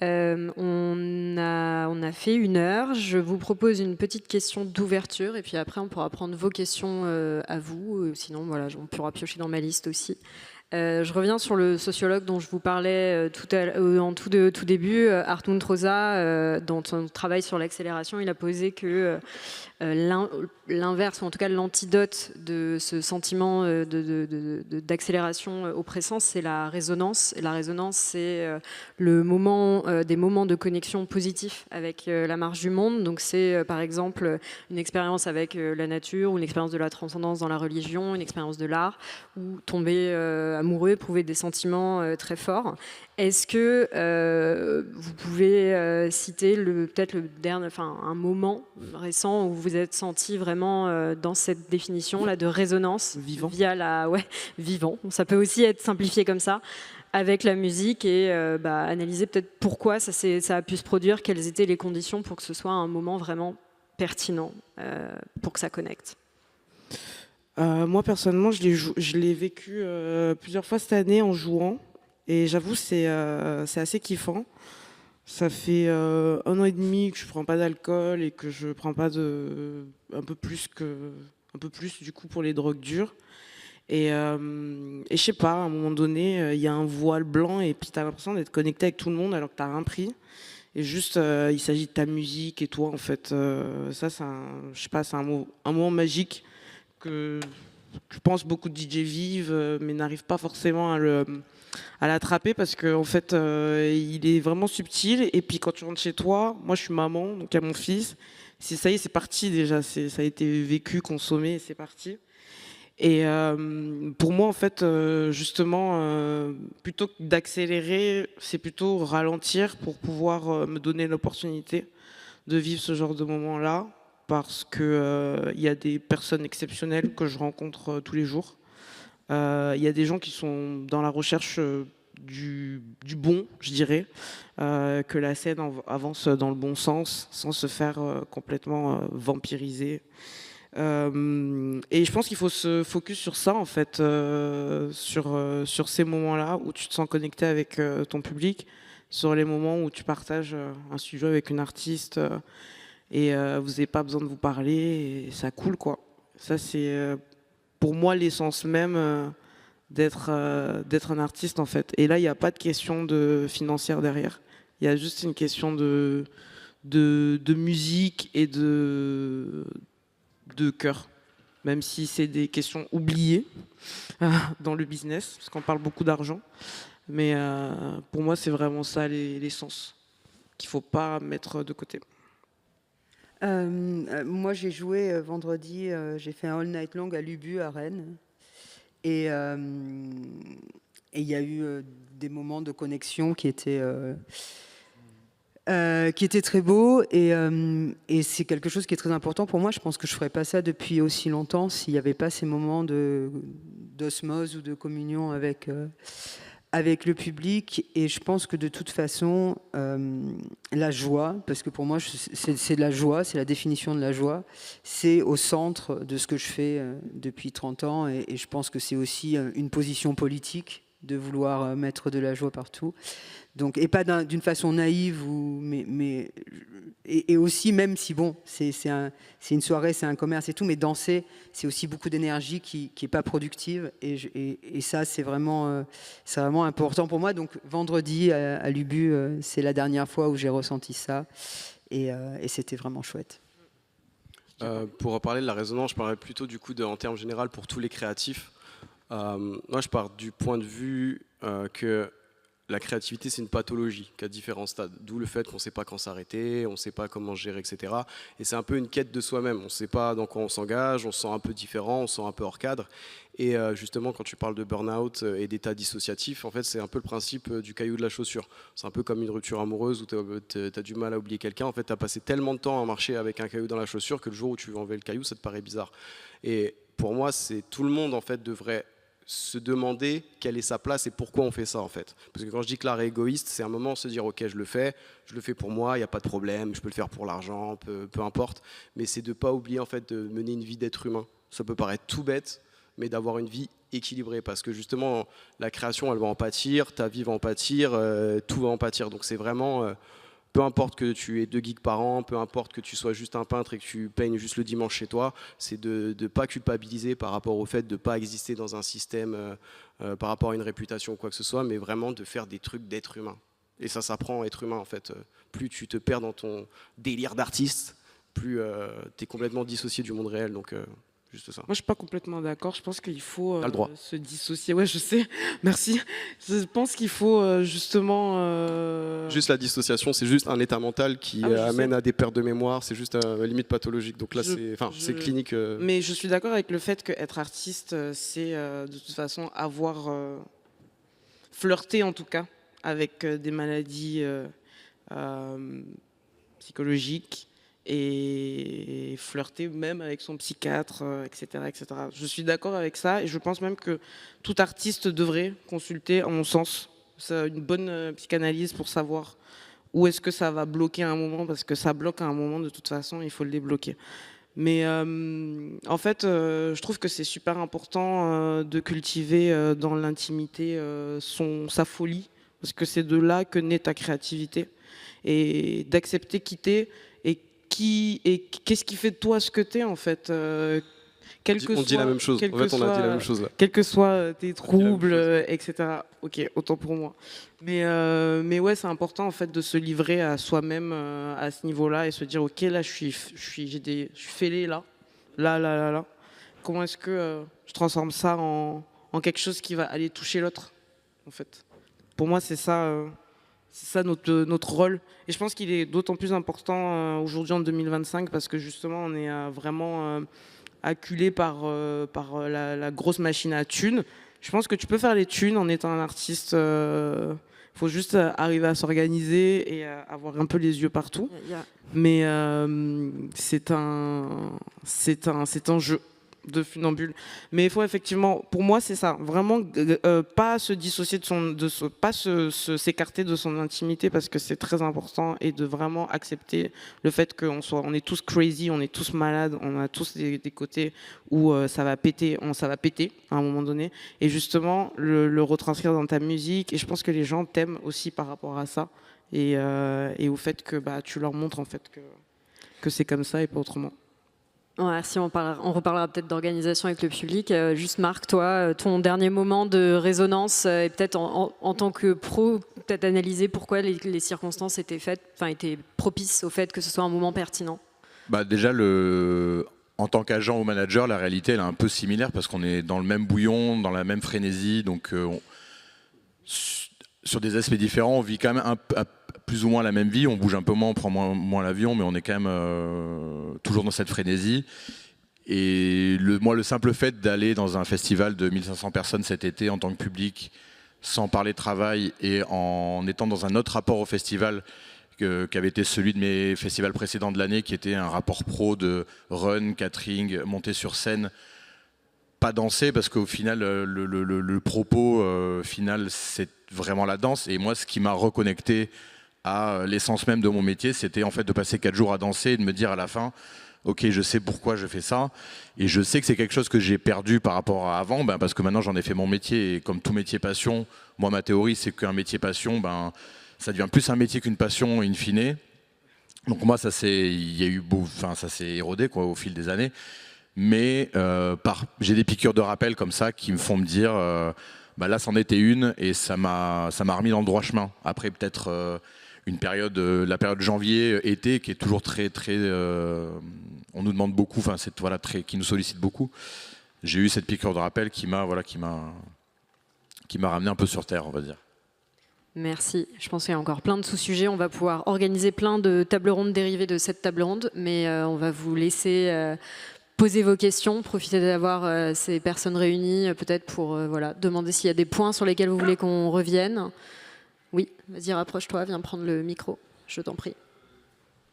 On a fait 1 heure. Je vous propose une petite question d'ouverture et puis après on pourra prendre vos questions à vous. Sinon, voilà, on pourra piocher dans ma liste aussi. Je reviens sur le sociologue dont je vous parlais en tout début, Hartmut Rosa, dans son travail sur l'accélération. Il a posé que l'inverse, ou en tout cas l'antidote de ce sentiment d'accélération oppressant, c'est la résonance. Et la résonance, c'est des moments de connexion positifs avec la marche du monde. Donc c'est par exemple une expérience avec la nature, ou une expérience de la transcendance dans la religion, une expérience de l'art, ou tomber amoureux, éprouver des sentiments très forts. Est-ce que vous pouvez citer peut-être un moment récent où vous vous êtes senti vraiment dans cette définition-là de résonance vivant. Vivant. Ça peut aussi être simplifié comme ça, avec la musique et analyser peut-être pourquoi ça a pu se produire, quelles étaient les conditions pour que ce soit un moment vraiment pertinent pour que ça connecte. Moi, personnellement, je l'ai vécu plusieurs fois cette année en jouant. Et j'avoue, c'est assez kiffant. Ça fait 1 an et demi que je prends pas d'alcool et que je prends pas un peu plus du coup pour les drogues dures. Et je sais pas, à un moment donné, il y a un voile blanc et puis t'as l'impression d'être connecté avec tout le monde alors que t'as rien pris. Et juste, il s'agit de ta musique et toi, en fait. Ça, c'est un moment magique que je pense beaucoup de DJ vivent, mais n'arrivent pas forcément à l'attraper parce qu'en fait, il est vraiment subtil. Et puis quand tu rentres chez toi, moi je suis maman, donc il y a mon fils, ça y est, c'est parti déjà. Ça a été vécu, consommé, et c'est parti. Et pour moi, en fait, justement, plutôt que d'accélérer, c'est plutôt ralentir pour pouvoir me donner l'opportunité de vivre ce genre de moment-là, parce que il y a des personnes exceptionnelles que je rencontre tous les jours. Il y a des gens qui sont dans la recherche du bon, je dirais, que la scène avance dans le bon sens, sans se faire complètement vampiriser. Et je pense qu'il faut se focus sur ça, en fait, sur ces moments-là où tu te sens connecté avec ton public, sur les moments où tu partages un studio avec une artiste et vous n'avez pas besoin de vous parler et ça coule, quoi. Ça, c'est pour moi l'essence même d'être un artiste, en fait. Et là, il n'y a pas de question financière derrière. Il y a juste une question de musique et de cœur, même si c'est des questions oubliées dans le business, parce qu'on parle beaucoup d'argent. Mais pour moi, c'est vraiment ça l'essence qu'il ne faut pas mettre de côté. Moi, j'ai joué vendredi, j'ai fait un all night long à l'Ubu à Rennes. Et il y a eu des moments de connexion qui étaient très beaux. Et c'est quelque chose qui est très important pour moi. Je pense que je ne ferais pas ça depuis aussi longtemps s'il n'y avait pas ces moments d'osmose ou de communion avec le public. Et je pense que de toute façon, la joie, parce que pour moi c'est de la joie, c'est la définition de la joie, c'est au centre de ce que je fais depuis 30 ans. Et je pense que c'est aussi une position politique de vouloir mettre de la joie partout. Donc, et pas d'une façon naïve, et aussi, même si bon, c'est une soirée, c'est un commerce et tout, mais danser, c'est aussi beaucoup d'énergie qui n'est pas productive. Et ça, c'est vraiment important pour moi. Donc vendredi à l'Ubu, c'est la dernière fois où j'ai ressenti ça. Et c'était vraiment chouette. Pour parler de la résonance, je parlerais plutôt du coup en termes généraux pour tous les créatifs. Moi, je pars du point de vue que la créativité, c'est une pathologie qui a différents stades. D'où le fait qu'on ne sait pas quand s'arrêter, on ne sait pas comment gérer, etc. Et c'est un peu une quête de soi-même. On ne sait pas dans quoi on s'engage, on se sent un peu différent, on se sent un peu hors cadre. Et justement, quand tu parles de burn-out et d'état dissociatif, en fait, c'est un peu le principe du caillou de la chaussure. C'est un peu comme une rupture amoureuse où tu as du mal à oublier quelqu'un. En fait, tu as passé tellement de temps à marcher avec un caillou dans la chaussure que le jour où tu veux enlever le caillou, ça te paraît bizarre. Et pour moi, tout le monde en fait devrait se demander quelle est sa place et pourquoi on fait ça, en fait. Parce que quand je dis que l'art est égoïste, c'est un moment de se dire ok, je le fais pour moi, il n'y a pas de problème, je peux le faire pour l'argent, peu importe, mais c'est de ne pas oublier en fait de mener une vie d'être humain. Ça peut paraître tout bête, mais d'avoir une vie équilibrée, parce que justement la création, elle va en pâtir, ta vie va en pâtir, tout va en pâtir. Donc c'est vraiment peu importe que tu aies 2 gigs par an, peu importe que tu sois juste un peintre et que tu peignes juste le dimanche chez toi, c'est de ne pas culpabiliser par rapport au fait de ne pas exister dans un système par rapport à une réputation ou quoi que ce soit, mais vraiment de faire des trucs d'être humain. Et ça s'apprend à être humain, en fait. Plus tu te perds dans ton délire d'artiste, plus tu es complètement dissocié du monde réel. Donc, juste ça. Moi, je suis pas complètement d'accord. Je pense qu'il faut le droit. se dissocier. Ouais, je sais. Merci. Je pense qu'il faut justement. Juste la dissociation, c'est juste un état mental qui amène à des pertes de mémoire. C'est juste limite pathologique. Donc là, c'est clinique. Mais je suis d'accord avec le fait qu'être artiste, c'est de toute façon avoir flirté en tout cas avec des maladies psychologiques. Et flirter même avec son psychiatre, etc., etc. Je suis d'accord avec ça et je pense même que tout artiste devrait consulter, à mon sens, une bonne psychanalyse pour savoir où est-ce que ça va bloquer à un moment, parce que ça bloque à un moment de toute façon, il faut le débloquer. Mais en fait, je trouve que c'est super important de cultiver dans l'intimité sa folie, parce que c'est de là que naît ta créativité, et d'accepter quitter qu'est-ce qui fait de toi ce que t'es, en fait. On dit la même chose. En fait, on a dit la même chose là. Quels que soient tes troubles, etc. Ok, autant pour moi. Mais ouais, c'est important en fait de se livrer à soi-même à ce niveau-là et se dire ok, là je suis fêlé là. Comment est-ce que je transforme ça en quelque chose qui va aller toucher l'autre, en fait. Pour moi, c'est ça C'est ça notre rôle. Et je pense qu'il est d'autant plus important aujourd'hui en 2025 parce que justement on est vraiment acculé par la grosse machine à thunes. Je pense que tu peux faire les thunes en étant un artiste. Faut juste arriver à s'organiser et avoir un peu les yeux partout. Mais c'est un jeu de funambule. Mais il faut effectivement, pour moi c'est ça, vraiment pas se dissocier pas s'écarter de son intimité parce que c'est très important et de vraiment accepter le fait on est tous crazy, on est tous malades, on a tous des côtés où ça va péter à un moment donné et justement le retranscrire dans ta musique et je pense que les gens t'aiment aussi par rapport à ça et au fait que tu leur montres en fait que c'est comme ça et pas autrement. Ouais, si on reparlera peut-être d'organisation avec le public. Juste Marc, toi, ton dernier moment de résonance et peut-être en tant que pro, peut-être analyser pourquoi les circonstances étaient propices au fait que ce soit un moment pertinent. Déjà, en tant qu'agent ou manager, la réalité elle est un peu similaire parce qu'on est dans le même bouillon, dans la même frénésie. Donc, sur des aspects différents, on vit quand même plus ou moins la même vie. On bouge un peu moins, on prend moins l'avion, mais on est quand même toujours dans cette frénésie. Et le simple fait d'aller dans un festival de 1500 personnes cet été en tant que public, sans parler de travail et en étant dans un autre rapport au festival qu'avait été celui de mes festivals précédents de l'année, qui était un rapport pro de run, catering, monter sur scène, pas danser, parce qu'au final, le propos final, c'est vraiment la danse. Et moi, ce qui m'a reconnecté à l'essence même de mon métier, c'était en fait de passer 4 jours à danser et de me dire à la fin, ok, je sais pourquoi je fais ça, et je sais que c'est quelque chose que j'ai perdu par rapport à avant, parce que maintenant j'en ai fait mon métier, et comme tout métier passion, moi ma théorie c'est qu'un métier passion, ça devient plus un métier qu'une passion in fine. Donc moi ça s'est érodé au fil des années, mais j'ai des piqûres de rappel comme ça qui me font me dire, là c'en était une, et ça m'a remis dans le droit chemin. Après peut-être la période janvier-été qui est toujours très on nous demande beaucoup, qui nous sollicite beaucoup. J'ai eu cette piqûre de rappel qui m'a ramené un peu sur terre, on va dire. Merci. Je pense qu'il y a encore plein de sous-sujets. On va pouvoir organiser plein de tables rondes dérivées de cette table ronde, mais on va vous laisser poser vos questions, profiter d'avoir ces personnes réunies, peut-être pour demander s'il y a des points sur lesquels vous voulez qu'on revienne. Oui, vas-y, rapproche-toi, viens prendre le micro, je t'en prie.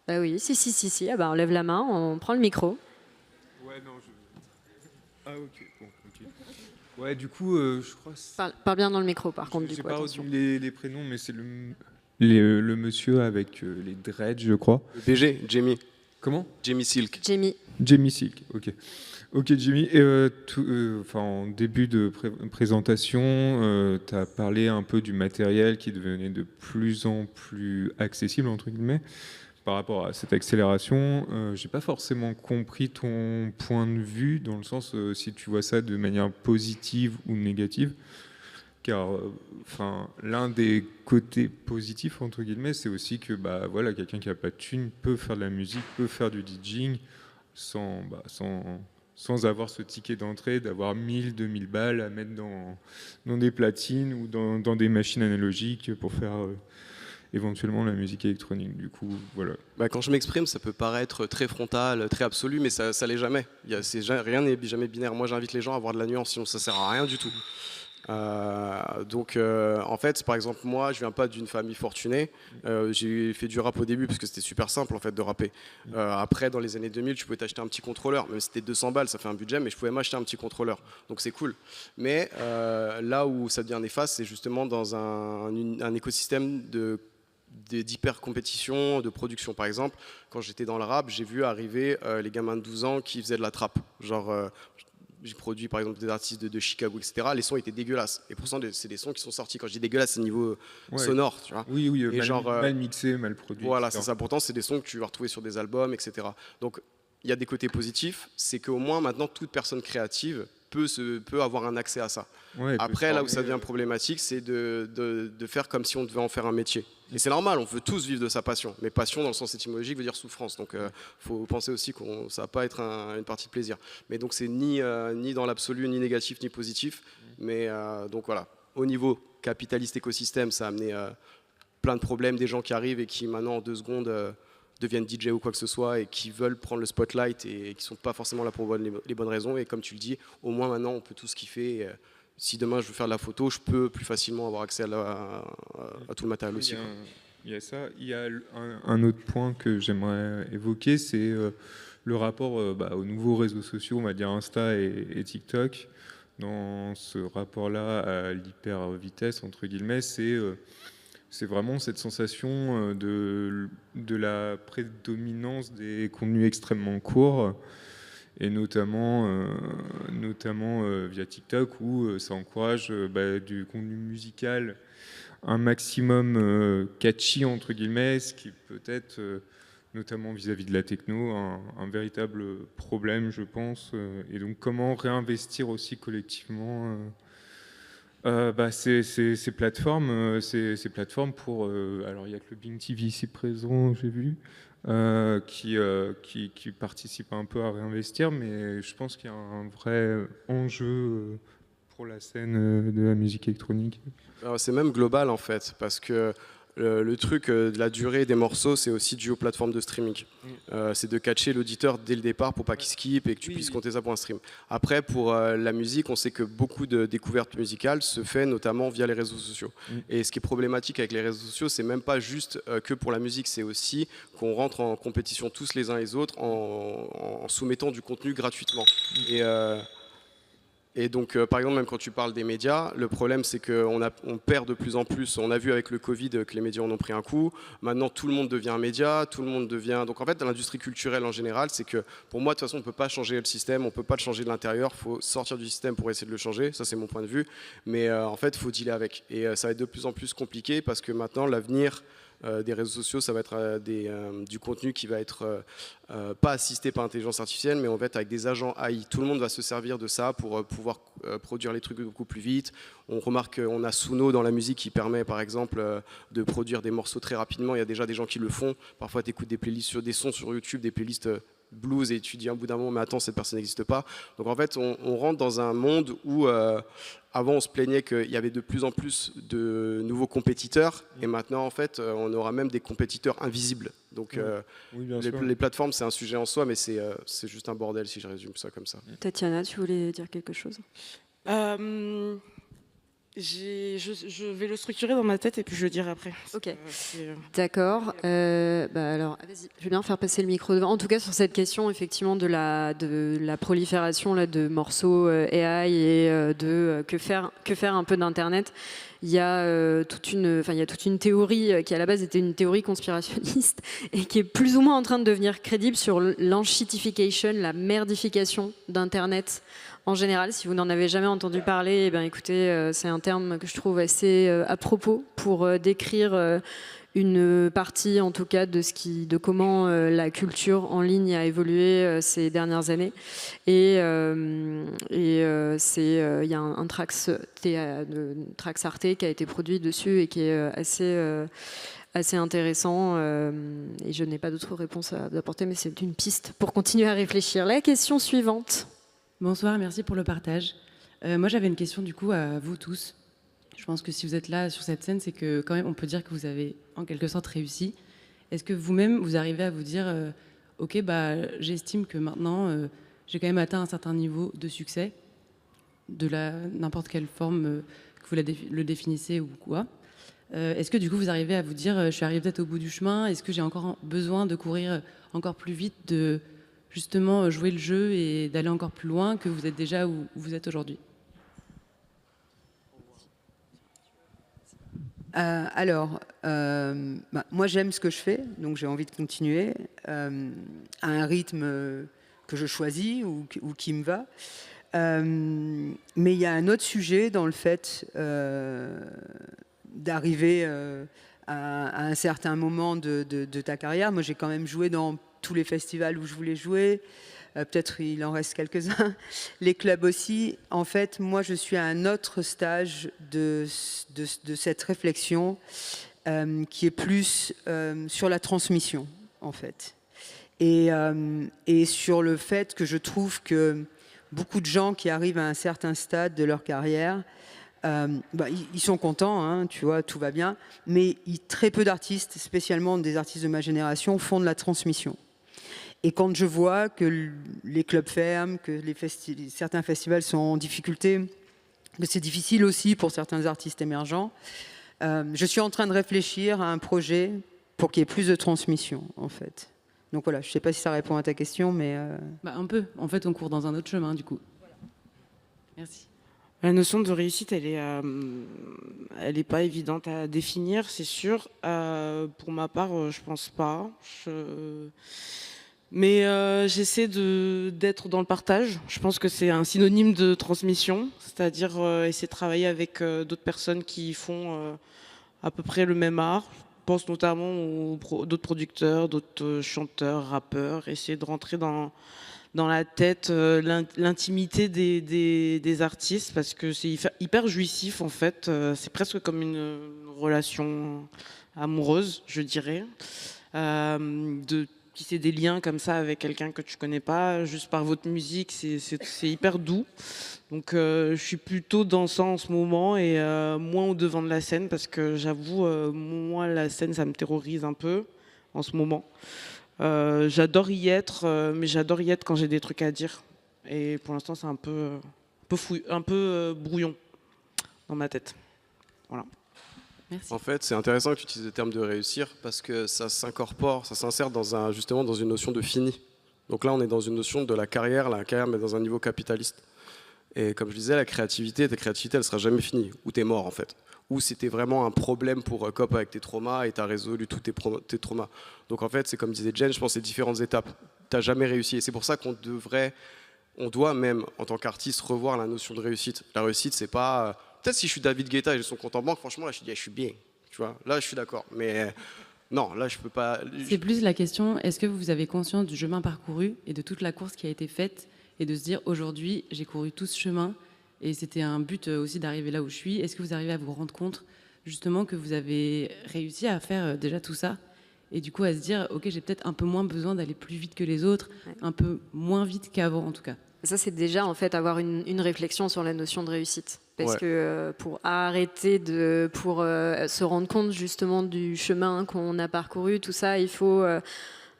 Bah oui, si. On lève la main, on prend le micro. Ouais, non, Ah, ok, bon, ok. Ouais, du coup, je crois... Parle bien dans le micro, par contre, du coup, j'ai pas attention. retenu les prénoms, mais c'est le monsieur avec les dreads, je crois. Le PG, Jamie. Comment ? Jamie Silk. Jamie Silk, ok. Ok, Jamie. En début de présentation, tu as parlé un peu du matériel qui devenait de plus en plus accessible, entre guillemets, par rapport à cette accélération. J'ai pas forcément compris ton point de vue, dans le sens si tu vois ça de manière positive ou négative. Car l'un des côtés positifs, entre guillemets, c'est aussi que quelqu'un qui n'a pas de thune peut faire de la musique, peut faire du DJing sans avoir ce ticket d'entrée, d'avoir 1000, 2000 balles à mettre dans des platines ou dans des machines analogiques pour faire éventuellement la musique électronique. Du coup, voilà. Quand je m'exprime, ça peut paraître très frontal, très absolu, mais ça l'est jamais. Rien n'est jamais binaire. Moi, j'invite les gens à avoir de la nuance, sinon ça sert à rien du tout. En fait, par exemple, moi je viens pas d'une famille fortunée. J'ai fait du rap au début parce que c'était super simple en fait de rapper. Après, dans les années 2000, tu pouvais t'acheter un petit contrôleur, même si c'était 200 balles, ça fait un budget, mais je pouvais m'acheter un petit contrôleur, donc c'est cool. Mais là où ça devient néfaste, c'est justement dans un écosystème d'hyper compétition, de production. Par exemple, quand j'étais dans le rap, j'ai vu arriver les gamins de 12 ans qui faisaient de la trappe, j'ai produit par exemple des artistes de Chicago, etc. Les sons étaient dégueulasses. Et pourtant, c'est des sons qui sont sortis. Quand je dis dégueulasse, c'est niveau sonore. Tu vois. Oui, mal mixé, mal produit. Voilà, c'est ça. Pourtant, c'est des sons que tu vas retrouver sur des albums, etc. Donc, il y a des côtés positifs. C'est qu'au moins, maintenant, toute personne créative peut avoir un accès à ça. Ouais, après, là où ça devient problématique, c'est de faire comme si on devait en faire un métier. Et c'est normal, on veut tous vivre de sa passion. Mais passion, dans le sens étymologique, veut dire souffrance. Donc, faut penser aussi que ça va pas être une partie de plaisir. Mais donc, c'est ni dans l'absolu, ni négatif, ni positif. Mais donc voilà, au niveau capitaliste écosystème, ça a amené plein de problèmes, des gens qui arrivent et qui maintenant en 2 secondes deviennent DJ ou quoi que ce soit et qui veulent prendre le spotlight et qui sont pas forcément là pour les bonnes raisons. Et comme tu le dis, au moins maintenant on peut tous kiffer. Et, si demain je veux faire de la photo, je peux plus facilement avoir accès à tout le matériel aussi. Il y a ça. Il y a un autre point que j'aimerais évoquer, c'est le rapport aux nouveaux réseaux sociaux, on va dire Insta et TikTok. Dans ce rapport-là à l'hyper vitesse, entre guillemets, c'est vraiment cette sensation de la prédominance des contenus extrêmement courts, et notamment via TikTok, où ça encourage du contenu musical un maximum catchy, entre guillemets, ce qui peut être, notamment vis-à-vis de la techno, un véritable problème, je pense. Et donc, comment réinvestir aussi collectivement ces plateformes, ces plateformes pour... alors, il y a que le Bing TV ici présent, j'ai vu, qui participe un peu à réinvestir, mais je pense qu'il y a un vrai enjeu pour la scène de la musique électronique. C'est même global en fait, parce que le truc de la durée des morceaux, c'est aussi dû aux plateformes de streaming. C'est de catcher l'auditeur dès le départ pour pas qu'il skip et que tu puisses compter ça pour un stream. Après, pour la musique, on sait que beaucoup de découvertes musicales se fait notamment via les réseaux sociaux. Et ce qui est problématique avec les réseaux sociaux, c'est même pas juste que pour la musique, c'est aussi qu'on rentre en compétition tous les uns les autres en soumettant du contenu gratuitement. Et donc, par exemple, même quand tu parles des médias, le problème, c'est qu'on perd de plus en plus. On a vu avec le Covid que les médias en ont pris un coup. Maintenant, tout le monde devient un média, tout le monde devient... Donc, en fait, dans l'industrie culturelle en général, c'est que, pour moi, de toute façon, on ne peut pas changer le système, on ne peut pas le changer de l'intérieur. Il faut sortir du système pour essayer de le changer. Ça, c'est mon point de vue. Mais en fait, il faut dealer avec. Et ça va être de plus en plus compliqué parce que maintenant, l'avenir... des réseaux sociaux, ça va être du contenu qui va être pas assisté par l'intelligence artificielle, mais en fait avec des agents AI. Tout le monde va se servir de ça pour pouvoir produire les trucs beaucoup plus vite. On remarque qu'on a Suno dans la musique qui permet par exemple de produire des morceaux très rapidement. Il y a déjà des gens qui le font. Parfois tu écoutes des playlists sur des sons sur YouTube, des playlists blues, et tu dis à un bout d'un moment mais attends, cette personne n'existe pas. Donc en fait on rentre dans un monde où avant on se plaignait qu'il y avait de plus en plus de nouveaux compétiteurs, et maintenant en fait on aura même des compétiteurs invisibles. Donc les plateformes, c'est un sujet en soi, mais c'est juste un bordel si je résume ça comme ça. Tatiana, tu voulais dire quelque chose ? Je vais le structurer dans ma tête et puis je le dirai après. Ok. D'accord. Alors, vas-y. Je vais bien faire passer le micro devant. En tout cas, sur cette question, effectivement, de la prolifération là, de morceaux AI et que faire un peu d'Internet. Il y a toute une théorie qui à la base était une théorie conspirationniste et qui est plus ou moins en train de devenir crédible sur l'enshitification, la merdification d'Internet en général. Si vous n'en avez jamais entendu parler, eh bien, écoutez, c'est un terme que je trouve assez à propos pour décrire une partie, en tout cas, de comment la culture en ligne a évolué ces dernières années. Et il y a un Trax Arte qui a été produit dessus et qui est assez intéressant. Et je n'ai pas d'autres réponses à apporter, mais c'est une piste pour continuer à réfléchir. La question suivante. Bonsoir, merci pour le partage. Moi, j'avais une question du coup à vous tous. Je pense que si vous êtes là sur cette scène, c'est que quand même on peut dire que vous avez en quelque sorte réussi. Est-ce que vous-même, vous arrivez à vous dire ok, j'estime que maintenant j'ai quand même atteint un certain niveau de succès, de n'importe quelle forme que vous le définissez ou quoi. Est-ce que du coup vous arrivez à vous dire je suis arrivé peut-être au bout du chemin, est-ce que j'ai encore besoin de courir encore plus vite, de justement jouer le jeu et d'aller encore plus loin que vous êtes déjà où vous êtes aujourd'hui? Moi j'aime ce que je fais, donc j'ai envie de continuer à un rythme que je choisis ou qui me va. Mais il y a un autre sujet dans le fait d'arriver à un certain moment de ta carrière. Moi j'ai quand même joué dans tous les festivals où je voulais jouer. Peut-être il en reste quelques-uns, les clubs aussi. En fait, moi, je suis à un autre stage de cette réflexion qui est plus sur la transmission, en fait. Et sur le fait que je trouve que beaucoup de gens qui arrivent à un certain stade de leur carrière Ils sont contents, hein, tu vois, tout va bien, mais très peu d'artistes, spécialement des artistes de ma génération, font de la transmission. Et quand je vois que les clubs ferment, que certains festivals sont en difficulté, que c'est difficile aussi pour certains artistes émergents, je suis en train de réfléchir à un projet pour qu'il y ait plus de transmission, en fait. Donc voilà, je ne sais pas si ça répond à ta question, mais... Un peu. En fait, on court dans un autre chemin, du coup. Merci. La notion de réussite, elle est pas évidente à définir, c'est sûr. Pour ma part, je pense pas. Mais j'essaie d'être dans le partage. Je pense que c'est un synonyme de transmission, c'est-à-dire essayer de travailler avec d'autres personnes qui font à peu près le même art. Je pense notamment d'autres producteurs, d'autres chanteurs, rappeurs, essayer de rentrer dans la tête l'intimité des artistes, parce que c'est hyper jouissif en fait. C'est presque comme une relation amoureuse, je dirais, de tisser des liens comme ça avec quelqu'un que tu connais pas, juste par votre musique, c'est hyper doux. Donc je suis plutôt dans ça en ce moment, et moins au devant de la scène, parce que j'avoue, moi la scène ça me terrorise un peu en ce moment. J'adore y être, mais j'adore y être quand j'ai des trucs à dire. Et pour l'instant c'est un peu brouillon dans ma tête. Voilà. Merci. En fait, c'est intéressant que tu utilises le terme de réussir, parce que ça s'insère justement dans une notion de fini. Donc là, on est dans une notion de la carrière mais dans un niveau capitaliste. Et comme je disais, ta créativité, elle sera jamais finie, ou t'es mort en fait. Ou c'était vraiment un problème pour cope avec tes traumas et t'as résolu tous tes traumas. Donc en fait, c'est comme disait Jen, je pense que c'est différentes étapes. T'as jamais réussi, et c'est pour ça qu'on doit même, en tant qu'artiste, revoir la notion de réussite. La réussite, c'est pas... Peut-être si je suis David Guetta et j'ai son compte en banque, franchement, là, je suis bien. Tu vois, là, je suis d'accord. Mais non, là, je peux pas... C'est plus la question, est-ce que vous avez conscience du chemin parcouru et de toute la course qui a été faite, et de se dire, aujourd'hui, j'ai couru tout ce chemin, et c'était un but aussi d'arriver là où je suis. Est-ce que vous arrivez à vous rendre compte, justement, que vous avez réussi à faire déjà tout ça, et du coup à se dire, ok, j'ai peut-être un peu moins besoin d'aller plus vite que les autres, un peu moins vite qu'avant en tout cas. Ça, c'est déjà en fait avoir une réflexion sur la notion de réussite. Parce que pour se rendre compte justement du chemin qu'on a parcouru, tout ça, il faut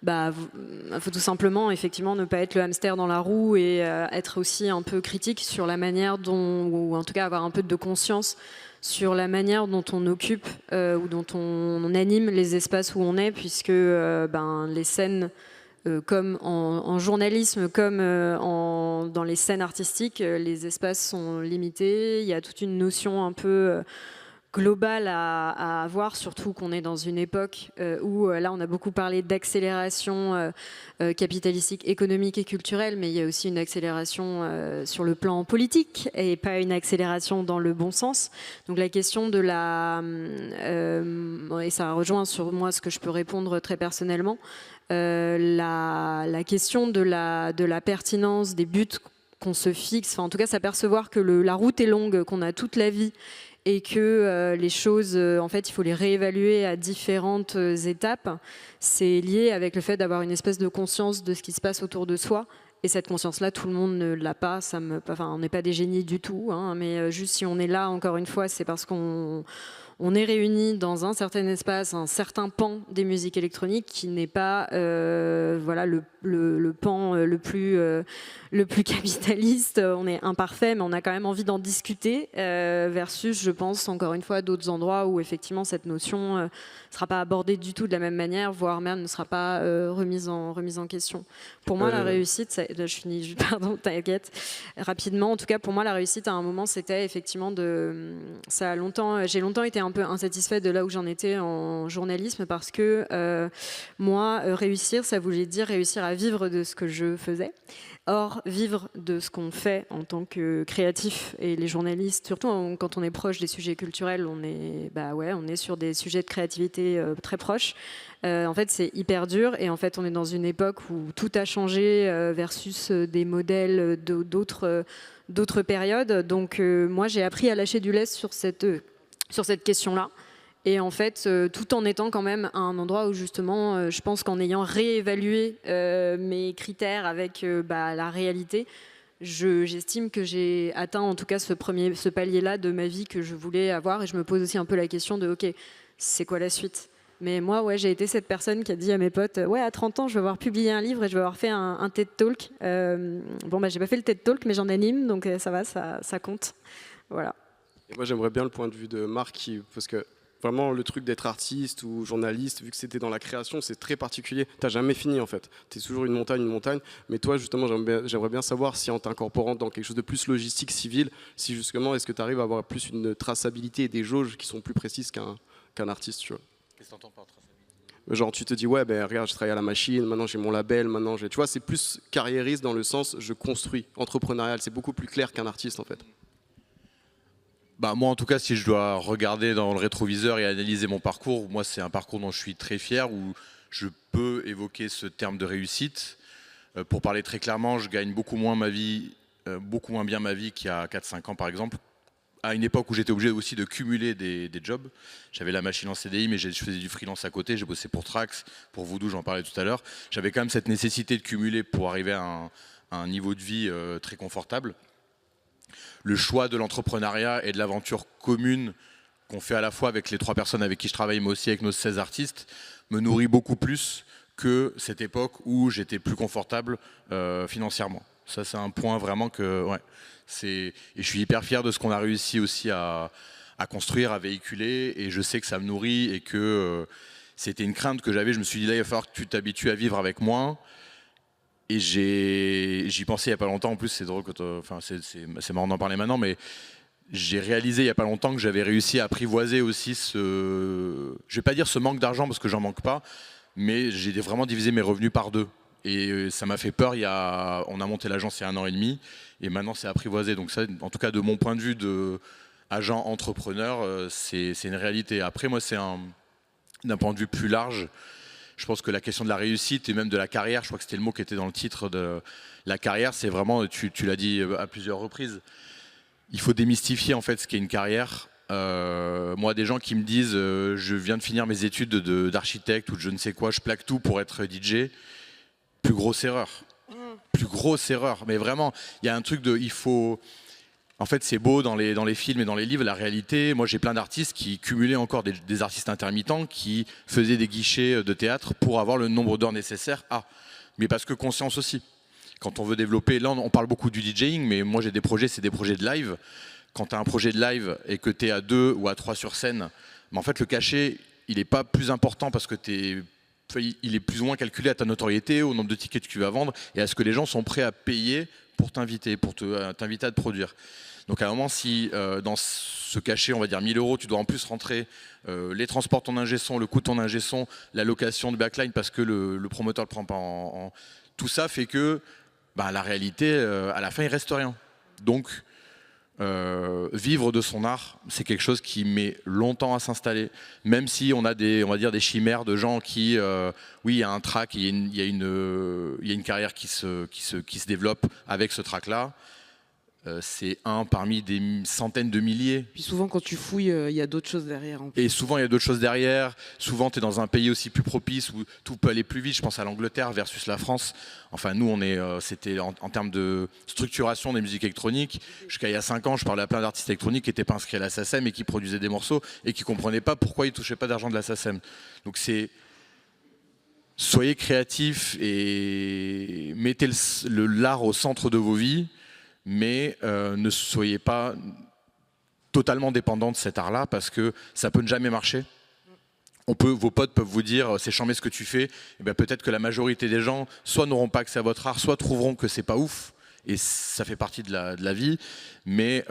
tout simplement effectivement ne pas être le hamster dans la roue, et être aussi un peu critique sur la manière ou en tout cas avoir un peu de conscience sur la manière dont on occupe ou dont on anime les espaces où on est, puisque les scènes, comme en journalisme, comme dans les scènes artistiques, les espaces sont limités. Il y a toute une notion un peu globale à avoir, surtout qu'on est dans une époque où, là, on a beaucoup parlé d'accélération capitalistique, économique et culturelle, mais il y a aussi une accélération sur le plan politique, et pas une accélération dans le bon sens. Donc la question de et ça rejoint sur moi ce que je peux répondre très personnellement, la question de la pertinence des buts qu'on se fixe, enfin, en tout cas s'apercevoir que la route est longue, qu'on a toute la vie, et que les choses, en fait, il faut les réévaluer à différentes étapes. C'est lié avec le fait d'avoir une espèce de conscience de ce qui se passe autour de soi. Et cette conscience-là, tout le monde ne l'a pas. On n'est pas des génies du tout, hein, mais juste si on est là, encore une fois, c'est parce qu'on est réunis dans un certain espace, un certain pan des musiques électroniques qui n'est pas le pan le plus capitaliste. On est imparfait, mais on a quand même envie d'en discuter, versus, je pense, encore une fois, d'autres endroits où effectivement cette notion ne sera pas abordée du tout de la même manière, voire même ne sera pas remise en question. Pour moi, la réussite, je finis, pardon, t'inquiète, rapidement. En tout cas, pour moi, la réussite, à un moment, c'était effectivement j'ai longtemps été un peu insatisfaite de là où j'en étais en journalisme, parce que moi, réussir, ça voulait dire réussir à vivre de ce que je faisais. Or, vivre de ce qu'on fait en tant que créatif, et les journalistes, surtout quand on est proche des sujets culturels, on est sur des sujets de créativité très proches. En fait, c'est hyper dur, et en fait, on est dans une époque où tout a changé versus des modèles d'autres périodes. Donc, moi, j'ai appris à lâcher du lest sur cette question-là. Et en fait, tout en étant quand même à un endroit où justement, je pense qu'en ayant réévalué mes critères avec la réalité, j'estime que j'ai atteint en tout cas ce palier-là de ma vie que je voulais avoir, et je me pose aussi un peu la question de ok, c'est quoi la suite? Mais moi, ouais, j'ai été cette personne qui a dit à mes potes, ouais, à 30 ans, je vais avoir publié un livre et je vais avoir fait un TED Talk. Bon, bah, j'ai pas fait le TED Talk, mais j'en anime, donc ça va, ça compte. Voilà. Et moi, j'aimerais bien le point de vue de Marc, parce que vraiment, le truc d'être artiste ou journaliste, vu que c'était dans la création, c'est très particulier. T'as jamais fini, en fait. T'es toujours une montagne. Mais toi, justement, j'aimerais bien savoir si en t'incorporant dans quelque chose de plus logistique, civil, si justement, est-ce que tu arrives à avoir plus une traçabilité et des jauges qui sont plus précises qu'un artiste, tu vois. Qu'est-ce que t'entends par traçabilité? Genre, tu te dis, ouais, ben regarde, je travaille à la machine, maintenant j'ai mon label, tu vois, c'est plus carriériste dans le sens, je construis, entrepreneurial. C'est beaucoup plus clair qu'un artiste, en fait. Bah, moi, en tout cas, si je dois regarder dans le rétroviseur et analyser mon parcours, moi, c'est un parcours dont je suis très fier, où je peux évoquer ce terme de réussite. Pour parler très clairement, je gagne beaucoup moins bien ma vie qu'il y a 4-5 ans, par exemple. À une époque où j'étais obligé aussi de cumuler des jobs. J'avais la machine en CDI, mais je faisais du freelance à côté. J'ai bossé pour Trax, pour Voodoo, j'en parlais tout à l'heure. J'avais quand même cette nécessité de cumuler pour arriver à un niveau de vie très confortable. Le choix de l'entrepreneuriat et de l'aventure commune qu'on fait à la fois avec les 3 personnes avec qui je travaille, mais aussi avec nos 16 artistes, me nourrit beaucoup plus que cette époque où j'étais plus confortable financièrement. Ça, c'est un point vraiment que... Ouais. Et je suis hyper fier de ce qu'on a réussi aussi à construire, à véhiculer, et je sais que ça me nourrit et que c'était une crainte que j'avais. Je me suis dit là, il va falloir que tu t'habitues à vivre avec moins. Et j'y pensais il n'y a pas longtemps. En plus, c'est drôle, c'est marrant d'en parler maintenant, mais j'ai réalisé il n'y a pas longtemps que j'avais réussi à apprivoiser aussi je vais pas dire ce manque d'argent parce que j'en manque pas, mais j'ai vraiment divisé mes revenus par 2. Et ça m'a fait peur. On a monté l'agence il y a 1 an et demi, et maintenant c'est apprivoisé. Donc ça, en tout cas de mon point de vue d'agent entrepreneur, c'est une réalité. Après, moi, c'est d'un point de vue plus large. Je pense que la question de la réussite et même de la carrière, je crois que c'était le mot qui était dans le titre de la carrière, c'est vraiment, tu l'as dit à plusieurs reprises, il faut démystifier en fait ce qu'est une carrière. Moi, des gens qui me disent je viens de finir mes études d'architecte ou de je ne sais quoi, je plaque tout pour être DJ. Plus grosse erreur. Mais vraiment, il y a un truc il faut... En fait, c'est beau dans les films et dans les livres, la réalité. Moi, j'ai plein d'artistes qui cumulaient encore des artistes intermittents qui faisaient des guichets de théâtre pour avoir le nombre d'heures nécessaires. Mais parce que conscience aussi. Quand on veut développer... Là, on parle beaucoup du DJing, mais moi, j'ai des projets, c'est des projets de live. Quand tu as un projet de live et que tu es à 2 ou à 3 sur scène, mais en fait, le cachet, il n'est pas plus important parce que il est plus ou moins calculé à ta notoriété, au nombre de tickets que tu vas vendre et à ce que les gens sont prêts à payer pour t'inviter, t'inviter à te produire. Donc à un moment, si dans ce cachet, on va dire 1000 €, tu dois en plus rentrer les transports de ton ingé son, le coût de ton ingé son, la location de backline parce que le promoteur ne le prend pas tout ça fait que la réalité, à la fin, il reste rien. Donc vivre de son art, c'est quelque chose qui met longtemps à s'installer, même si on a on va dire des chimères de gens qui, oui, il y a un track, il y a une carrière qui se développe avec ce track-là. C'est un parmi des centaines de milliers. Puis souvent, quand tu fouilles, il y a d'autres choses derrière. Et souvent, il y a d'autres choses derrière. Souvent, tu es dans un pays aussi plus propice où tout peut aller plus vite. Je pense à l'Angleterre versus la France. Enfin, nous, c'était en termes de structuration des musiques électroniques. Jusqu'à il y a 5 ans, je parlais à plein d'artistes électroniques qui n'étaient pas inscrits à la SACEM et qui produisaient des morceaux et qui ne comprenaient pas pourquoi ils ne touchaient pas d'argent de la SACEM. Donc, soyez créatifs et mettez l'art au centre de vos vies. Mais ne soyez pas totalement dépendant de cet art-là parce que ça peut ne jamais marcher. Vos potes peuvent vous dire c'est chambé ce que tu fais. Et bien peut-être que la majorité des gens soit n'auront pas accès à votre art, soit trouveront que c'est pas ouf. Et ça fait partie de la vie. Mais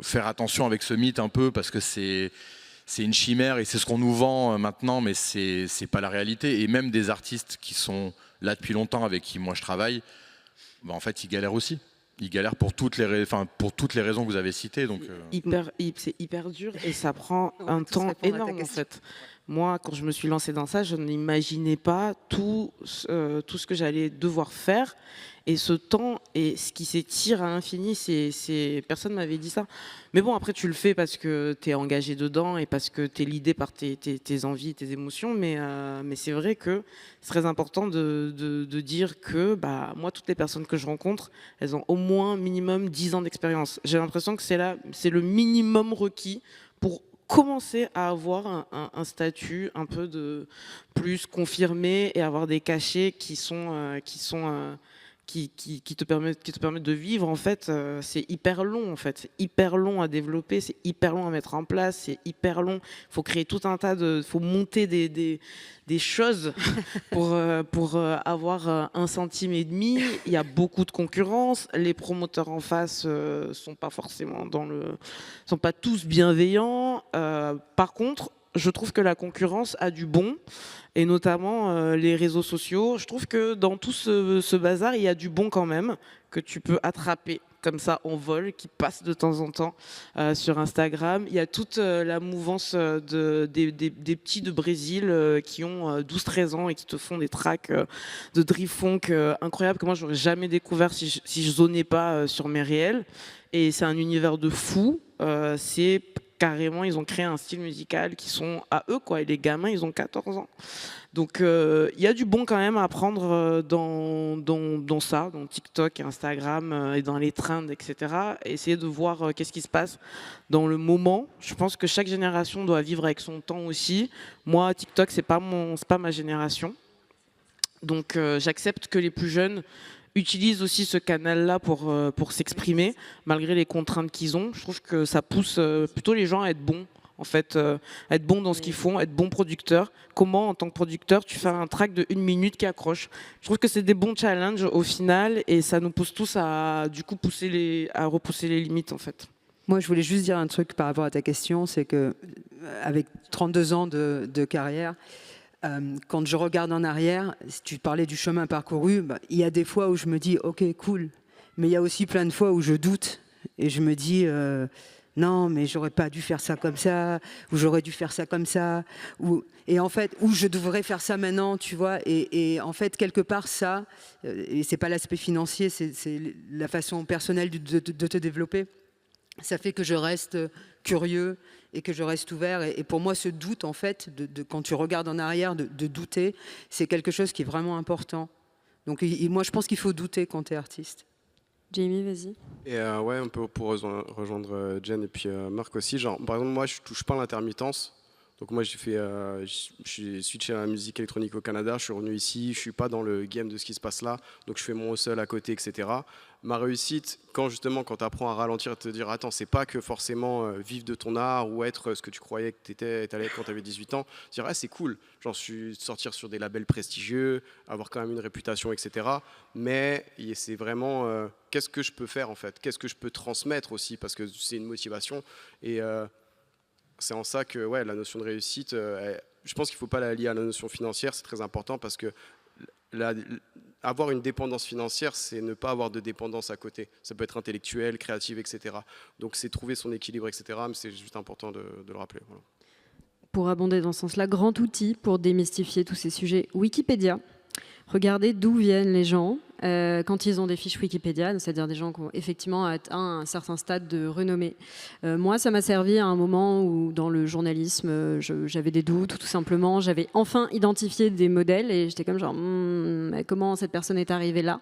faire attention avec ce mythe un peu parce que c'est une chimère et c'est ce qu'on nous vend maintenant, mais c'est pas la réalité. Et même des artistes qui sont là depuis longtemps avec qui moi je travaille, en fait ils galèrent aussi. Ils galèrent pour toutes les raisons que vous avez citées. Donc, c'est hyper dur et ça prend un temps énorme en fait. Moi, quand je me suis lancée dans ça, je n'imaginais pas tout ce que j'allais devoir faire. Et ce temps, et ce qui s'étire à l'infini, personne ne m'avait dit ça. Mais bon, après, tu le fais parce que tu es engagé dedans et parce que tu es l'idée par tes envies, tes émotions. Mais c'est vrai que c'est très important de dire que moi, toutes les personnes que je rencontre, elles ont au moins minimum 10 ans d'expérience. J'ai l'impression que c'est le minimum requis pour commencer à avoir un statut un peu de plus confirmé et avoir des cachets qui te permettent de vivre. En fait, c'est hyper long. En fait, c'est hyper long à développer, c'est hyper long à mettre en place, c'est hyper long. Il faut créer tout un tas faut monter des choses pour avoir 1,5 centime. Il y a beaucoup de concurrence. Les promoteurs en face sont pas forcément sont pas tous bienveillants. Par contre, je trouve que la concurrence a du bon, et notamment les réseaux sociaux. Je trouve que dans tout ce bazar, il y a du bon quand même, que tu peux attraper comme ça en vol, qui passe de temps en temps sur Instagram. Il y a toute la mouvance des petits de Brésil qui ont 12-13 ans et qui te font des tracks de drift funk incroyables que moi, j'aurais jamais découvert si je zonais pas sur mes réels. Et c'est un univers de fou. C'est carrément, ils ont créé un style musical qui sont à eux, quoi. Et les gamins, ils ont 14 ans. Donc, il y a du bon quand même à apprendre dans ça, dans TikTok, Instagram et dans les trends, etc. Et essayer de voir qu'est-ce qui se passe dans le moment. Je pense que chaque génération doit vivre avec son temps aussi. Moi, TikTok, c'est pas ma génération. Donc, j'accepte que les plus jeunes utilisent aussi ce canal-là pour s'exprimer, malgré les contraintes qu'ils ont. Je trouve que ça pousse plutôt les gens à être bons, en fait, être bons dans ce qu'ils font, être bons producteurs. Comment, en tant que producteur, tu fais un track de 1 minute qui accroche? Je trouve que c'est des bons challenges au final, et ça nous pousse tous à repousser les limites, en fait. Moi, je voulais juste dire un truc par rapport à ta question, c'est que avec 32 ans de carrière, quand je regarde en arrière, si tu parlais du chemin parcouru, il y a des fois où je me dis ok, cool, mais il y a aussi plein de fois où je doute et je me dis non, mais j'aurais pas dû faire ça comme ça, ou j'aurais dû faire ça comme ça, et en fait, ou je devrais faire ça maintenant, tu vois, et en fait, quelque part, ça, et c'est pas l'aspect financier, c'est la façon personnelle de te développer. Ça fait que je reste curieux et que je reste ouvert. Et pour moi, ce doute, en fait, quand tu regardes en arrière, de douter, c'est quelque chose qui est vraiment important. Donc moi, je pense qu'il faut douter quand tu es artiste. Jamie, vas-y. Et ouais, un peu pour rejoindre Jen et puis Marc aussi. Genre, par exemple, moi, je touche pas à l'intermittence. Donc moi, je suis switché à la musique électronique au Canada. Je suis revenu ici. Je suis pas dans le game de ce qui se passe là. Donc je fais mon hustle à côté, etc. Ma réussite, quand tu apprends à ralentir et te dire attends, c'est pas que forcément vivre de ton art ou être ce que tu croyais que tu allais être quand tu avais 18 ans, dire ah, c'est cool, genre sortir sur des labels prestigieux, avoir quand même une réputation, etc. Mais c'est vraiment qu'est-ce que je peux faire en fait, qu'est-ce que je peux transmettre aussi, parce que c'est une motivation. Et c'est en ça que ouais, la notion de réussite, je pense qu'il ne faut pas la lier à la notion financière, c'est très important parce que avoir une dépendance financière, c'est ne pas avoir de dépendance à côté. Ça peut être intellectuel, créative, etc. Donc c'est trouver son équilibre, etc. Mais c'est juste important de le rappeler. Voilà. Pour abonder dans ce sens-là, grand outil pour démystifier tous ces sujets, Wikipédia. Regardez d'où viennent les gens quand ils ont des fiches Wikipédia, c'est-à-dire des gens qui ont effectivement atteint un certain stade de renommée. Moi, ça m'a servi à un moment où, dans le journalisme, j'avais des doutes, tout simplement. J'avais enfin identifié des modèles et j'étais comme genre, comment cette personne est arrivée là?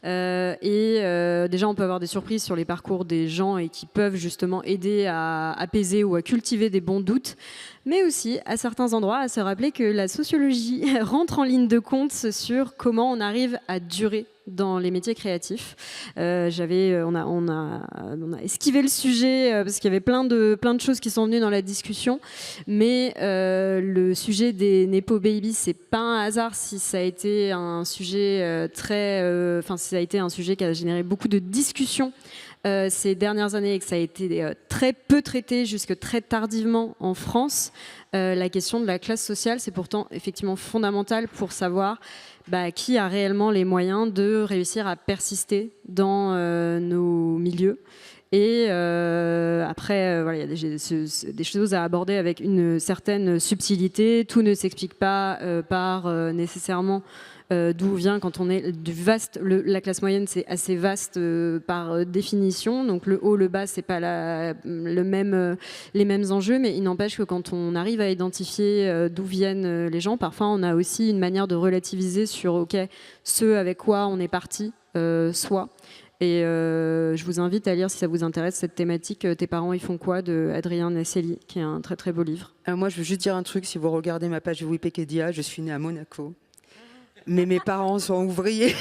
Déjà, on peut avoir des surprises sur les parcours des gens et qui peuvent justement aider à apaiser ou à cultiver des bons doutes, mais aussi, à certains endroits, à se rappeler que la sociologie rentre en ligne de compte sur comment on arrive à durer dans les métiers créatifs. On a esquivé le sujet parce qu'il y avait plein de choses qui sont venues dans la discussion, mais le sujet des Nepo Babies, c'est pas un hasard si ça a été un sujet si ça a été un sujet qui a généré beaucoup de discussions ces dernières années et que ça a été très peu traité jusque très tardivement en France. La question de la classe sociale, c'est pourtant effectivement fondamental pour savoir qui a réellement les moyens de réussir à persister dans nos milieux. Et après, voilà, il y a des choses à aborder avec une certaine subtilité. Tout ne s'explique pas par nécessairement d'où vient quand on est du vaste. La classe moyenne, c'est assez vaste par définition. Donc le haut, le bas, c'est pas les mêmes enjeux, mais il n'empêche que quand on arrive à identifier d'où viennent les gens, parfois on a aussi une manière de relativiser sur ce avec quoi on est parti, soit. Et je vous invite à lire, si ça vous intéresse, cette thématique « Tes parents, ils font quoi ?» de Adrien Naselli, qui est un très très beau livre. Moi, je veux juste dire un truc. Si vous regardez ma page Wikipédia, je suis née à Monaco. Mais mes parents sont ouvriers.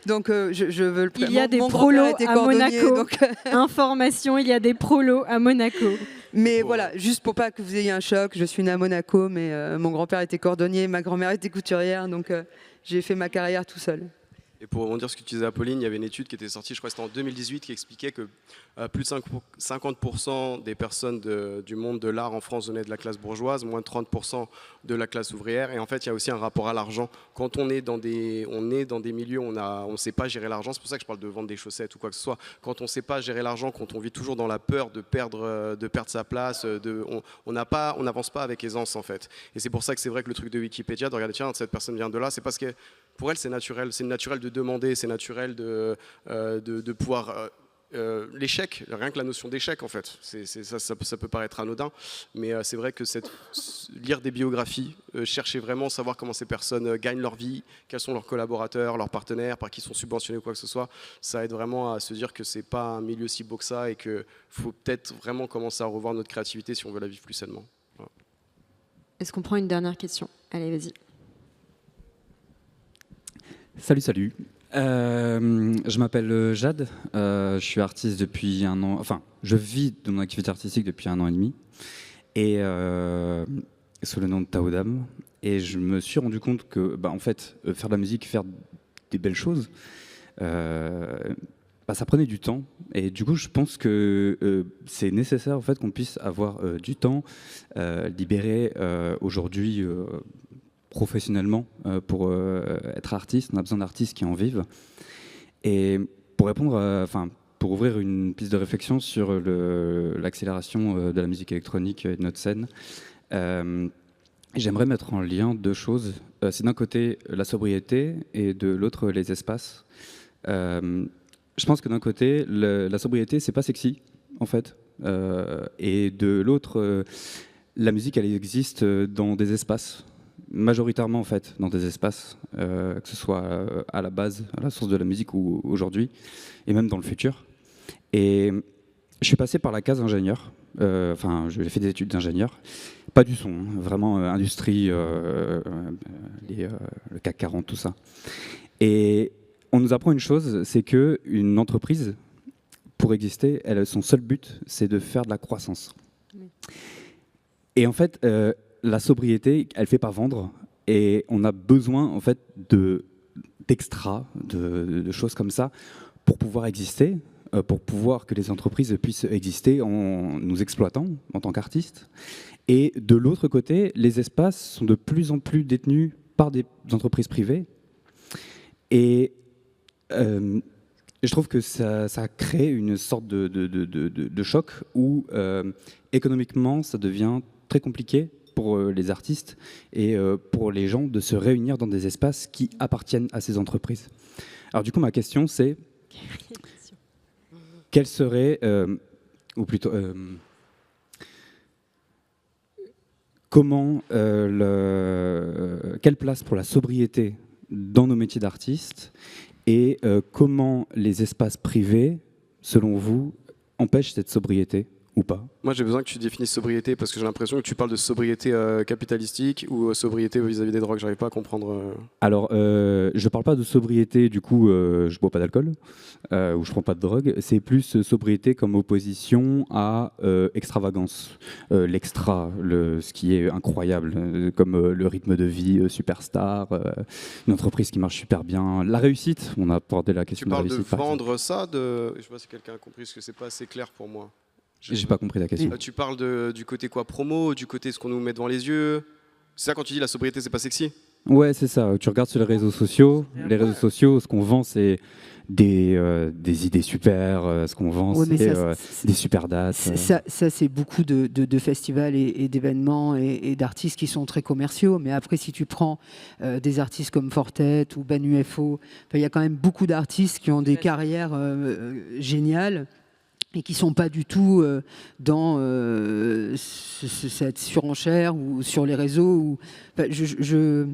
Donc, je veux le Il y a des prolos à Monaco. Donc... Information, il y a des prolos à Monaco. Mais voilà, juste pour pas que vous ayez un choc, je suis née à Monaco, mais mon grand-père était cordonnier, ma grand-mère était couturière, donc j'ai fait ma carrière tout seul. Et pour rebondir sur ce que tu disais, Apolline, il y avait une étude qui était sortie, je crois que c'était en 2018, qui expliquait que plus de 50% des personnes du monde de l'art en France venaient de la classe bourgeoise, moins de 30% de la classe ouvrière. Et en fait, il y a aussi un rapport à l'argent. Quand on est dans des milieux où on ne sait pas gérer l'argent, c'est pour ça que je parle de vendre des chaussettes ou quoi que ce soit. Quand on ne sait pas gérer l'argent, quand on vit toujours dans la peur de perdre sa place, on n'avance pas avec aisance en fait. Et c'est pour ça que c'est vrai que le truc de Wikipédia, de regarder, tiens, cette personne vient de là, c'est parce que pour elle, c'est naturel de demander, c'est naturel de pouvoir... l'échec, rien que la notion d'échec en fait, ça peut paraître anodin, mais c'est vrai que lire des biographies, chercher vraiment savoir comment ces personnes gagnent leur vie, quels sont leurs collaborateurs, leurs partenaires, par qui ils sont subventionnés ou quoi que ce soit, ça aide vraiment à se dire que c'est pas un milieu si beau que ça et qu'il faut peut-être vraiment commencer à revoir notre créativité si on veut la vivre plus sainement. Voilà. Est-ce qu'on prend une dernière question? Allez, vas-y. Salut. Je m'appelle Jade, je suis artiste depuis 1 an, enfin je vis de mon activité artistique depuis 1 an et demi, et sous le nom de Taodam, et je me suis rendu compte que en fait, faire de la musique, faire des belles choses, ça prenait du temps, et du coup je pense que c'est nécessaire en fait qu'on puisse avoir du temps libéré aujourd'hui professionnellement pour être artiste. On a besoin d'artistes qui en vivent. Et pour répondre, pour ouvrir une piste de réflexion sur l'accélération de la musique électronique et de notre scène, j'aimerais mettre en lien 2 choses. C'est d'un côté la sobriété et de l'autre les espaces. Je pense que d'un côté, la sobriété, c'est pas sexy, en fait. Et de l'autre, la musique, elle existe dans des espaces. Majoritairement en fait dans des espaces, que ce soit à la base, à la source de la musique ou aujourd'hui, et même dans le futur. Et je suis passé par la case ingénieur, j'ai fait des études d'ingénieur, pas du son, vraiment industrie, le CAC 40, tout ça. Et on nous apprend une chose, c'est qu'une entreprise, pour exister, son seul but, c'est de faire de la croissance. Oui. Et en fait, la sobriété, elle ne fait pas vendre, et on a besoin en fait d'extra, de choses comme ça pour pouvoir exister, pour pouvoir que les entreprises puissent exister en nous exploitant en tant qu'artistes. Et de l'autre côté, les espaces sont de plus en plus détenus par des entreprises privées, et je trouve que ça crée une sorte de choc où économiquement ça devient très compliqué pour les artistes et pour les gens de se réunir dans des espaces qui appartiennent à ces entreprises. Alors du coup, ma question c'est, quelle serait, ou plutôt, quelle place pour la sobriété dans nos métiers d'artistes, et comment les espaces privés, selon vous, empêchent cette sobriété ou pas? Moi, j'ai besoin que tu définisses sobriété, parce que j'ai l'impression que tu parles de sobriété capitalistique ou sobriété vis-à-vis des drogues. J'arrive pas à comprendre. Alors, je parle pas de sobriété, du coup, je bois pas d'alcool ou je prends pas de drogue. C'est plus sobriété comme opposition à extravagance, l'extra, ce qui est incroyable, comme le rythme de vie superstar, une entreprise qui marche super bien, la réussite. On a abordé la question de la réussite. Tu parles de vendre ça, je sais pas si quelqu'un a compris, parce que c'est pas assez clair pour moi. J'ai pas compris la question. Tu parles du côté quoi, promo, du côté ce qu'on nous met devant les yeux. C'est ça quand tu dis la sobriété, c'est pas sexy? Ouais, c'est ça. Tu regardes sur les réseaux sociaux. Les réseaux sociaux, ce qu'on vend, c'est des idées super. Ce qu'on vend, c'est des super dates. Ça c'est beaucoup de festivals et d'événements et d'artistes qui sont très commerciaux. Mais après, si tu prends des artistes comme Fortet ou Ben UFO, il y a quand même beaucoup d'artistes qui ont des carrières géniales et qui ne sont pas du tout dans cette surenchère ou sur les réseaux. Je ne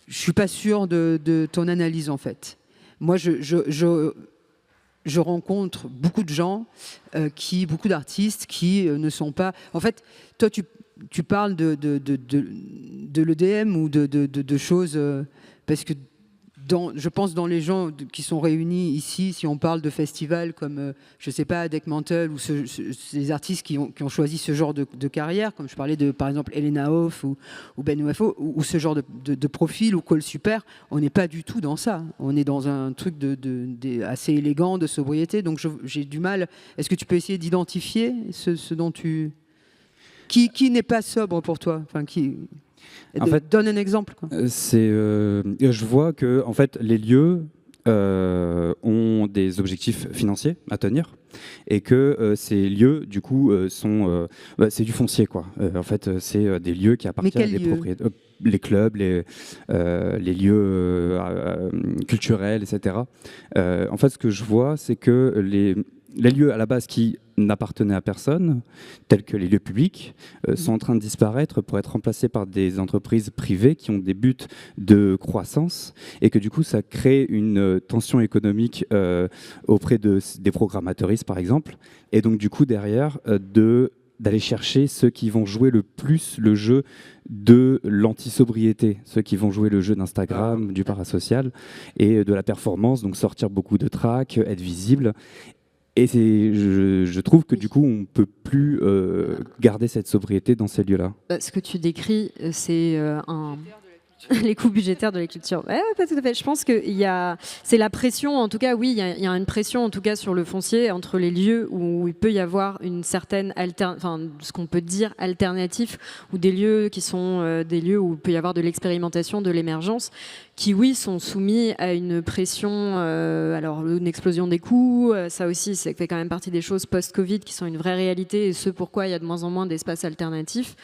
suis pas sûr de ton analyse, en fait. Moi, je rencontre beaucoup de gens, beaucoup d'artistes qui ne sont pas... En fait, toi, tu parles de l'EDM ou de choses... parce que je pense dans les gens qui sont réunis ici, si on parle de festivals comme, je ne sais pas, Deck Mantle ou ces artistes qui ont choisi ce genre de carrière, comme je parlais de, par exemple, Elena Hoff ou Ben UFO, ou ce genre de profil, ou Call Super, on n'est pas du tout dans ça. On est dans un truc assez élégant, de sobriété. Donc j'ai du mal. Est-ce que tu peux essayer d'identifier ce dont tu... Qui n'est pas sobre pour toi, enfin, En fait, donne un exemple. Je vois que en fait, les lieux ont des objectifs financiers à tenir et que ces lieux, du coup, c'est du foncier, quoi. En fait, c'est des lieux qui appartiennent à des propriétaires. Les clubs, les lieux culturels, etc. En fait, ce que je vois, c'est que les lieux à la base qui n'appartenaient à personne, tels que les lieux publics, sont en train de disparaître pour être remplacés par des entreprises privées qui ont des buts de croissance et que du coup ça crée une tension économique auprès des programmateuristes par exemple, et donc du coup derrière d'aller chercher ceux qui vont jouer le plus le jeu de l'anti-sobriété, ceux qui vont jouer le jeu d'Instagram, du parasocial et de la performance, donc sortir beaucoup de tracks, être visible. Et je trouve que du coup, on ne peut plus garder cette sobriété dans ces lieux-là. Ce que tu décris, c'est les coûts budgétaires de la culture. Ouais, pas tout à fait. Je pense que c'est la pression, en tout cas, oui, il y a une pression, en tout cas, sur le foncier, entre les lieux où il peut y avoir une certaine, ce qu'on peut dire alternatif, ou des lieux qui sont des lieux où il peut y avoir de l'expérimentation, de l'émergence, qui, oui, sont soumis à une pression, alors une explosion des coûts, ça aussi, ça fait quand même partie des choses post-Covid qui sont une vraie réalité, et ce pourquoi il y a de moins en moins d'espaces alternatifs,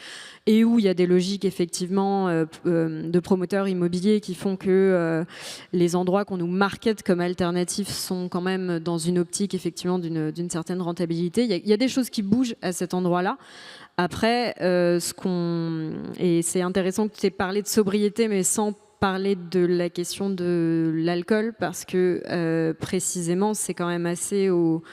et où il y a des logiques effectivement de promoteurs immobiliers qui font que les endroits qu'on nous market comme alternatifs sont quand même dans une optique effectivement d'une certaine rentabilité. Il y a des choses qui bougent à cet endroit-là. Après, et c'est intéressant que tu aies parlé de sobriété, mais sans parler de la question de l'alcool, parce que précisément, c'est quand même assez au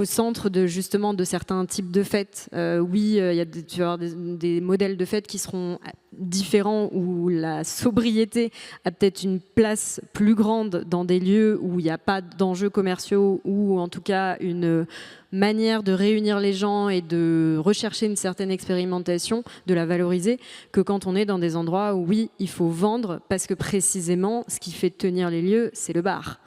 centre justement de certains types de fêtes. Oui, tu vas avoir des modèles de fêtes qui seront différents, où la sobriété a peut-être une place plus grande dans des lieux où il n'y a pas d'enjeux commerciaux, ou en tout cas une manière de réunir les gens et de rechercher une certaine expérimentation, de la valoriser, que quand on est dans des endroits où oui, il faut vendre, parce que précisément, ce qui fait tenir les lieux, c'est le bar.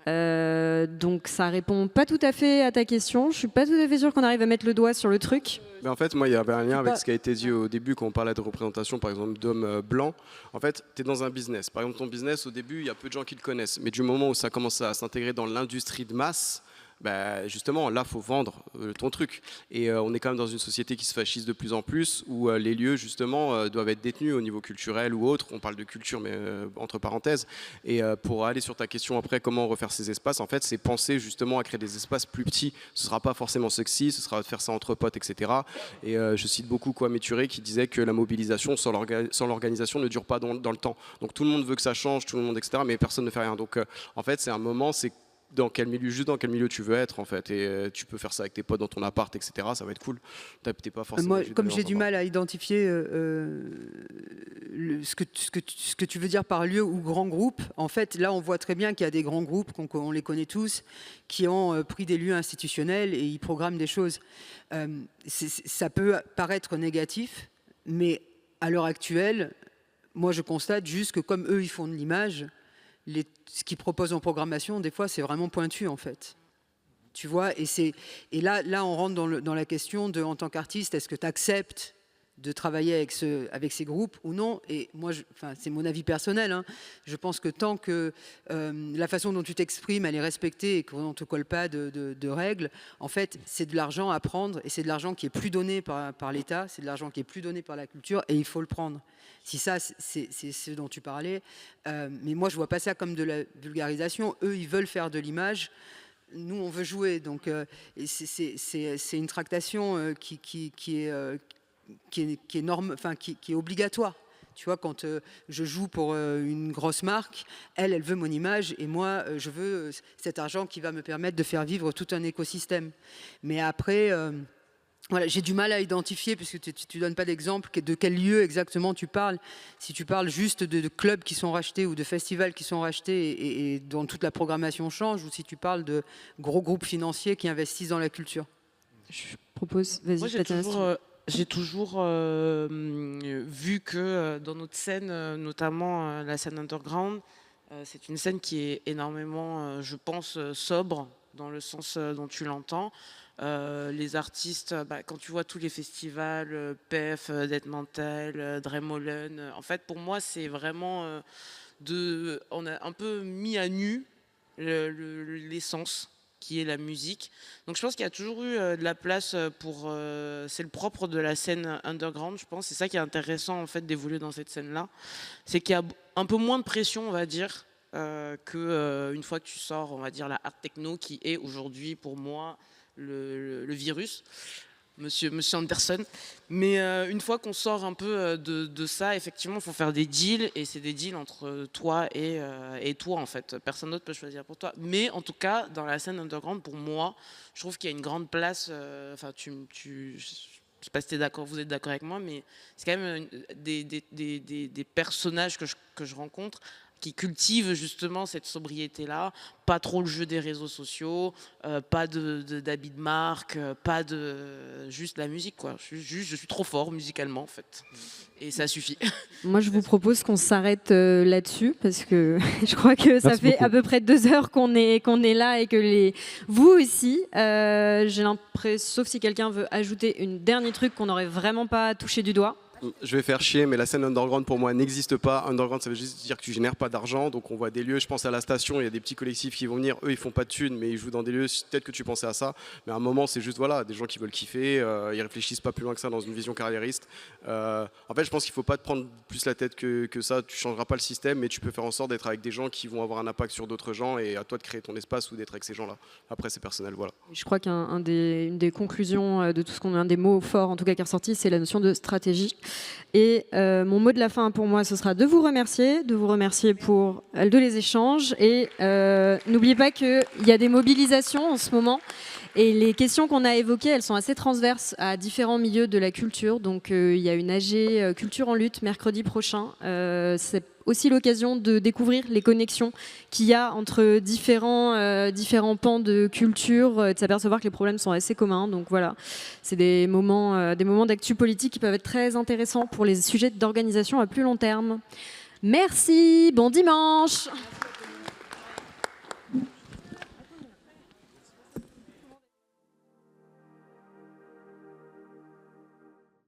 Donc ça répond pas tout à fait à ta question. Je suis pas tout à fait sûre qu'on arrive à mettre le doigt sur le truc. Mais en fait, moi, il y avait un lien avec ce qui a été dit au début quand on parlait de représentation, par exemple, d'hommes blancs. En fait, tu es dans un business. Par exemple, ton business, au début, il y a peu de gens qui le connaissent. Mais du moment où ça commence à s'intégrer dans l'industrie de masse, justement, là, il faut vendre ton truc. Et on est quand même dans une société qui se fascise de plus en plus, où les lieux, justement, doivent être détenus au niveau culturel ou autre. On parle de culture, mais entre parenthèses. Et pour aller sur ta question après, comment refaire ces espaces, en fait, c'est penser justement à créer des espaces plus petits. Ce ne sera pas forcément sexy, ce sera de faire ça entre potes, etc. Et je cite beaucoup Kwame Ture qui disait que la mobilisation sans l'organisation ne dure pas dans le temps. Donc tout le monde veut que ça change, tout le monde, etc. Mais personne ne fait rien. Donc en fait, c'est un moment, c'est dans quel milieu tu veux être en fait, et tu peux faire ça avec tes potes dans ton appart, etc. Ça va être cool. T'es pas forcément. Moi, comme j'ai du mal à identifier ce que tu veux dire par lieu ou grand groupe, en fait, là, on voit très bien qu'il y a des grands groupes, on les connaît tous, qui ont pris des lieux institutionnels et ils programment des choses. Ça peut paraître négatif, mais à l'heure actuelle, moi, je constate juste que comme eux, ils font de l'image. Ce qu'ils proposent en programmation, des fois, c'est vraiment pointu, en fait. Tu vois, et là, on rentre dans la question de, en tant qu'artiste, est-ce que tu acceptes de travailler avec ces groupes ou non. Et moi, c'est mon avis personnel, hein. Je pense que tant que la façon dont tu t'exprimes, elle est respectée et qu'on ne te colle pas de règles, en fait, c'est de l'argent à prendre et c'est de l'argent qui est plus donné par l'État, c'est de l'argent qui est plus donné par la culture et il faut le prendre. Si ça, c'est ce dont tu parlais. Mais moi, je ne vois pas ça comme de la vulgarisation. Eux, ils veulent faire de l'image. Nous, on veut jouer. Donc, c'est une tractation qui est obligatoire. Tu vois, quand je joue pour une grosse marque, elle veut mon image et moi, je veux cet argent qui va me permettre de faire vivre tout un écosystème. Mais après, voilà, j'ai du mal à identifier, puisque tu ne donnes pas d'exemple, de quel lieu exactement tu parles. Si tu parles juste de clubs qui sont rachetés ou de festivals qui sont rachetés et dont toute la programmation change, ou si tu parles de gros groupes financiers qui investissent dans la culture. Je propose, vas-y, j'ai toujours vu que dans notre scène, notamment la scène underground, c'est une scène qui est énormément, je pense, sobre, dans le sens dont tu l'entends. Les artistes, quand tu vois tous les festivals, PEF, Dead Mental, Dremolen, en fait, pour moi, c'est vraiment on a un peu mis à nu l'essence qui est la musique. Donc je pense qu'il y a toujours eu de la place pour... c'est le propre de la scène underground, je pense. C'est ça qui est intéressant, en fait, d'évoluer dans cette scène-là. C'est qu'il y a un peu moins de pression, on va dire, qu'une fois que tu sors, on va dire, la art techno, qui est aujourd'hui, pour moi, le virus. Monsieur Anderson. Mais une fois qu'on sort un peu de ça, effectivement, il faut faire des deals, et c'est des deals entre toi et toi, en fait. Personne d'autre peut choisir pour toi. Mais en tout cas, dans la scène underground, pour moi, je trouve qu'il y a une grande place. Enfin, je ne sais pas si vous êtes d'accord avec moi, mais c'est quand même des personnages que je rencontre qui cultivent justement cette sobriété-là, pas trop le jeu des réseaux sociaux, pas d'habits de marque, pas de... juste la musique, quoi. Je suis trop fort musicalement, en fait. Et ça suffit. Moi, je vous propose qu'on s'arrête là-dessus, parce que je crois que ça fait à peu près 2 heures qu'on est là, et que vous aussi. J'ai l'impression, sauf si quelqu'un veut ajouter un dernier truc qu'on n'aurait vraiment pas touché du doigt. Je vais faire chier, mais la scène underground pour moi n'existe pas. Underground, ça veut juste dire que tu génères pas d'argent. Donc on voit des lieux, je pense à la station, il y a des petits collectifs qui vont venir, eux ils font pas de thunes, mais ils jouent dans des lieux, peut-être que tu pensais à ça. Mais à un moment, c'est juste voilà, des gens qui veulent kiffer, ils réfléchissent pas plus loin que ça dans une vision carriériste. En fait, je pense qu'il faut pas te prendre plus la tête que ça. Tu changeras pas le système, mais tu peux faire en sorte d'être avec des gens qui vont avoir un impact sur d'autres gens, et à toi de créer ton espace ou d'être avec ces gens-là. Après, c'est personnel, voilà. Je crois qu'une des conclusions de tout ce qu'on a, un des mots forts en tout cas qui est ressorti, c'est la notion de stratégie. Et mon mot de la fin pour moi, ce sera de vous remercier pour les échanges. Et n'oubliez pas qu'il y a des mobilisations en ce moment. Et les questions qu'on a évoquées, elles sont assez transverses à différents milieux de la culture. Donc il y a une AG Culture en lutte mercredi prochain. C'est aussi l'occasion de découvrir les connexions qu'il y a entre différents pans de culture, de s'apercevoir que les problèmes sont assez communs. Donc voilà, c'est des moments d'actu politique qui peuvent être très intéressants pour les sujets d'organisation à plus long terme. Merci, bon dimanche.